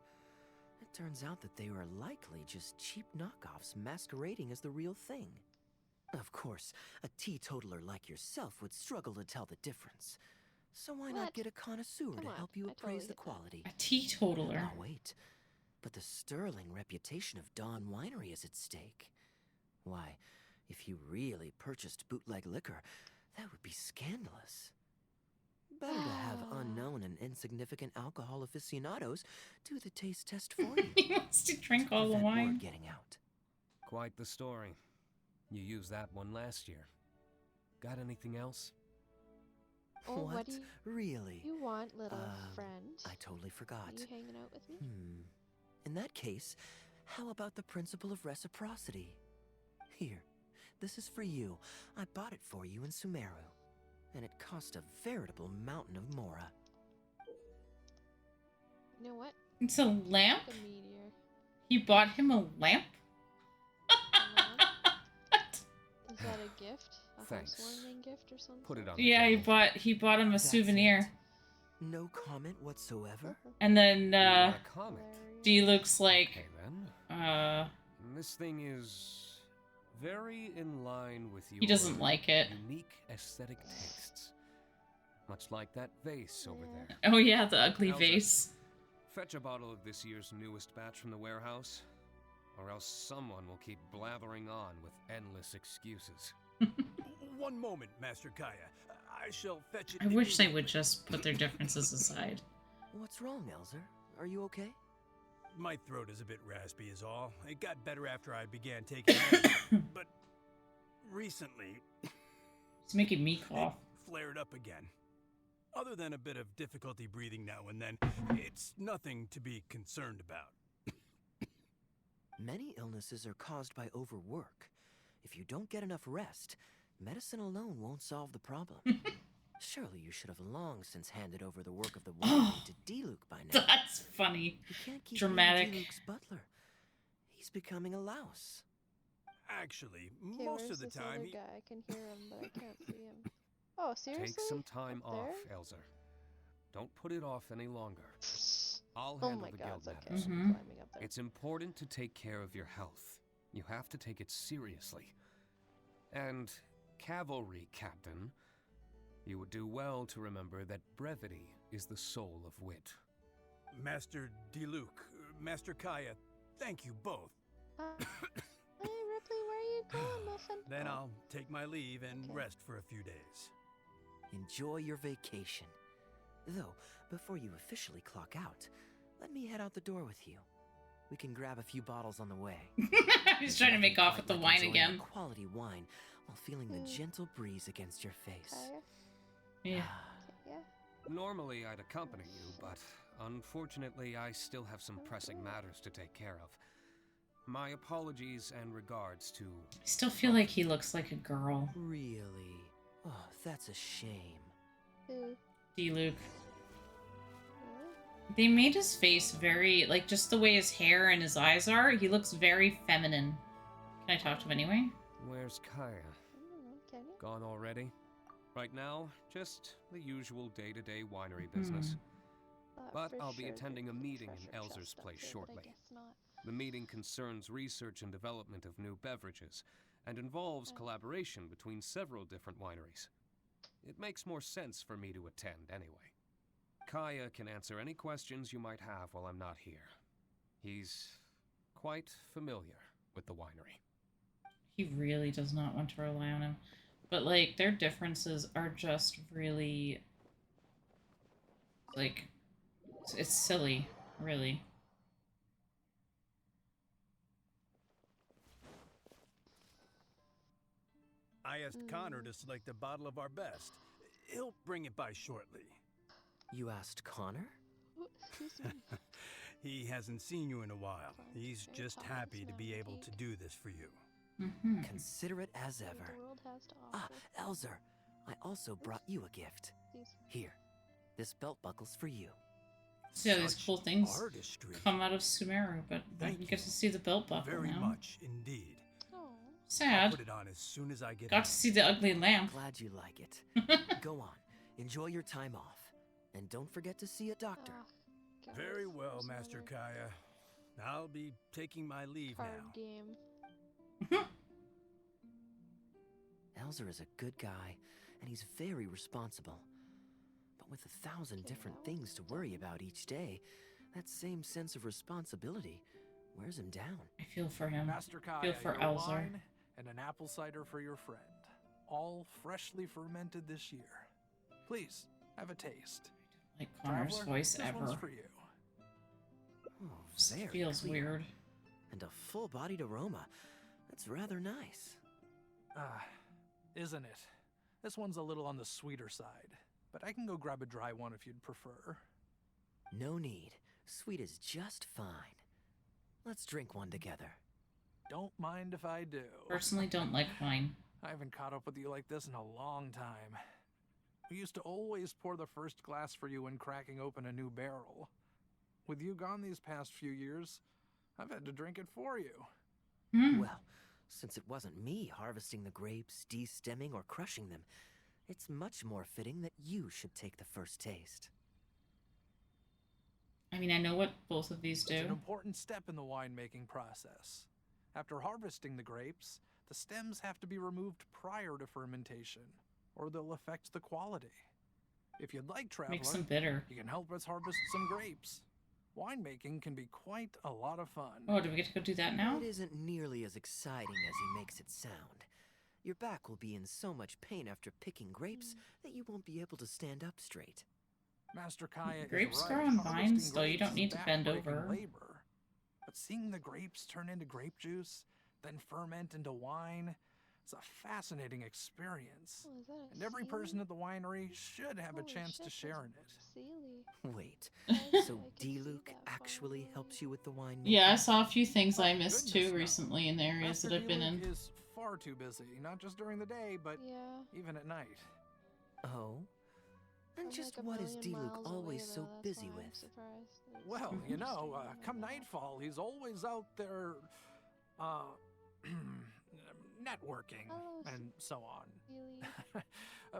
it turns out that they were likely just cheap knockoffs masquerading as the real thing. Of course, a teetotaler like yourself would struggle to tell the difference. So why not What? get a connoisseur Come to on, help you I appraise totally the get that. quality? A teetotaler. Oh, wait. But the sterling reputation of Dawn Winery is at stake. Why, if you really purchased bootleg liquor, that would be scandalous. Better to have unknown and insignificant alcohol aficionados do the taste test for you. He wants to drink all the Prevent word wine. getting out. Quite the story. You used that one last year. Got anything else? Oh, what do Really? you want, little Um, friend? I totally forgot. Are you hanging out with me? In that case, how about the principle of reciprocity? Here, this is for you. I bought it for you in Sumeru, and it cost a veritable mountain of mora. You know what? It's a lamp? The meteor. He bought him a lamp? Is that a gift? A Thanks. housewarming gift or something? Put it on. Yeah, he bought him a That's souvenir. No comment whatsoever? And then You want a comment? D looks like Okay then. This thing is very in line with your he doesn't like it. unique aesthetic tastes. Much like that vase over there. Oh yeah, the ugly Elsa, vase. Fetch a bottle of this year's newest batch from the warehouse, or else someone will keep blathering on with endless excuses. One moment, Master Kaya. I shall fetch it. I wish they would just put their differences aside. What's wrong, Elzer? Are you okay? My throat is a bit raspy is all. It got better after I began taking medicine, but recently... It's making me cough. It flared up again. Other than a bit of difficulty breathing now and then, it's nothing to be concerned about. Many illnesses are caused by overwork. If you don't get enough rest, medicine alone won't solve the problem. Surely you should have long since handed over the work of the winery to D-Luke by now. That's funny. You can't keep Dramatic. being D-Luke's butler. He's becoming a louse. Actually, Okay, most where's of the this time other guy? I can hear him, but I can't see him. Oh, seriously? Take some time Up off, there? Elzer. Don't put it off any longer. I'll Oh handle my the god, guild it's okay. matters. I'm climbing up there. It's important to take care of your health. You have to take it seriously. And, cavalry captain, you would do well to remember that brevity is the soul of wit. Master D-Luke, Master Kaya, thank you both. Hey, Ripley, where are you going, Muffin? Then Oh. I'll take my leave and rest for a few days. Enjoy your vacation. Though, before you officially clock out, let me head out the door with you. We can grab a few bottles on the way. He's trying to make off with the wine Enjoying again. Quality wine while feeling the gentle breeze against your face. Yeah. Normally I'd accompany you, but unfortunately I still have some pressing matters to take care of. My apologies and regards to... I still feel like he looks like a girl. Really? Oh, that's a shame. Who? D-Luke. They made his face very, like, just the way his hair and his eyes are, he looks very feminine. Can I talk to him anyway? Where's Kaya? Can you? Gone already? Right now, just the usual day-to-day winery business. But for I'll be sure attending a there'd be meeting in treasure Elzer's chest up place here, but I shortly. guess not. The meeting concerns research and development of new beverages, and involves collaboration between several different wineries. It makes more sense for me to attend anyway. Kaya can answer any questions you might have while I'm not here. He's quite familiar with the winery. He really does not want to rely on him. But, like, their differences are just really... Like, it's silly, really. I asked Connor to select a bottle of our best. He'll bring it by shortly. You asked Connor? Excuse me. He hasn't seen you in a while. He's just happy to be able to do this for you. Considerate as What ever. the world has to Ah, offer. Elzer, I also brought you a gift. These- Here, this belt buckle's for you. See how these cool things artistry. come out of Sumeru, but you get to see the belt buckle Very now. much indeed. Sad. I'll put it on as soon as I get Got home. to see the ugly lamp. Glad you like it. Go on, enjoy your time off. And don't forget to see a doctor. Very well, Master Kaya. I'll be taking my leave Card now. game. Elzer is a good guy, and he's very responsible. But with 1,000 different things to worry about each day, that same sense of responsibility wears him down. I feel for him. Master Kaya, feel for your Elzer. wine and an apple cider for your friend. All freshly fermented this year. Please, have a taste. Like Connor's Traveler, voice this one's ever. for you. Very Feels clear. weird. And a full-bodied aroma. That's rather nice. Ah, isn't it? This one's a little on the sweeter side, but I can go grab a dry one if you'd prefer. No need. Sweet is just fine. Let's drink one together. Don't mind if I do. Personally, don't like wine. I haven't caught up with you like this in a long time. We used to always pour the first glass for you when cracking open a new barrel. With you gone these past few years, I've had to drink it for you. Well, since it wasn't me harvesting the grapes, de-stemming, or crushing them, it's much more fitting that you should take the first taste. I mean, I know what both of these do. It's an important step in the winemaking process. After harvesting the grapes, the stems have to be removed prior to fermentation, or they'll affect the quality. If you'd like, traveler, Makes them bitter. you can help us harvest some grapes. Winemaking can be quite a lot of fun. Oh, do we get to go do that now? It isn't nearly as exciting as he makes it sound. Your back will be in so much pain after picking grapes that you won't be able to stand up straight. Master Kaya Grapes is grow right. on Harvesting vines, though. You grapes don't is need to bend backbreaking over. labor. But seeing the grapes turn into grape juice, then ferment into wine, it's a fascinating experience. Oh, is that a And every seal? person at the winery should have a Holy chance shit, to share in that's it. Sealy. Wait, Guys, so I can see D-Luke that actually finally. helps you with the winemaking? Yeah, I saw a few things I Oh, missed goodness, too no. recently in the areas Master that I've been D-Luke in. is far too busy, not just during the day, but Yeah. even at night. Oh? And I'm just like a what is million D-Luke miles always away, so though. That's busy why I'm with? surprised that it's Well, still you know, interesting on come my map. nightfall, he's always out there, networking Hello, and so on. Sealy.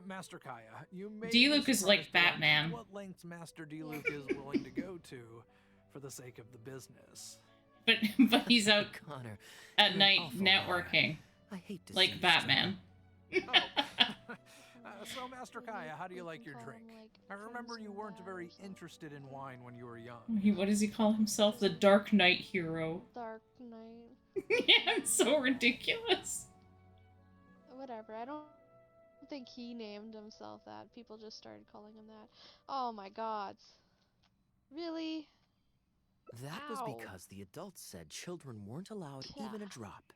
Master Kaya, you may D-Luke be is like surprised to learn Batman. just what lengths Master D-Luke is willing to go to for the sake of the business. But he's out Connor, at you're an night awful liar. networking. I hate to see Like you Batman. So, Master Kaya, how do you like your call drink? him, like, I remember you Crimson weren't Dad very or something. interested in wine when you were young. What does he call himself? The Dark Knight hero. Dark Knight. Yeah, it's so ridiculous. Whatever. I don't think he named himself that. People just started calling him that. Oh my god. Really? That Ow. was because the adults said children weren't allowed even a drop.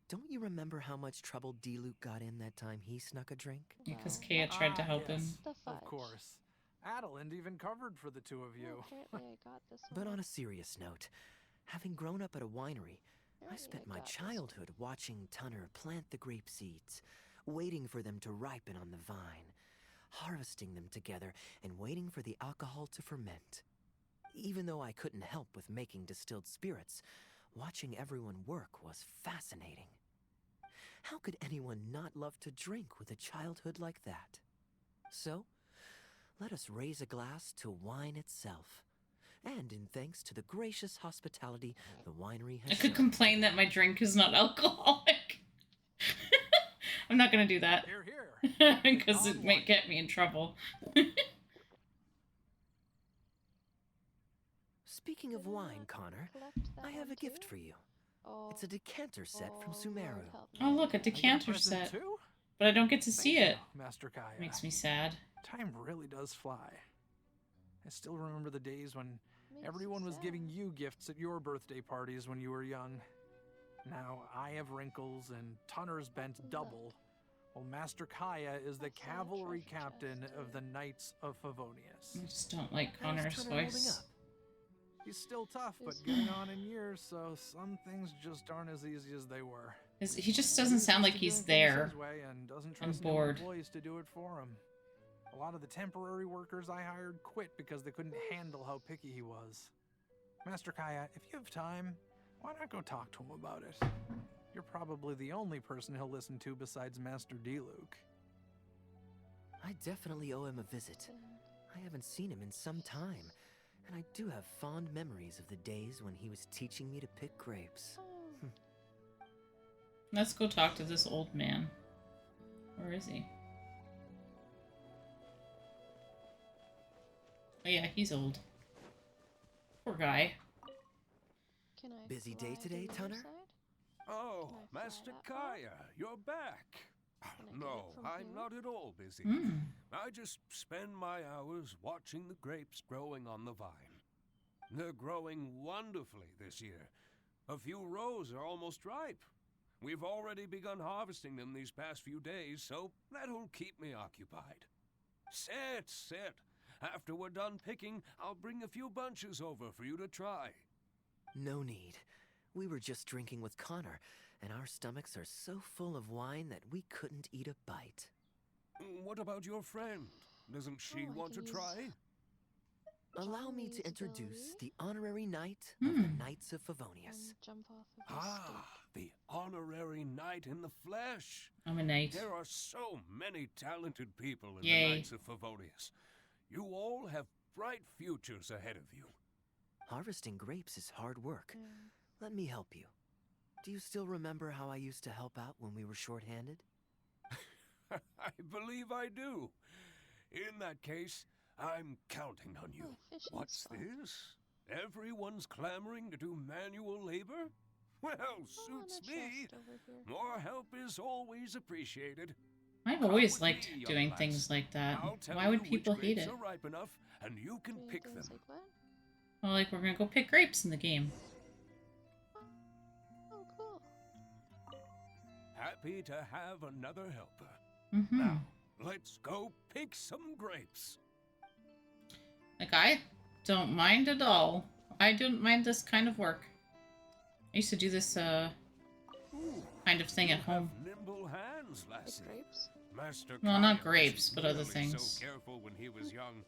Don't you remember how much trouble D-Luke got in that time he snuck a drink? Because Kaya tried to help him. The fudge. Of course. Adeline even covered for the two of you. Well, apparently I got this But one. on a serious note, having grown up at a winery, I Apparently spent I my got this childhood watching Tunner plant the grape seeds, waiting for them to ripen on the vine, harvesting them together, and waiting for the alcohol to ferment. Even though I couldn't help with making distilled spirits, watching everyone work was fascinating. How could anyone not love to drink with a childhood like that? So, let us raise a glass to wine itself, and in thanks to the gracious hospitality the winery has I could shown. complain that my drink is not alcoholic. I'm not gonna do that. Hear, hear. Because it might get me in trouble. Speaking of wine, Connor, I have a gift for you. It's a decanter set from Sumeru. Oh look, a decanter set. But I don't get to see it. Master Kaya. Makes me sad. Time really does fly. I still remember the days when everyone was giving you gifts at your birthday parties when you were young. Now I have wrinkles and Tunner's bent double, while Master Kaya is the cavalry captain of the Knights of Favonius. I just don't like Connor's voice. He's still tough, but getting on in years, so some things just aren't as easy as they were. He just doesn't sound like he's there. And doesn't I'm trust new bored. employees to do it for him. A lot of the temporary workers I hired quit because they couldn't handle how picky he was. Master Kaya, if you have time, why not go talk to him about it? You're probably the only person he'll listen to besides Master D-Luke. I definitely owe him a visit. I haven't seen him in some time, and I do have fond memories of the days when he was teaching me to pick grapes. Let's go talk to this old man. Where is he? Oh yeah, he's old. Poor guy. Can I Busy fly day to today, the other Tunner? side? Oh, Can I fly Master that far? Kaya, you're back. Can I get No, it from I'm here? not at all busy. Mm. I just spend my hours watching the grapes growing on the vine. They're growing wonderfully this year. A few rows are almost ripe. We've already begun harvesting them these past few days, so that'll keep me occupied. Sit. After we're done picking, I'll bring a few bunches over for you to try. No need. We were just drinking with Connor, and our stomachs are so full of wine that we couldn't eat a bite. What about your friend? Doesn't she Oh, I want to can use try? Allow me to Johnny's introduce ability. the honorary knight of the Knights of Favonius. Jump off of his stake. The honorary knight in the flesh. I'm a knight. There are so many talented people in Yay. the Knights of Favonius. You all have bright futures ahead of you. Harvesting grapes is hard work. Let me help you. Do you still remember how I used to help out when we were short-handed? I believe I do. In that case, I'm counting on you. What's this? Everyone's clamoring to do manual labor? Well, suits me. More help is always appreciated. I've always liked doing things like that. Why would people hate it? Are ripe enough, and you can pick them. Well, like, we're gonna go pick grapes in the game. Oh, cool. Happy to have another helper. Mm-hmm. Now, let's go pick some grapes. Like, I don't mind at all. I don't mind this kind of work. I used to do this, kind of thing at home. Nimble hands, lassie. Master Well, not Kaya grapes, was but other really things. So careful when he was young.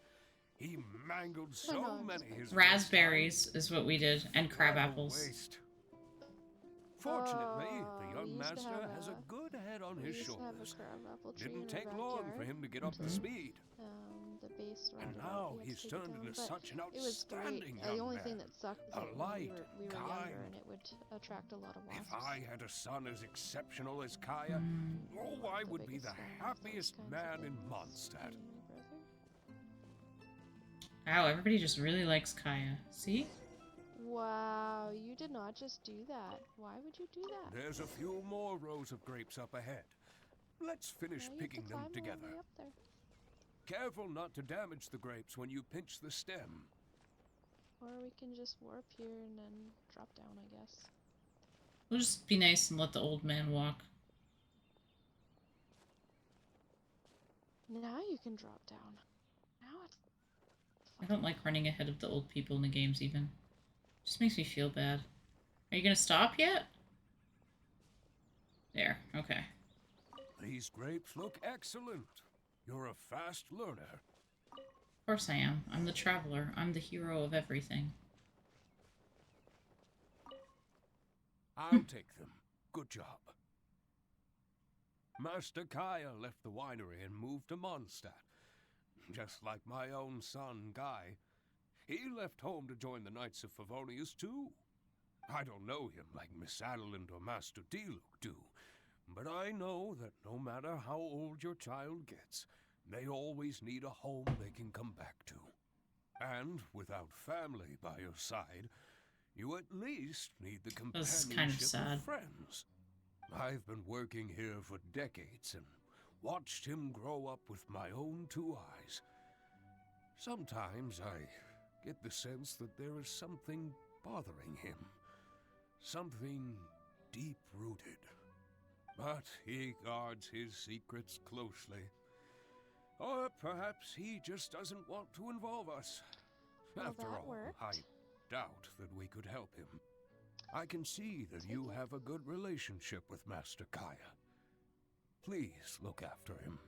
He mangled so many his Raspberries is what we did, and crab apples. Waste. Fortunately, the young master has a good head on his shoulders. Didn't take long for him to get up to speed. The base And now he's turned into such an outstanding young The only man. thing that sucked is that we were younger and it would attract a lot of wasps. If I had a son as exceptional as Kaya, oh, I would be the happiest man in Mondstadt. Wow, everybody just really likes Kaya. See? Wow, you did not just do that. Why would you do that? There's a few more rows of grapes up ahead. Let's finish picking them together. Up there. Careful not to damage the grapes when you pinch the stem. Or we can just warp here and then drop down, I guess. We'll just be nice and let the old man walk. Now you can drop down. Now it's I don't like running ahead of the old people in the games even. Just makes me feel bad. Are you gonna stop yet? There, okay. These grapes look excellent. You're a fast learner. Of course I am. I'm the traveler. I'm the hero of everything. I'll take them. Good job. Master Kaya left the winery and moved to Mondstadt. Just like my own son, Guy. He left home to join the Knights of Favonius, too. I don't know him like Miss Adeline or Master Diluc do, but I know that no matter how old your child gets, they always need a home they can come back to. And without family by your side, you at least need the companionship of friends. I've been working here for decades and watched him grow up with my own two eyes. Sometimes I get the sense that there is something bothering him. Something deep-rooted. But he guards his secrets closely. Or perhaps he just doesn't want to involve us. After all, I doubt that we could help him. I can see that you have a good relationship with Master Kaya. Please look after him.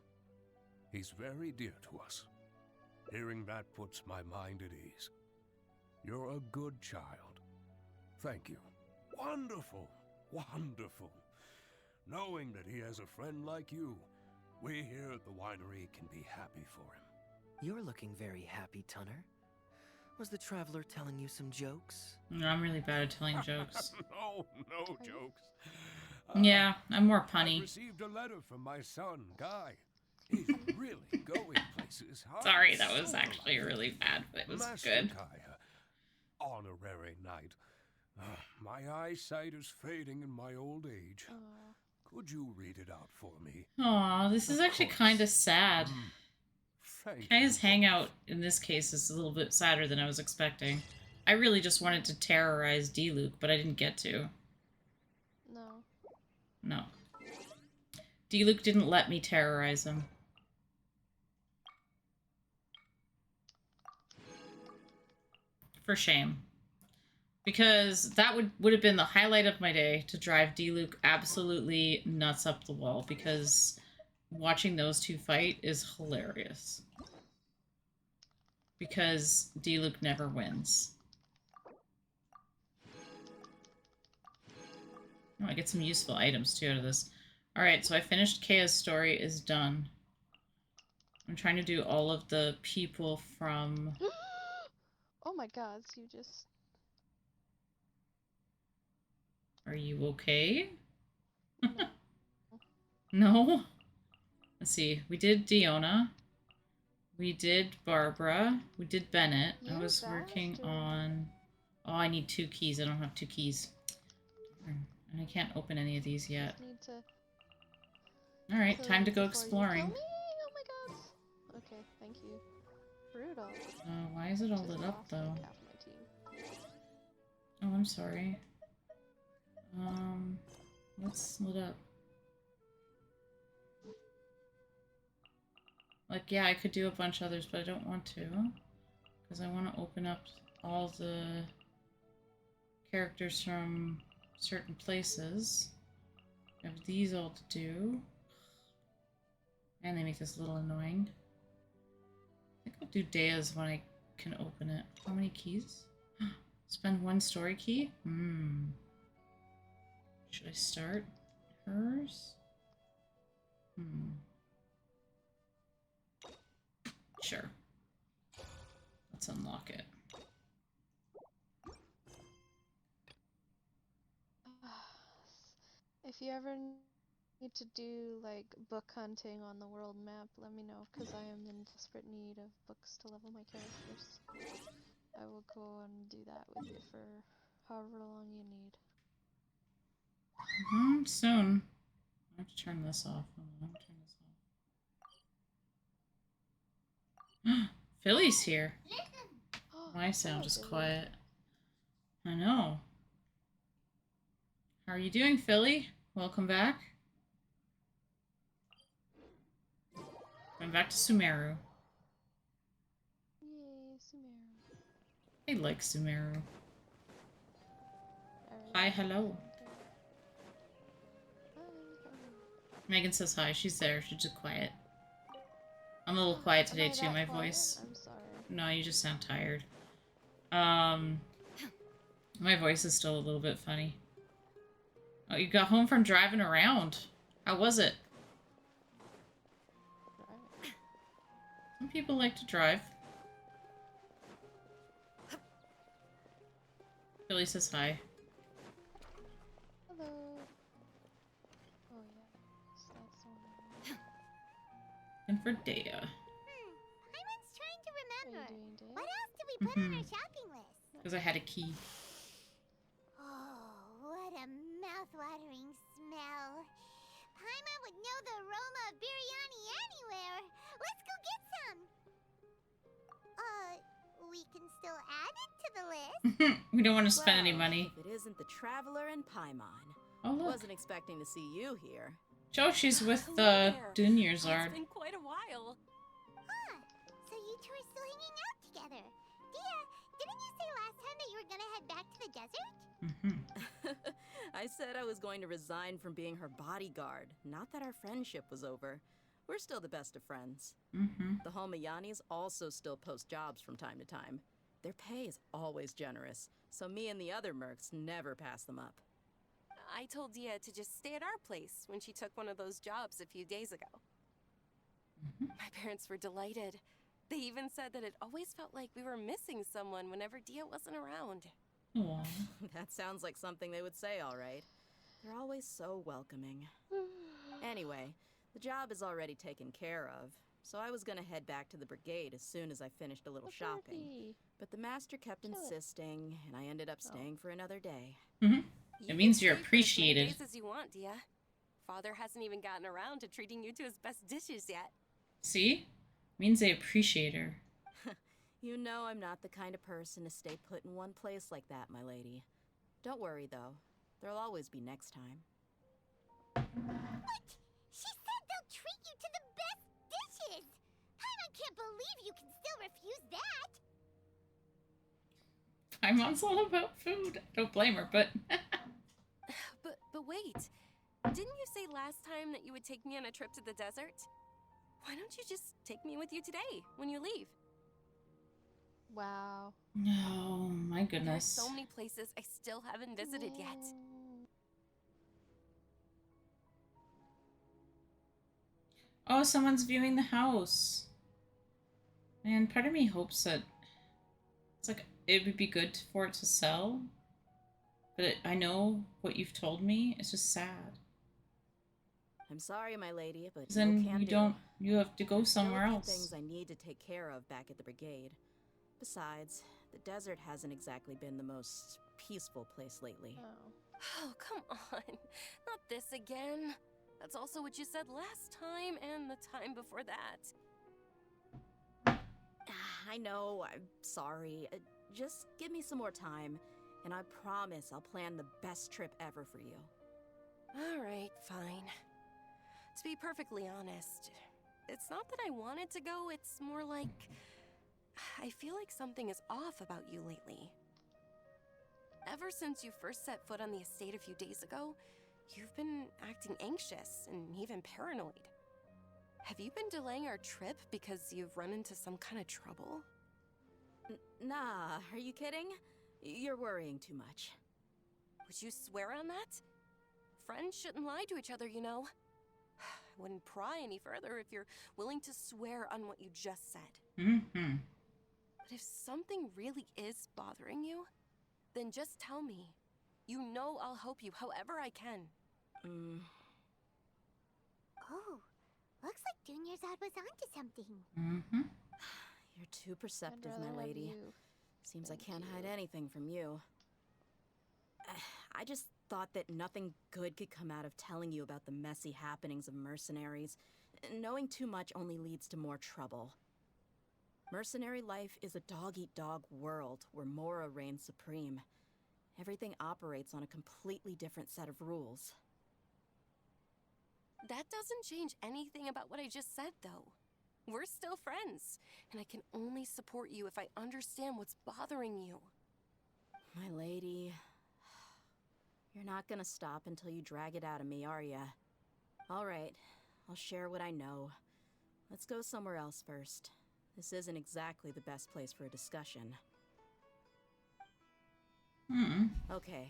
He's very dear to us. Hearing that puts my mind at ease. You're a good child. Thank you. Wonderful, wonderful. Knowing that he has a friend like you, we here at the winery can be happy for him. You're looking very happy, Tunner. Was the traveler telling you some jokes? No, I'm really bad at telling jokes. No jokes. Yeah, I'm more punny. I received a letter from my son, Guy. He's really going places. Sorry, that was actually really bad, but it was Master good. Kaya, honorary knight. My eyesight is fading in my old age. Could you read it out for me? Aw, this is actually kind of sad. Thank Kaya's hangout, in this case, is a little bit sadder than I was expecting. I really just wanted to terrorize Diluc, but I didn't get to. No. Diluc didn't let me terrorize him. For shame. Because that would have been the highlight of my day, to drive Diluc absolutely nuts up the wall, because watching those two fight is hilarious. Because Diluc never wins. Oh, I get some useful items too out of this. Alright, so I finished Kaya's story is done. I'm trying to do all of the people from... Oh my god, so you just... Are you okay? No? Let's see. We did Diona. We did Barbara. We did Bennett. I You was working bastard. on... Oh, I need 2 keys. I don't have 2 keys. Darn. And I can't open any of these yet. Just need to Alright, kill time you to go before you exploring. kill me? Oh my god. Okay, thank you. Brutal. Why is it all Just lit up, lost, though? like, half my team. Oh, I'm sorry. What's lit up? Like, yeah, I could do a bunch of others, but I don't want to. Because I want to open up all the characters from certain places. I have these all to do. And they make this a little annoying. I think I'll do Dea's when I can open it. How many keys? Spend 1 story key? Should I start hers? Sure. Let's unlock it. If you ever need to do like book hunting on the world map, let me know, because I am in desperate need of books to level my characters. I will go and do that with you for however long you need. Soon. I have to turn this off. Hold on, turn this off. Philly's here. My sound is quiet. I know. How are you doing, Philly? Welcome back. Going back to Sumeru. Yay, Sumeru. I like Sumeru. Hi, hello. Megan says hi. She's there. She's just quiet. I'm a little quiet today too. My voice. I'm sorry. No, you just sound tired. My voice is still a little bit funny. Oh, you got home from driving around. How was it? Some people like to drive. Billy says hi. Hello. Oh yeah, that's one. And for Dea. Paimon's trying to remember. Doing, What else did we put on our shopping list? Because I had a key. Oh, what a mouth-watering smell. Paimon would know the aroma of biryani anywhere. Let's go get some. We can still add it to the list. We don't want to spend any money. If it isn't the Traveler and Paimon. Oh, look. Wasn't expecting to see you here. Joshi's with Dunyarzad. It's been quite a while. Huh. So you two are still hanging out together. Dia, didn't you say last time that you were gonna head back to the desert? I said I was going to resign from being her bodyguard. Not that our friendship was over. We're still the best of friends. The Homayanis also still post jobs from time to time. Their pay is always generous, so me and the other mercs never pass them up. I told Dia to just stay at our place when she took one of those jobs a few days ago. My parents were delighted. They even said that it always felt like we were missing someone whenever Dia wasn't around. Aww. That sounds like something they would say, all right. They're always so welcoming. Anyway, the job is already taken care of, so I was gonna head back to the brigade as soon as I finished a little shopping. But the master kept insisting, and I ended up staying for another day. It means you're Stay for as many appreciated. days as you want, Dia. Father hasn't even gotten around to treating you to his best dishes yet. See? Means they appreciate her. You know I'm not the kind of person to stay put in one place like that, my lady. Don't worry, though. There'll always be next time. What? She said they'll treat you to the best dishes! Paimon can't believe you can still refuse that! Paimon's all about food. I don't blame her, but... But wait. Didn't you say last time that you would take me on a trip to the desert? Why don't you just take me with you today, when you leave? Wow. No, my There are goodness. so many places I still haven't visited yet. Oh, someone's viewing the house. Man, part of me hopes that it's like it would be good for it to sell, but I know what you've told me. It's just sad. I'm sorry, my lady, but Then no can you do. don't. You have to go somewhere Still a few else. things I need to take care of back at the brigade. Besides, the desert hasn't exactly been the most peaceful place lately. Oh, come on. Not this again. That's also what you said last time and the time before that. I know, I'm sorry. Just give me some more time, and I promise I'll plan the best trip ever for you. Alright, fine. To be perfectly honest, it's not that I wanted to go, it's more like I feel like something is off about you lately. Ever since you first set foot on the estate a few days ago, you've been acting anxious and even paranoid. Have you been delaying our trip because you've run into some kind of trouble? Nah, are you kidding? You're worrying too much. Would you swear on that? Friends shouldn't lie to each other, you know. I wouldn't pry any further if you're willing to swear on what you just said. Mm-hmm. But if something really is bothering you, then just tell me. You know I'll help you however I can. Oh, looks like Junior's ad was onto something. Mm-hmm. You're too perceptive, I'd rather my have lady. you. Seems I Thank can't hide you. anything from you. I just thought that nothing good could come out of telling you about the messy happenings of mercenaries. Knowing too much only leads to more trouble. Mercenary life is a dog-eat-dog world where Mora reigns supreme. Everything operates on a completely different set of rules. That doesn't change anything about what I just said, though. We're still friends, and I can only support you if I understand what's bothering you. My lady, you're not gonna stop until you drag it out of me, are ya? All right, I'll share what I know. Let's go somewhere else first. This isn't exactly the best place for a discussion. Okay,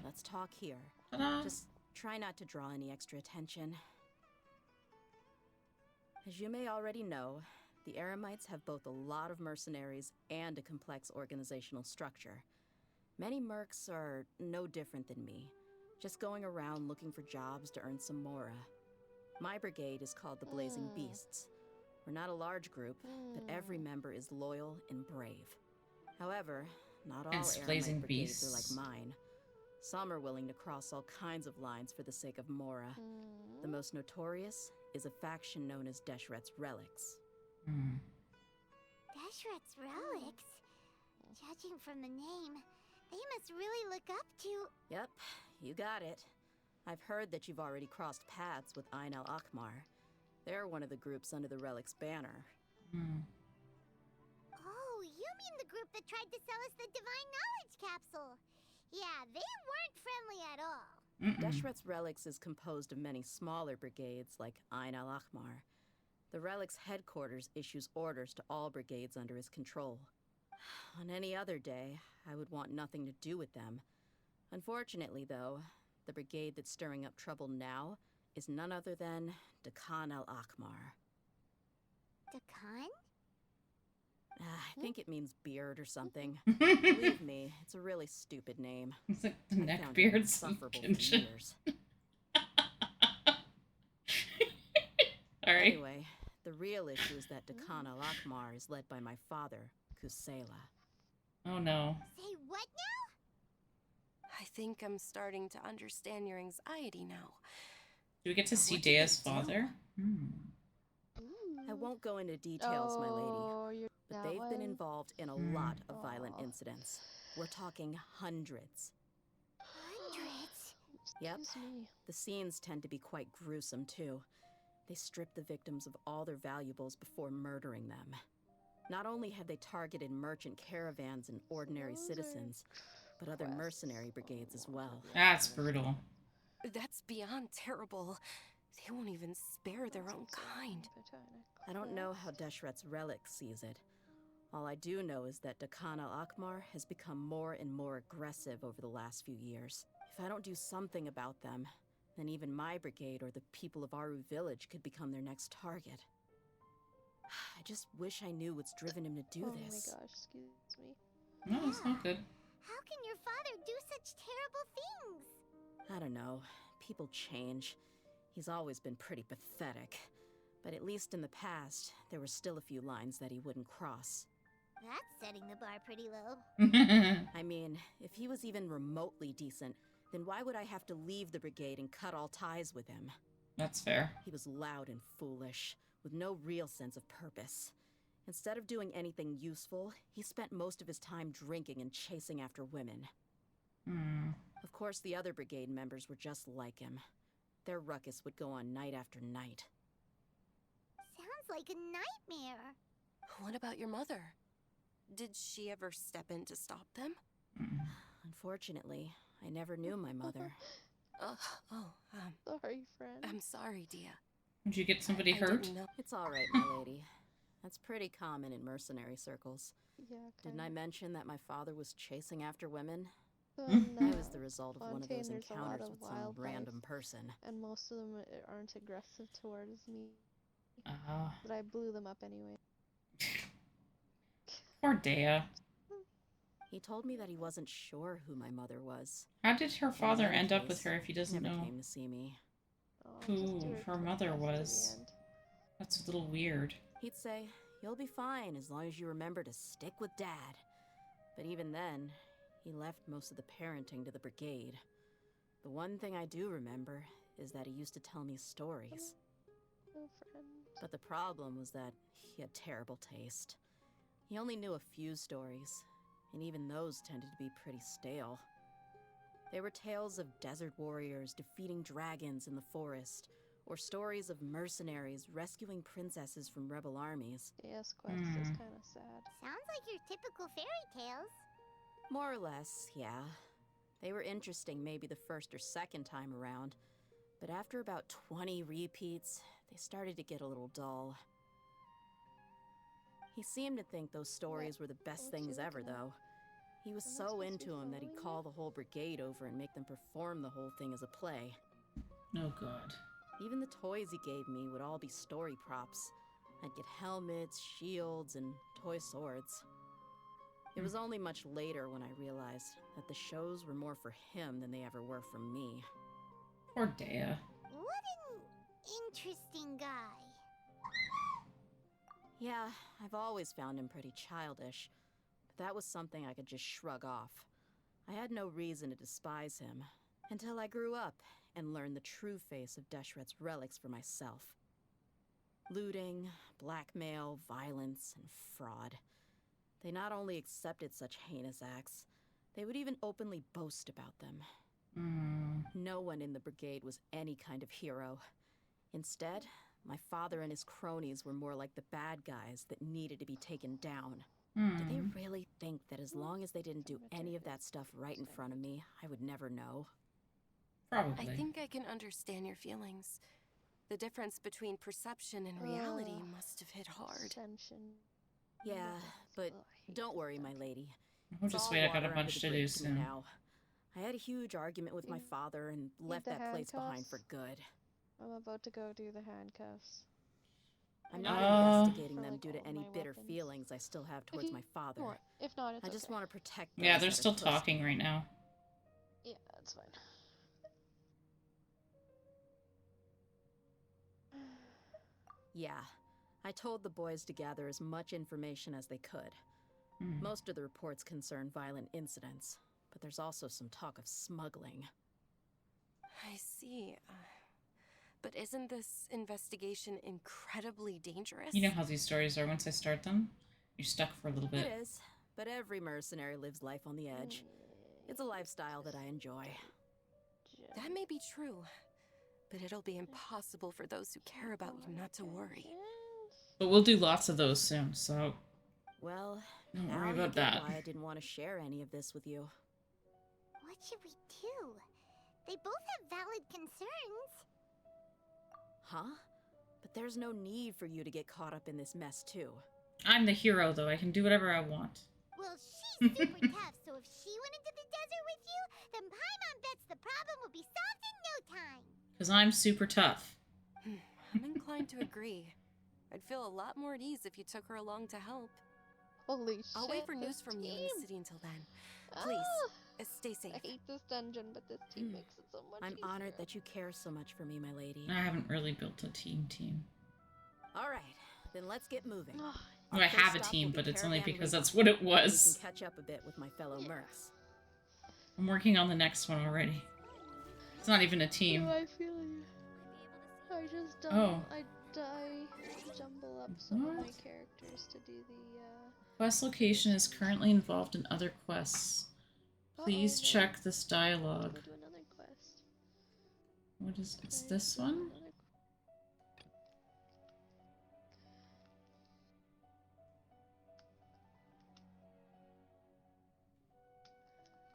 let's talk here. Just try not to draw any extra attention. As you may already know, the Eremites have both a lot of mercenaries and a complex organizational structure. Many mercs are no different than me, just going around looking for jobs to earn some mora. My brigade is called the Blazing Beasts. We're not a large group, but every member is loyal and brave. However, not all Blazing Eremite brigades Beasts. are like mine. Some are willing to cross all kinds of lines for the sake of mora. The most notorious is a faction known as Deshret's Relics. Deshret's Relics? Judging from the name, they must really look up to... Yep, you got it. I've heard that you've already crossed paths with Ain al-Akmar. They're one of the groups under the Relic's banner. Oh, you mean the group that tried to sell us the Divine Knowledge Capsule? Yeah, they weren't friendly at all. Deshret's Relics is composed of many smaller brigades like Ain al-Akmar. The Relic's headquarters issues orders to all brigades under his control. On any other day, I would want nothing to do with them. Unfortunately, though, the brigade that's stirring up trouble now is none other than Dakan al-Akmar. Dakan? I think it means beard or something. Believe me, it's a really stupid name. It's like the I found it neckbeards of insufferable for Genshin. years. Sorry. Anyway, the real issue is that Dakan al-Akmar is led by my father, Kusela. Oh no. Say what now? I think I'm starting to understand your anxiety now. Do we get to see What did Dea's they do? father? I won't go into details, my lady, but that they've been one? involved in a lot of violent incidents. We're talking hundreds. Hundreds? Yep. Excuse me. The scenes tend to be quite gruesome, too. They strip the victims of all their valuables before murdering them. Not only have they targeted merchant caravans and ordinary citizens, but other mercenary brigades as well. That's brutal. That's beyond terrible. They won't even spare their own kind. I don't know how Deshret's Relic sees it. All I do know is that Dakan al-Akmar has become more and more aggressive over the last few years. If I don't do something about them, then even my brigade or the people of Aru village could become their next target. I just wish I knew what's driven him to do this. Oh my gosh, excuse me. No, it's not good. How can your father do such terrible things? I don't know. People change. He's always been pretty pathetic, but at least in the past, there were still a few lines that he wouldn't cross. That's setting the bar pretty low. I mean, if he was even remotely decent, then why would I have to leave the brigade and cut all ties with him? That's fair. He was loud and foolish, with no real sense of purpose. Instead of doing anything useful, he spent most of his time drinking and chasing after women. Of course, the other brigade members were just like him. Their ruckus would go on night after night. Sounds like a nightmare. What about your mother? Did she ever step in to stop them? Unfortunately, I never knew my mother. Sorry, friend. I'm sorry, Dia. Did you get somebody I hurt? didn't know. It's all right, my lady. That's pretty common in mercenary circles. Yeah, Didn't I mention that my father was chasing after women? In, I was the result of one of Fontaine, those there's a lot encounters of with some wildlife, random person. and most of them aren't aggressive towards me. Oh. But I blew them up anyway. Poor Dea. He told me that he wasn't sure who my mother was. How did her In father any end up with case, her if he doesn't never know came to see me. who her mother was? That's a little weird. He'd say, "You'll be fine as long as you remember to stick with Dad." But even then, he left most of the parenting to the brigade. The one thing I do remember is that he used to tell me stories. Oh, friend. But the problem was that he had terrible taste. He only knew a few stories, and even those tended to be pretty stale. They were tales of desert warriors defeating dragons in the forest, or stories of mercenaries rescuing princesses from rebel armies. Yes, Quest is kind of sad. Sounds like your typical fairy tales. More or less, yeah. They were interesting maybe the first or second time around, but after about 20 repeats, they started to get a little dull. He seemed to think those stories were the best things ever, though. He was so into them that he'd call the whole brigade over and make them perform the whole thing as a play. Oh, God. Even the toys he gave me would all be story props. I'd get helmets, shields, and toy swords. It was only much later when I realized that the shows were more for him than they ever were for me. Poor Dea. What an interesting guy. Yeah, I've always found him pretty childish, but that was something I could just shrug off. I had no reason to despise him, until I grew up and learned the true face of Deshret's relics for myself. Looting, blackmail, violence, and fraud. They not only accepted such heinous acts, they would even openly boast about them. No one in the brigade was any kind of hero. Instead, my father and his cronies were more like the bad guys that needed to be taken down. Did they really think that as long as they didn't do any of that stuff right in front of me, I would never know? Probably. I think I can understand your feelings. The difference between perception and reality must have hit hard. Yeah, but don't worry, my lady. We'll It's just all wait, I got a water bunch under to the do bridge to me soon. now. I had a huge argument with my father and left the that place behind handcuffs? for good. I'm about to go do the handcuffs. I'm I not need investigating for, them like, due all to of any my bitter weapons. feelings I still have towards my father. want. If not, it's I just okay. want to protect Yeah, those they're that are still close to talking me. right now. Yeah, that's fine. Yeah, I told the boys to gather as much information as they could. Most of the reports concern violent incidents, but there's also some talk of smuggling. I see. But isn't this investigation incredibly dangerous? You know how these stories are. Once I start them, you're stuck for a little bit. It is, but every mercenary lives life on the edge. It's a lifestyle that I enjoy. That may be true, but it'll be impossible for those who care about you not to worry. But we'll do lots of those soon, so Well, don't now worry you about get that. why I didn't want to share any of this with you. What should we do? They both have valid concerns. Huh? But there's no need for you to get caught up in this mess, too. I'm the hero, though. I can do whatever I want. Well, she's super tough, so if she went into the desert with you, then Paimon bets the problem will be solved in no time. Because I'm super tough. I'm inclined to agree. I'd feel a lot more at ease if you took her along to help. Holy shit. I'll wait for news this from you in team. the city until then. Please, Stay safe. I hate this dungeon, but this team makes it so much I'm easier. honored that you care so much for me, my lady. I haven't really built a team. All right, then let's get moving. Well, Our I first have a stop team, will be but it's only Caravan because Reef. that's what it We was. can catch up a bit with my fellow mercs. I'm working on the next one already. It's not even a team. No, I feel you. I just jumble up some of my characters to do the Quest location is currently involved in other quests. Please check this dialogue. do another quest. What is it's this one?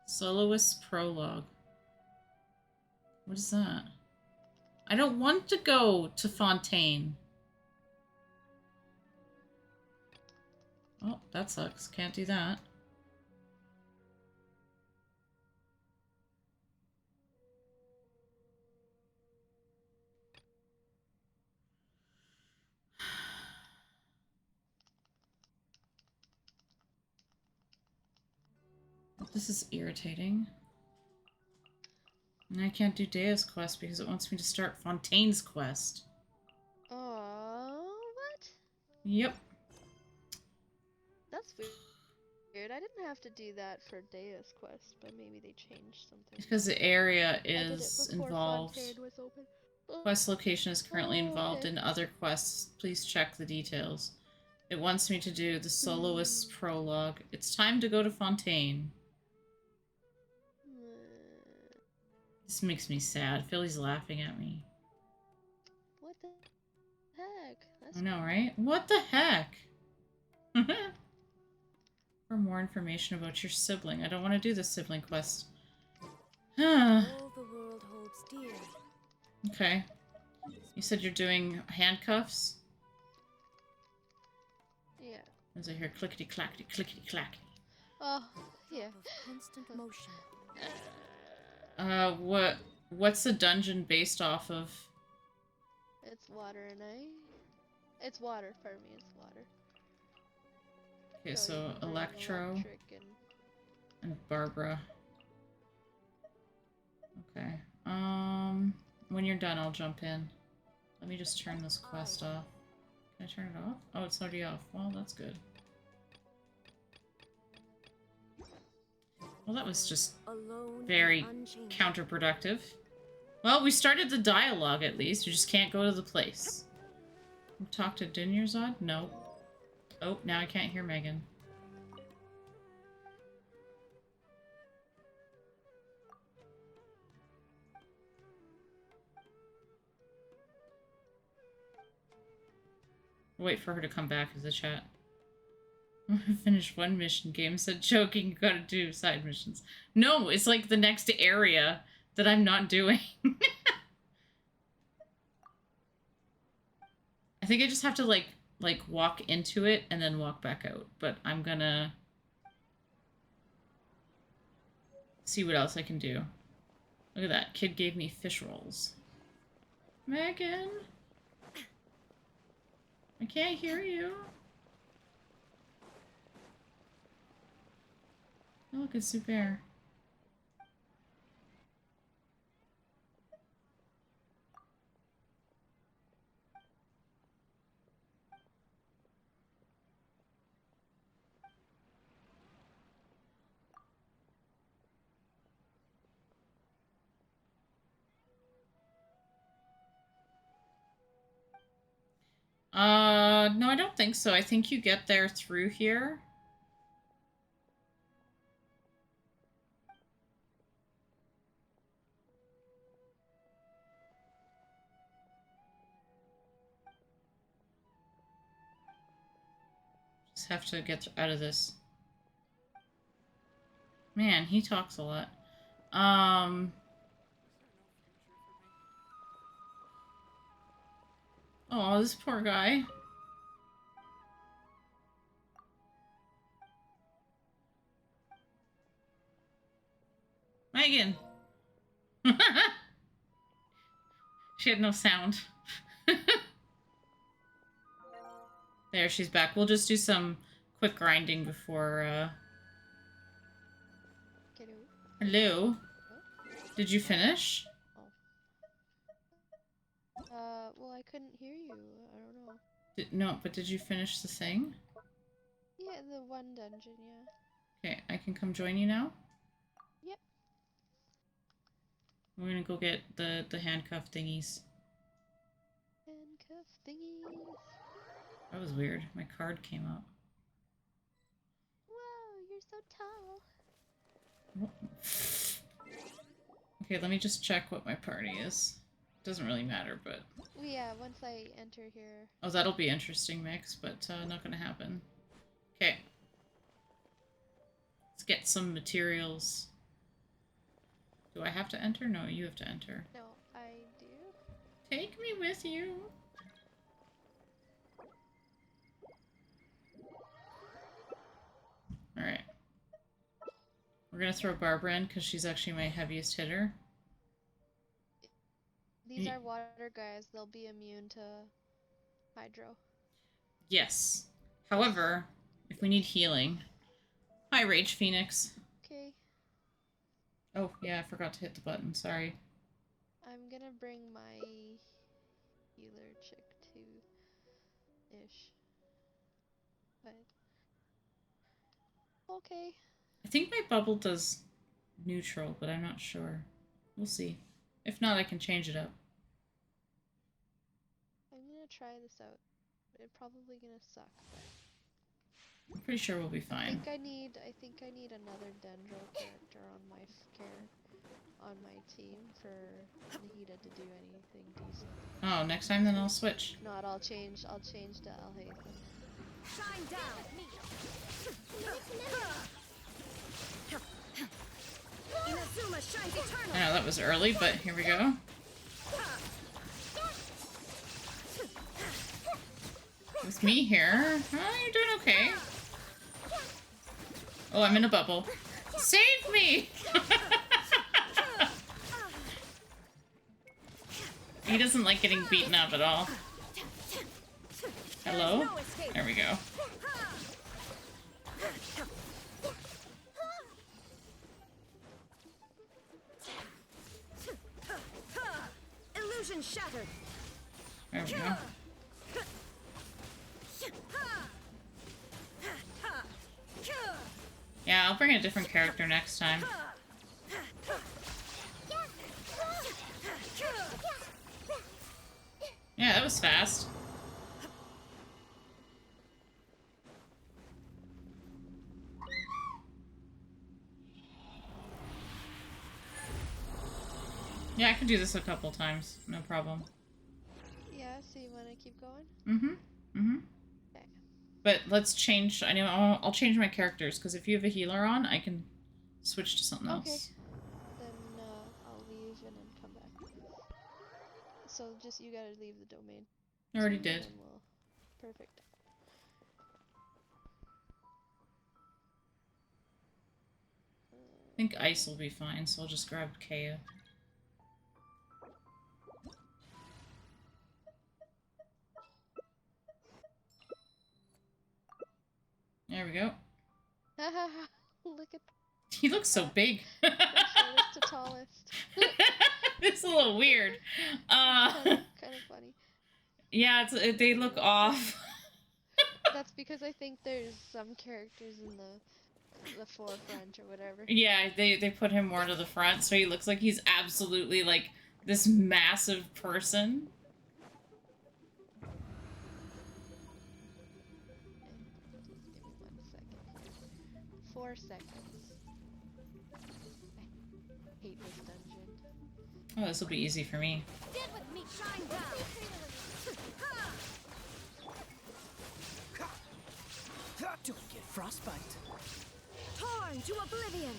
Soloist Prologue. What is that? I don't want to go to Fontaine. Oh, that sucks. Can't do that. This is irritating. And I can't do Dea's quest because it wants me to start Fontaine's quest. Oh, what? Yep. That's weird. I didn't have to do that for Dea's quest, but maybe they changed something. Because the area I did it is before involved. Fontaine was open. Quest location is currently involved okay. in other quests. Please check the details. It wants me to do the Soloist's Prologue. It's time to go to Fontaine. This makes me sad. Philly's laughing at me. What the heck? That's I know, right? What the heck? For more information about your sibling. I don't want to do the sibling quest. All the world holds dear. Okay. You said you're doing handcuffs? Yeah. Is it here? Clickety clackety, clickety clackety. Oh, yeah. Constant motion. What's the dungeon based off of? It's water and ice. It's water, pardon me, it's water. Okay, So so you can bring Electro electric and Barbara. Okay. When you're done, I'll jump in. Let me just turn this quest off. Can I turn it off? Oh, it's already off. Well, that's good. Well, that was just very counterproductive. Well, we started the dialogue at least. You just can't go to the place. Talk to Dunyarzad? No. Oh, now I can't hear Megan. Wait for her to come back as a chat. Finish one mission. Game said joking. You gotta do side missions. No, it's like the next area that I'm not doing. I think I just have to like walk into it and then walk back out. But I'm gonna see what else I can do. Look at that. Kid gave me fish rolls. Megan? I can't hear you. Oh, look, it's Super. No, I don't think so. I think you get there through here. Just have to get out of this. Man, he talks a lot. Oh, this poor guy. Megan! She had no sound. There, she's back. We'll just do some quick grinding before, Hello? Did you finish? Well, I couldn't hear you. I don't know. No, but did you finish the thing? Yeah, the one dungeon, yeah. Okay, I can come join you now? Yep. We're gonna go get the handcuff thingies. Handcuff thingies. That was weird. My card came up. Whoa, you're so tall. Okay, let me just check what my party is. Doesn't really matter, but... Well, yeah, once I enter here... Oh, that'll be interesting, Mix, but not gonna happen. Okay. Let's get some materials. Do I have to enter? No, you have to enter. No, I do. Take me with you. Alright. We're gonna throw Barbara in because she's actually my heaviest hitter. These are water guys. They'll be immune to hydro. Yes. However, if we need healing... Hi, Rage Phoenix. Okay. Oh, yeah, I forgot to hit the button. Sorry. I'm gonna bring my healer chick too-ish. But... Okay. I think my bubble does neutral, but I'm not sure. We'll see. If not, I can change it up. I'm gonna try this out. It's probably gonna suck, but... I'm pretty sure we'll be fine. I think I need another Dendro character on my on my team for Nahida to do anything decent. Oh, next time then I'll switch. If not, I'll change to Alhaitham. Shine down. Inazuma shines eternal. I know that was early, but here we go. With me here. Oh, you're doing okay. Oh, I'm in a bubble. Save me! He doesn't like getting beaten up at all. Hello? There we go. Illusion shattered. There we go. Yeah, I'll bring a different character next time. Yeah, that was fast. Yeah, I can do this a couple times. No problem. Yeah, so you wanna keep going? Mm-hmm. Mm-hmm. Okay. But let's change. I know I'll change my characters because if you have a healer on, I can switch to something else. Then I'll leave and then come back. So just you gotta leave the domain. I already did. Perfect. I think ice will be fine, so I'll just grab Kaya. There we go. Look at. He looks so big. Shortest to tallest. It's a little weird. Kind of funny. Yeah, they look off. That's because I think there's some characters in the forefront or whatever. Yeah, they put him more to the front, so he looks like he's absolutely like this massive person. Just give me 1 second. 4 seconds. I hate this dungeon. Oh, this will be easy for me. Get with me, shine down. Don't get frostbite. Torn to oblivion.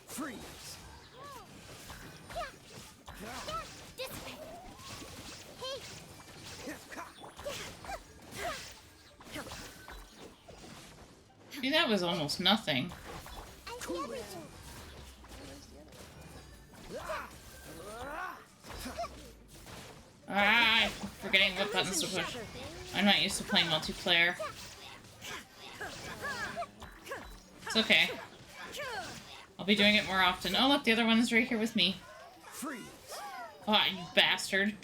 Freeze. See, that was almost nothing. forgetting what buttons to push. I'm not used to playing multiplayer. It's okay. I'll be doing it more often. Oh look, the other one is right here with me. Oh, you bastard.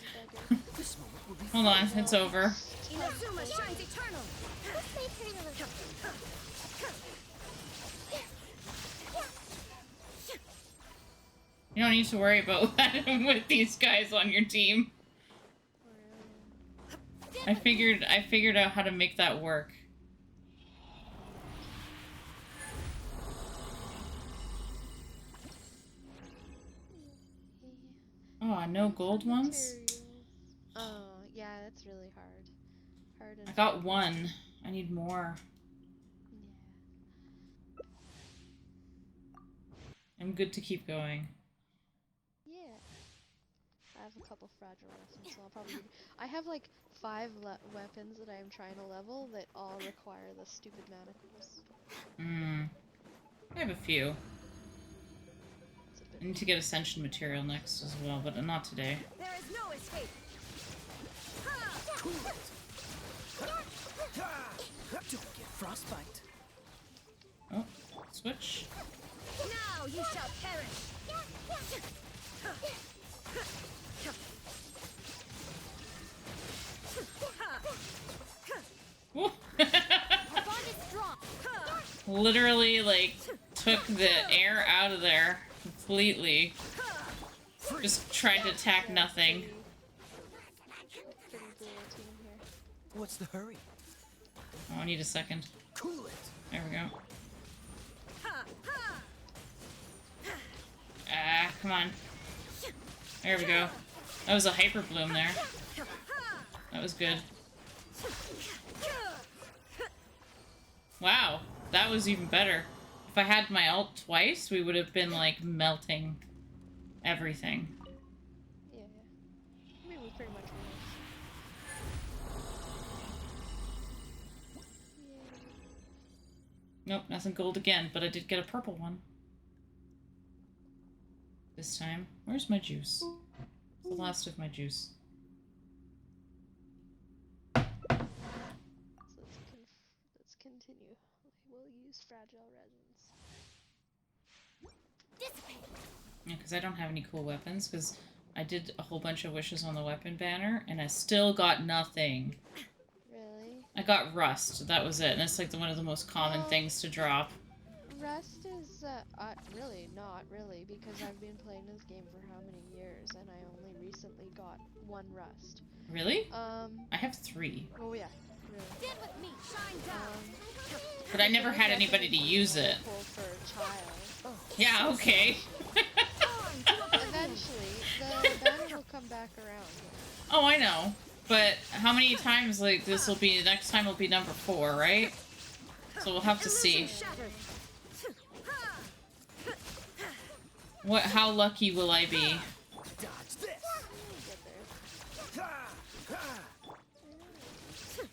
Hold on, it's over. You don't need to worry about that with these guys on your team. I figured out how to make that work. Oh, no gold ones? Oh, yeah, that's really hard. I got one. I need more. I'm good to keep going. Yeah. I have a couple fragile lessons, so I'll probably... I have like 5 weapons that I'm trying to level that all require the stupid manacles. I have a few. I need to get Ascension material next as well, but not today. There is no escape. Don't get frostbite. Oh, switch. Now you shall perish. Literally, like, took the air out of there completely. Just tried to attack nothing. What's the hurry? Oh, I need a second. Cool it. There we go. Ah, come on. There we go. That was a hyper bloom there. That was good. Wow, that was even better. If I had my ult twice, we would have been like melting everything. Yeah. I mean, we pretty much were. Nope, nothing gold again, but I did get a purple one. This time. Where's my juice? It's the last of my juice. So let's continue. We'll use fragile resins. Yeah, because I don't have any cool weapons, because I did a whole bunch of wishes on the weapon banner, and I still got nothing. Really? I got rust, that was it, and it's like one of the most common things to drop. Rust is, really not really, because I've been playing this game for how many years, and I only recently got 1 rust. Really? I have 3. Oh yeah, really. Stand with me, shine down. But I never had anybody to use it. For a child. Yeah, okay. Eventually, the banner will come back around. Oh, I know. But how many times, like, this will be, next time will be number 4, right? So we'll have to see. How lucky will I be?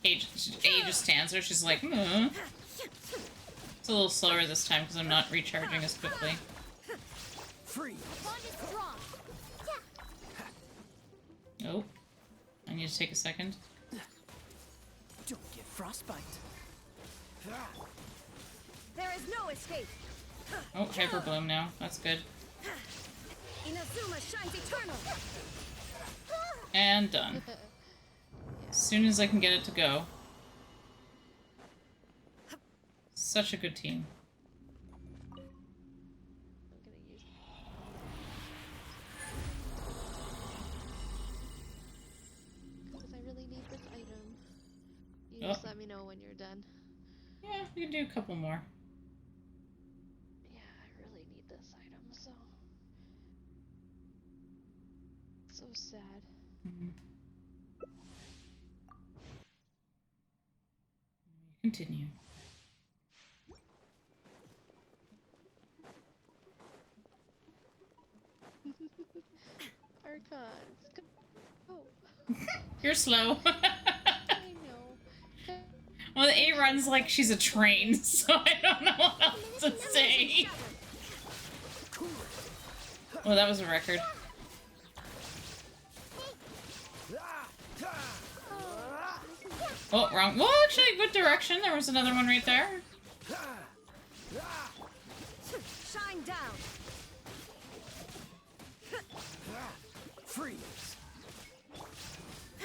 Age just stands there, she's like, hmm. It's a little slower this time because I'm not recharging as quickly. Oh. I need to take a second. Don't get frostbite. There is no escape. Oh, hyper bloom now. That's good. Inazuma shines eternal. And done. As soon as I can get it to go. Such a good team. Because I really need this item. You just let me know when you're done. Yeah, we can do a couple more. Yeah, I really need this item, so... So sad. Continue. Archons, go! You're slow. I know. Well, the A runs like she's a train, so I don't know what else to say. Well, that was a record. Oh, wrong. Well, actually, good direction. There was another one right there. Shine down. Freeze.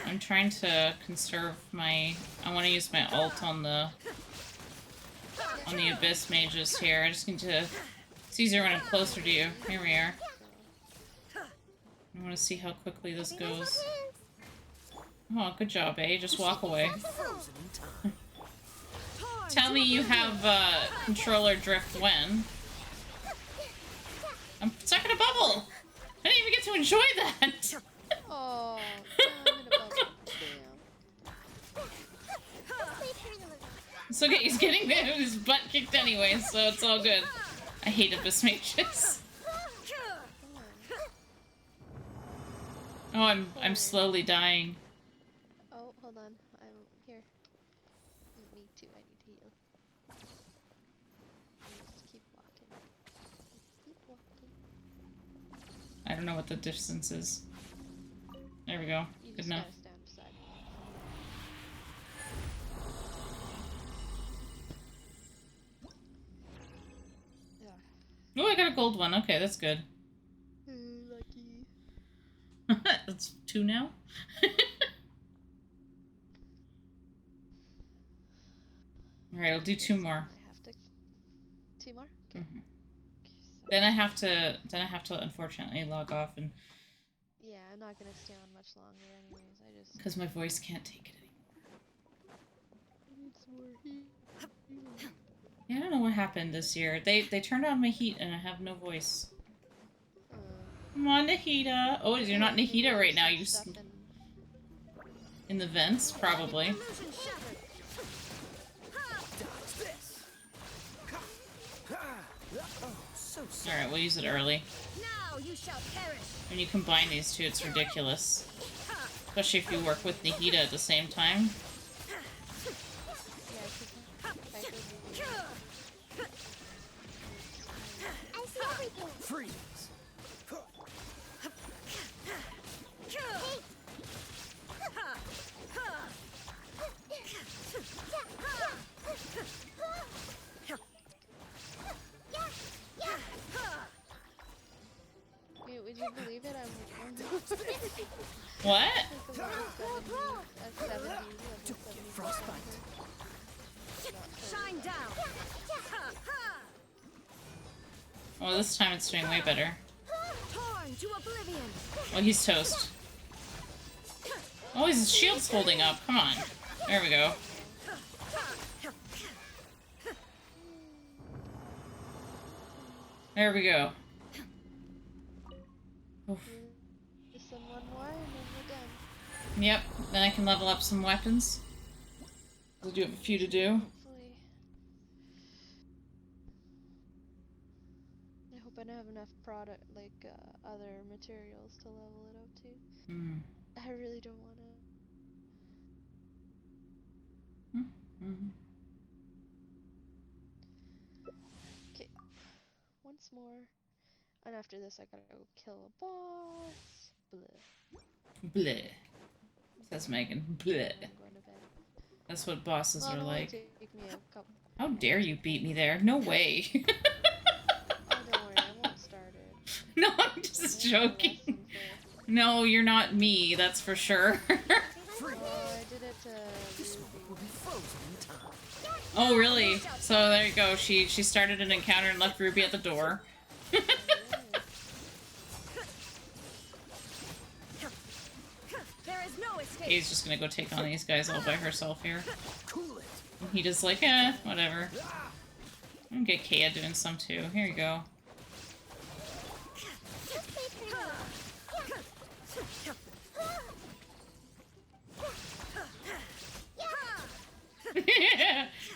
I'm trying to conserve my... I want to use my ult on the Abyss Mages here. I just need to... It's easier when I'm closer to you. Here we are. I want to see how quickly this goes. Oh, good job, eh? Just walk away. Tell me you have controller drift when. I'm stuck in a bubble! I didn't even get to enjoy that! Oh, I'm in a bubble. Damn. It's okay, he's getting his butt kicked anyway, so it's all good. I hate Abyss Mages. Oh, I'm slowly dying. Oh, hold on. I'm here. Me too, I need to heal. Just keep walking. Keep walking. I don't know what the distance is. There we go. You Good just enough. gotta stand beside me. Yeah. Oh, I got a gold one. Okay, that's good. Lucky. That's 2 now? Alright, I'll do 2 more. I have to... 2 more? Okay. Mm-hmm. Then I have to unfortunately log off and... Yeah, I'm not gonna stay on much longer anyways, I just... Because my voice can't take it anymore. I need some more heat. Yeah, I don't know what happened this year. They turned on my heat and I have no voice. Come on, Nahida. Oh, you're not Nahida right now. You in the vents, probably. Alright, we'll use it early. Now you shall perish. When you combine these two, it's ridiculous. Especially if you work with Nahida at the same time. I see everything. Freeze. Wait, would you believe it? I'm What? At 70. Frostbite. Shine down. Well, this time it's doing way better. Torn to oblivion. Well, he's toast. Oh, his shield's holding up. Come on. There we go. There we go. Oof. Just send one more and then we're done. Yep, then I can level up some weapons. I do have a few to do. Hopefully. I hope I have enough product, like, other materials to level it up too. Hmm. I really don't want to. Mm-hmm. Okay. Once more. And after this, I gotta go kill a boss. Bleh. Bleh. Says Megan. Bleh. I'm going to bed. That's what bosses Well, are it'll only like. take me a couple. How dare you beat me there? No way. Oh, don't worry, I won't start it. No, I'm just joking. No, you're not me, that's for sure. Oh, I did it to Oh, really? So there you go. She started an encounter and left Ruby at the door. There is no escape. He's just gonna go take on these guys all by herself here. Cool it. And he just like, whatever. I'm gonna get Kaya doing some too. Here you go.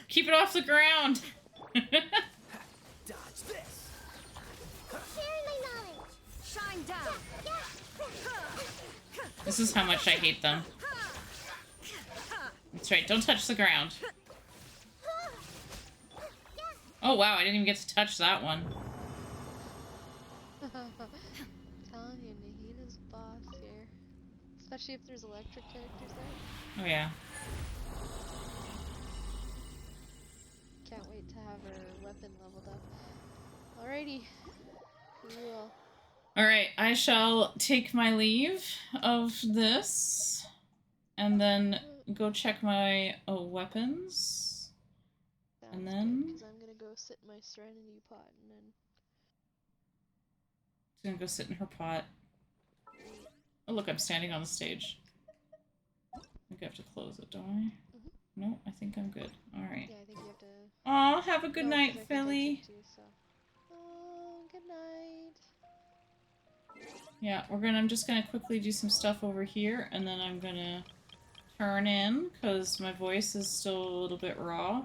Keep it off the ground. Dodge this. Sharing my knowledge. Shine down. This is how much I hate them. That's right, don't touch the ground. Oh wow, I didn't even get to touch that one. Telling you, Nahida's boss here. Especially if there's electric characters there. Oh yeah. can't wait to have her weapon leveled up. Alrighty. Cool. Alright, I shall take my leave of this and then go check my weapons. Sounds and then because I'm gonna go sit in my Serenity pot and then she's gonna go sit in her pot. Oh look, I'm standing on the stage. I think I have to close it, don't I? No, I think I'm good. Alright. yeah, I think you have to. Aw, have a good No, 'cause I night, think I Philly. kicked you, so. Oh, good night. Yeah, I'm just gonna quickly do some stuff over here, and then I'm gonna turn in, because my voice is still a little bit raw.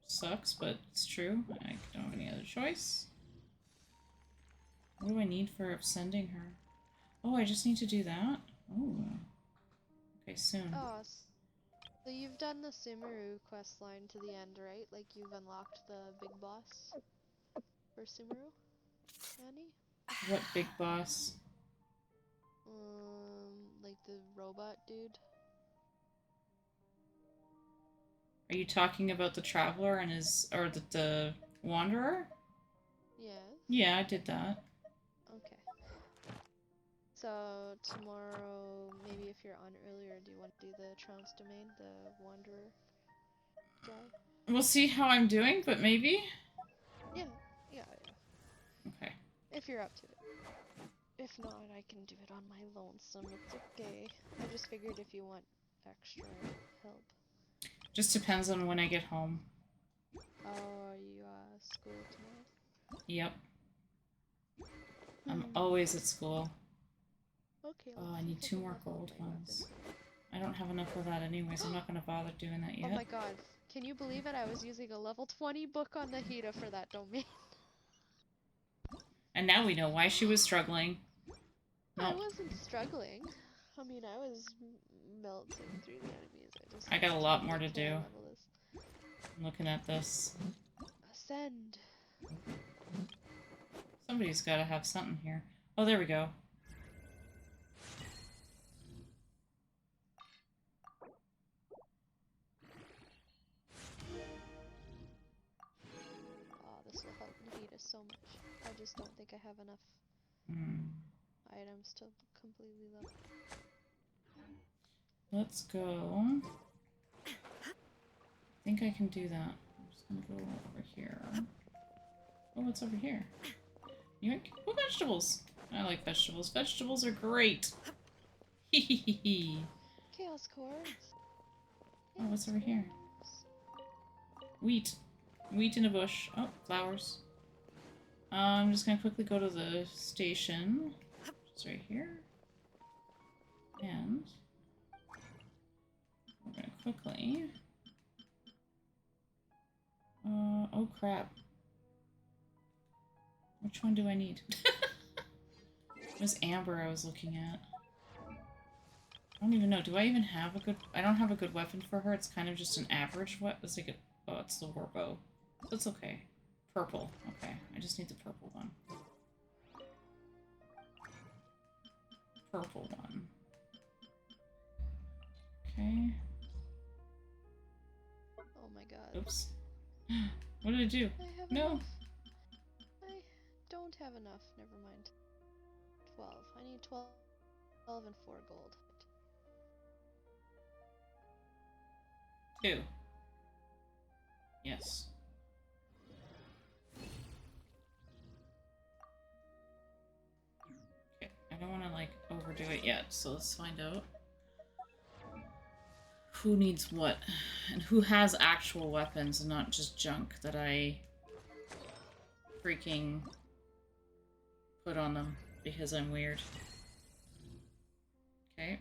Sucks, but it's true. I don't have any other choice. What do I need for sending her? Oh, I just need to do that? Oh. Okay, soon. Oh, so you've done the Sumeru quest line to the end, right? Like you've unlocked the big boss for Sumeru, Annie? What big boss? Like the robot dude. Are you talking about the Traveler and his... or the Wanderer? Yes. Yeah, I did that. Okay. So tomorrow, maybe if you're on earlier, do you want to do the Trounce Domain, the Wanderer drive? We'll see how I'm doing, but maybe? Yeah. Okay. If you're up to it. If not, I can do it on my lonesome. It's okay. I just figured if you want extra help. Just depends on when I get home. Oh, are you school tomorrow? Yep. I'm always at school. Okay. Oh, I need 2 more gold ones. I don't have enough of that anyways. I'm not gonna bother doing that yet. Oh my god. Can you believe it? I was using a level 20 book on Nahida for that domain. And now we know why she was struggling. I wasn't struggling. I mean, I was melting through the enemies. I got a lot more to do. Level this. I'm looking at this. Ascend. Somebody's gotta have something here. Oh, there we go. Oh, this will help Nahida so much. I just don't think I have enough items to completely level. Let's go. I think I can do that. I'm just gonna go over here. Oh, what's over here? Yoink. Oh, vegetables! I like vegetables. Vegetables are great! Hehehe. Chaos Chords. Oh, what's over here? Wheat. Wheat in a bush. Oh, flowers. I'm just gonna quickly go to the station. It's right here. And we're gonna quickly... oh crap. Which one do I need? It was Amber I was looking at. I don't even know. Do I even have a good... I don't have a good weapon for her. It's kind of just an average weapon. It's like a... oh, it's the warbow. That's okay. Purple. Okay. I just need the purple one. Purple one. Okay. Oh my god. Oops. What did I do? I have No. enough. I don't have enough. Never mind. 12. I need 12 and 4 gold. 2. Yes. Okay, I don't want to like overdo it yet, so let's find out who needs what and who has actual weapons and not just junk that I freaking put on them because I'm weird. Okay.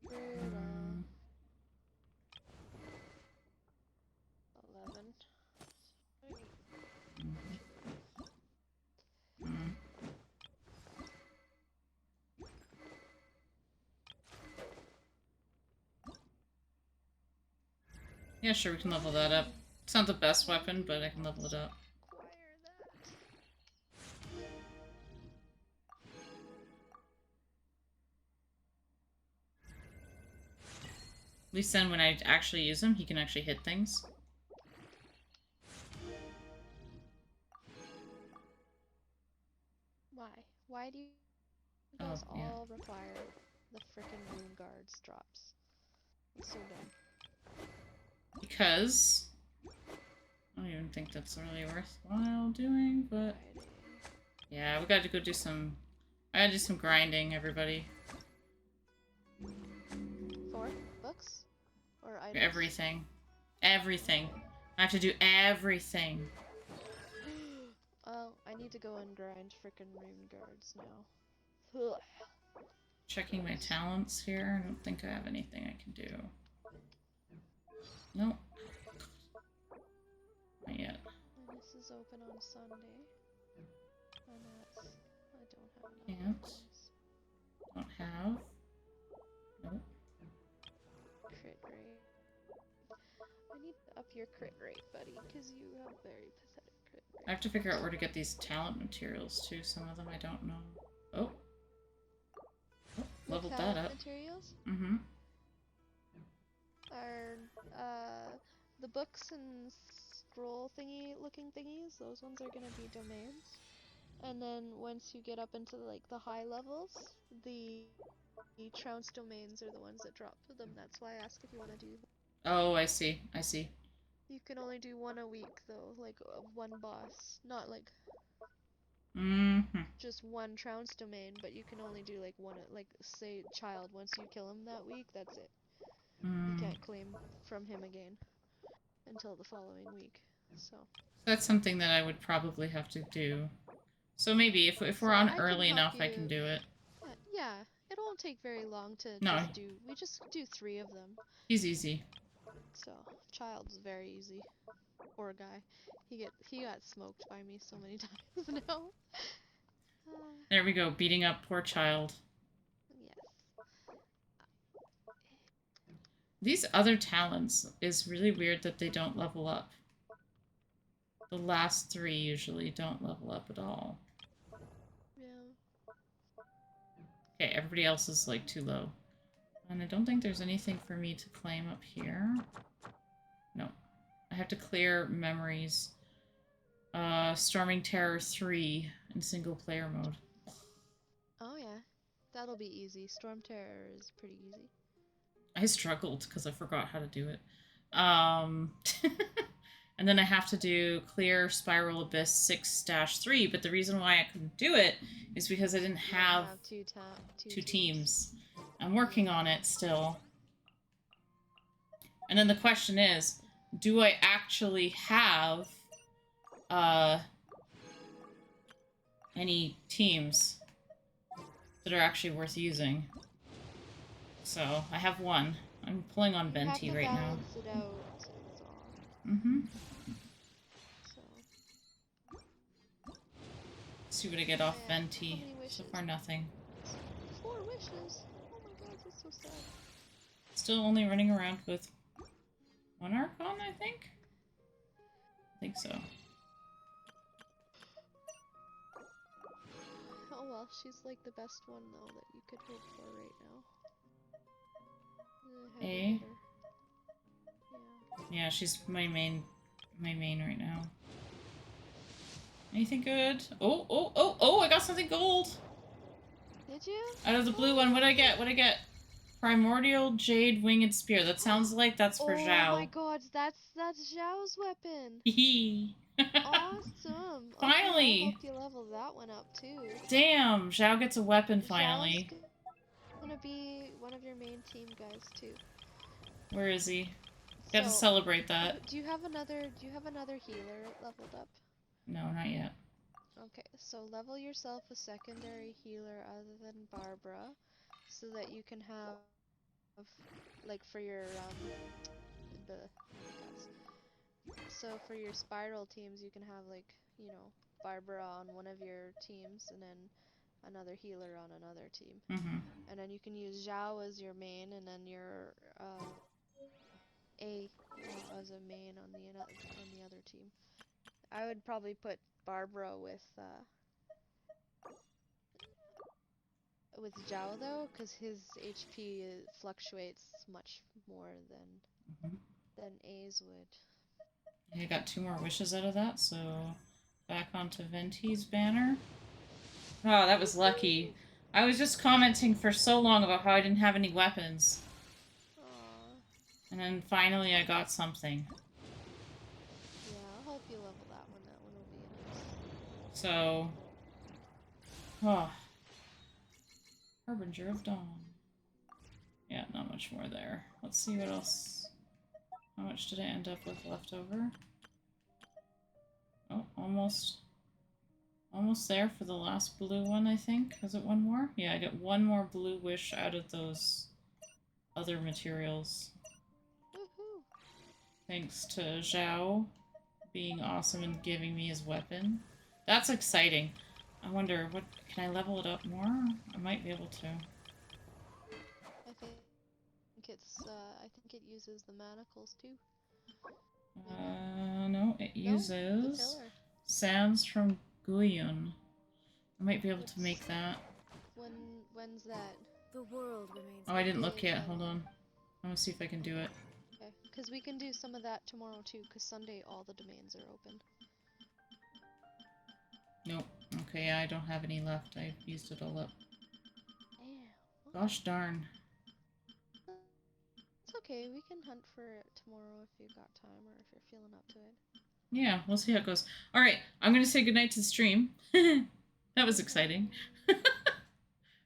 Um, 11. Yeah, sure, we can level that up. It's not the best weapon, but I can level it up. least then when I actually use him, he can actually hit things. Why? Why do you guys all require the frickin' Moon Guards drops? It's so dumb. Because I don't even think that's really worthwhile doing, but yeah, we gotta go do some. I gotta do some grinding, everybody. For books or items? Everything. Everything. I have to do everything. Oh, I need to go and grind frickin' Moon Guards now. Ugh. Checking my talents here. I don't think I have anything I can do. Nope. Not yet. And this is open on Sunday. And that's... I don't have enough. Can't. Don't have. Nope. Crit rate. I need to up your crit rate, buddy, because you have very pathetic crit rate. I have to figure out where to get these talent materials too. Some of them I don't know. Oh. Leveled that up. Materials Mm-hmm. are the books and scroll thingy looking thingies. Those ones are gonna be domains. And then once you get up into like the high levels, the trounce domains are the ones that drop them. That's why I ask if you want to do. Oh, I see. I see. You can only do one a week though, like one boss, not like just one trounce domain, but you can only do like one, like say child. Once you kill him that week, that's it. You can't claim from him again until the following week. So That's something that I would probably have to do. So maybe if we're on early enough, I can do it. Yeah, it won't take very long to No. we just do 3 of them. He's easy. So, child's very easy. Poor guy. He got smoked by me so many times now. There we go, beating up poor child. Yes. These other talents is really weird that they don't level up. The last 3 usually don't level up at all. Yeah. Okay, everybody else is like too low. And I don't think there's anything for me to claim up here. No. I have to clear memories. Storming Terror 3 in single player mode. Oh yeah. That'll be easy. Storm Terror is pretty easy. I struggled because I forgot how to do it. And then I have to do Clear Spiral Abyss 6-3, but the reason why I couldn't do it is because I didn't have two teams. I'm working on it still. And then the question is, do I actually have any teams that are actually worth using? So, I have one. I'm pulling on Venti right now. Mm-hmm. See what I get off Venti. So far, nothing. 4 wishes. Oh my god, that's so sad. Still only running around with 1 Archon, I think? I think so. Oh well, she's like the best one though that you could hope for right now. A. Yeah, she's my main right now. Anything good? Oh, I got something gold! Did you? Out of the blue one, what did I get? What did I get? Primordial Jade Winged Spear. That sounds like that's for Zhao. Oh my god, that's Zhao's weapon! Hee Awesome! Finally! Okay, I hope you level that one up too. Damn! Zhao gets a weapon finally. Zhao's gonna be one of your main team guys too. Where is he? Got to celebrate that. Do you have another healer leveled up? No, not yet. Okay, so level yourself a secondary healer other than Barbara, so that you can have, like, for your, so for your spiral teams, you can have, like, you know, Barbara on one of your teams, and then another healer on another team. And then you can use Zhao as your main, and then your, A as a main on the other team. I would probably put Barbara with with Zhao though, because his HP fluctuates much more than A's would. I got 2 more wishes out of that, so back onto Venti's banner. Oh, that was lucky. I was just commenting for so long about how I didn't have any weapons. Aww. And then finally I got something. Yeah, I'll help you level that one. That one will be nice. So... Oh. Harbinger of Dawn. Yeah, not much more there. Let's see what else... How much did I end up with left over? Oh, almost there for the last blue one, I think. Was it one more? Yeah, I get 1 more blue wish out of those other materials. Woohoo! Thanks to Zhao being awesome and giving me his weapon. That's exciting. I wonder, what can I level it up more? I might be able to. I think it uses the manacles too. No, it uses sands from Guyun. I might be able to make that. When's that? The world remains. Oh, I didn't look yet. Hold on. I'm gonna see if I can do it. Okay, because we can do some of that tomorrow too, because Sunday all the domains are open. Nope. Okay, I don't have any left. I've used it all up. Damn. Gosh darn. It's okay, we can hunt for it tomorrow if you've got time or if you're feeling up to it. Yeah, we'll see how it goes. Alright, I'm gonna say goodnight to the stream. That was exciting.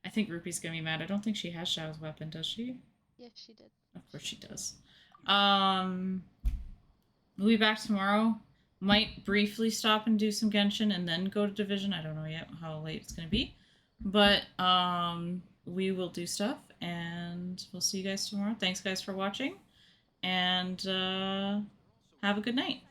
I think Rupee's gonna be mad. I don't think she has Xiao's weapon, does she? Yes, she did. Of course she does. We'll be back tomorrow. Might briefly stop and do some Genshin and then go to Division. I don't know yet how late it's gonna be. But we will do stuff and we'll see you guys tomorrow. Thanks guys for watching and have a good night.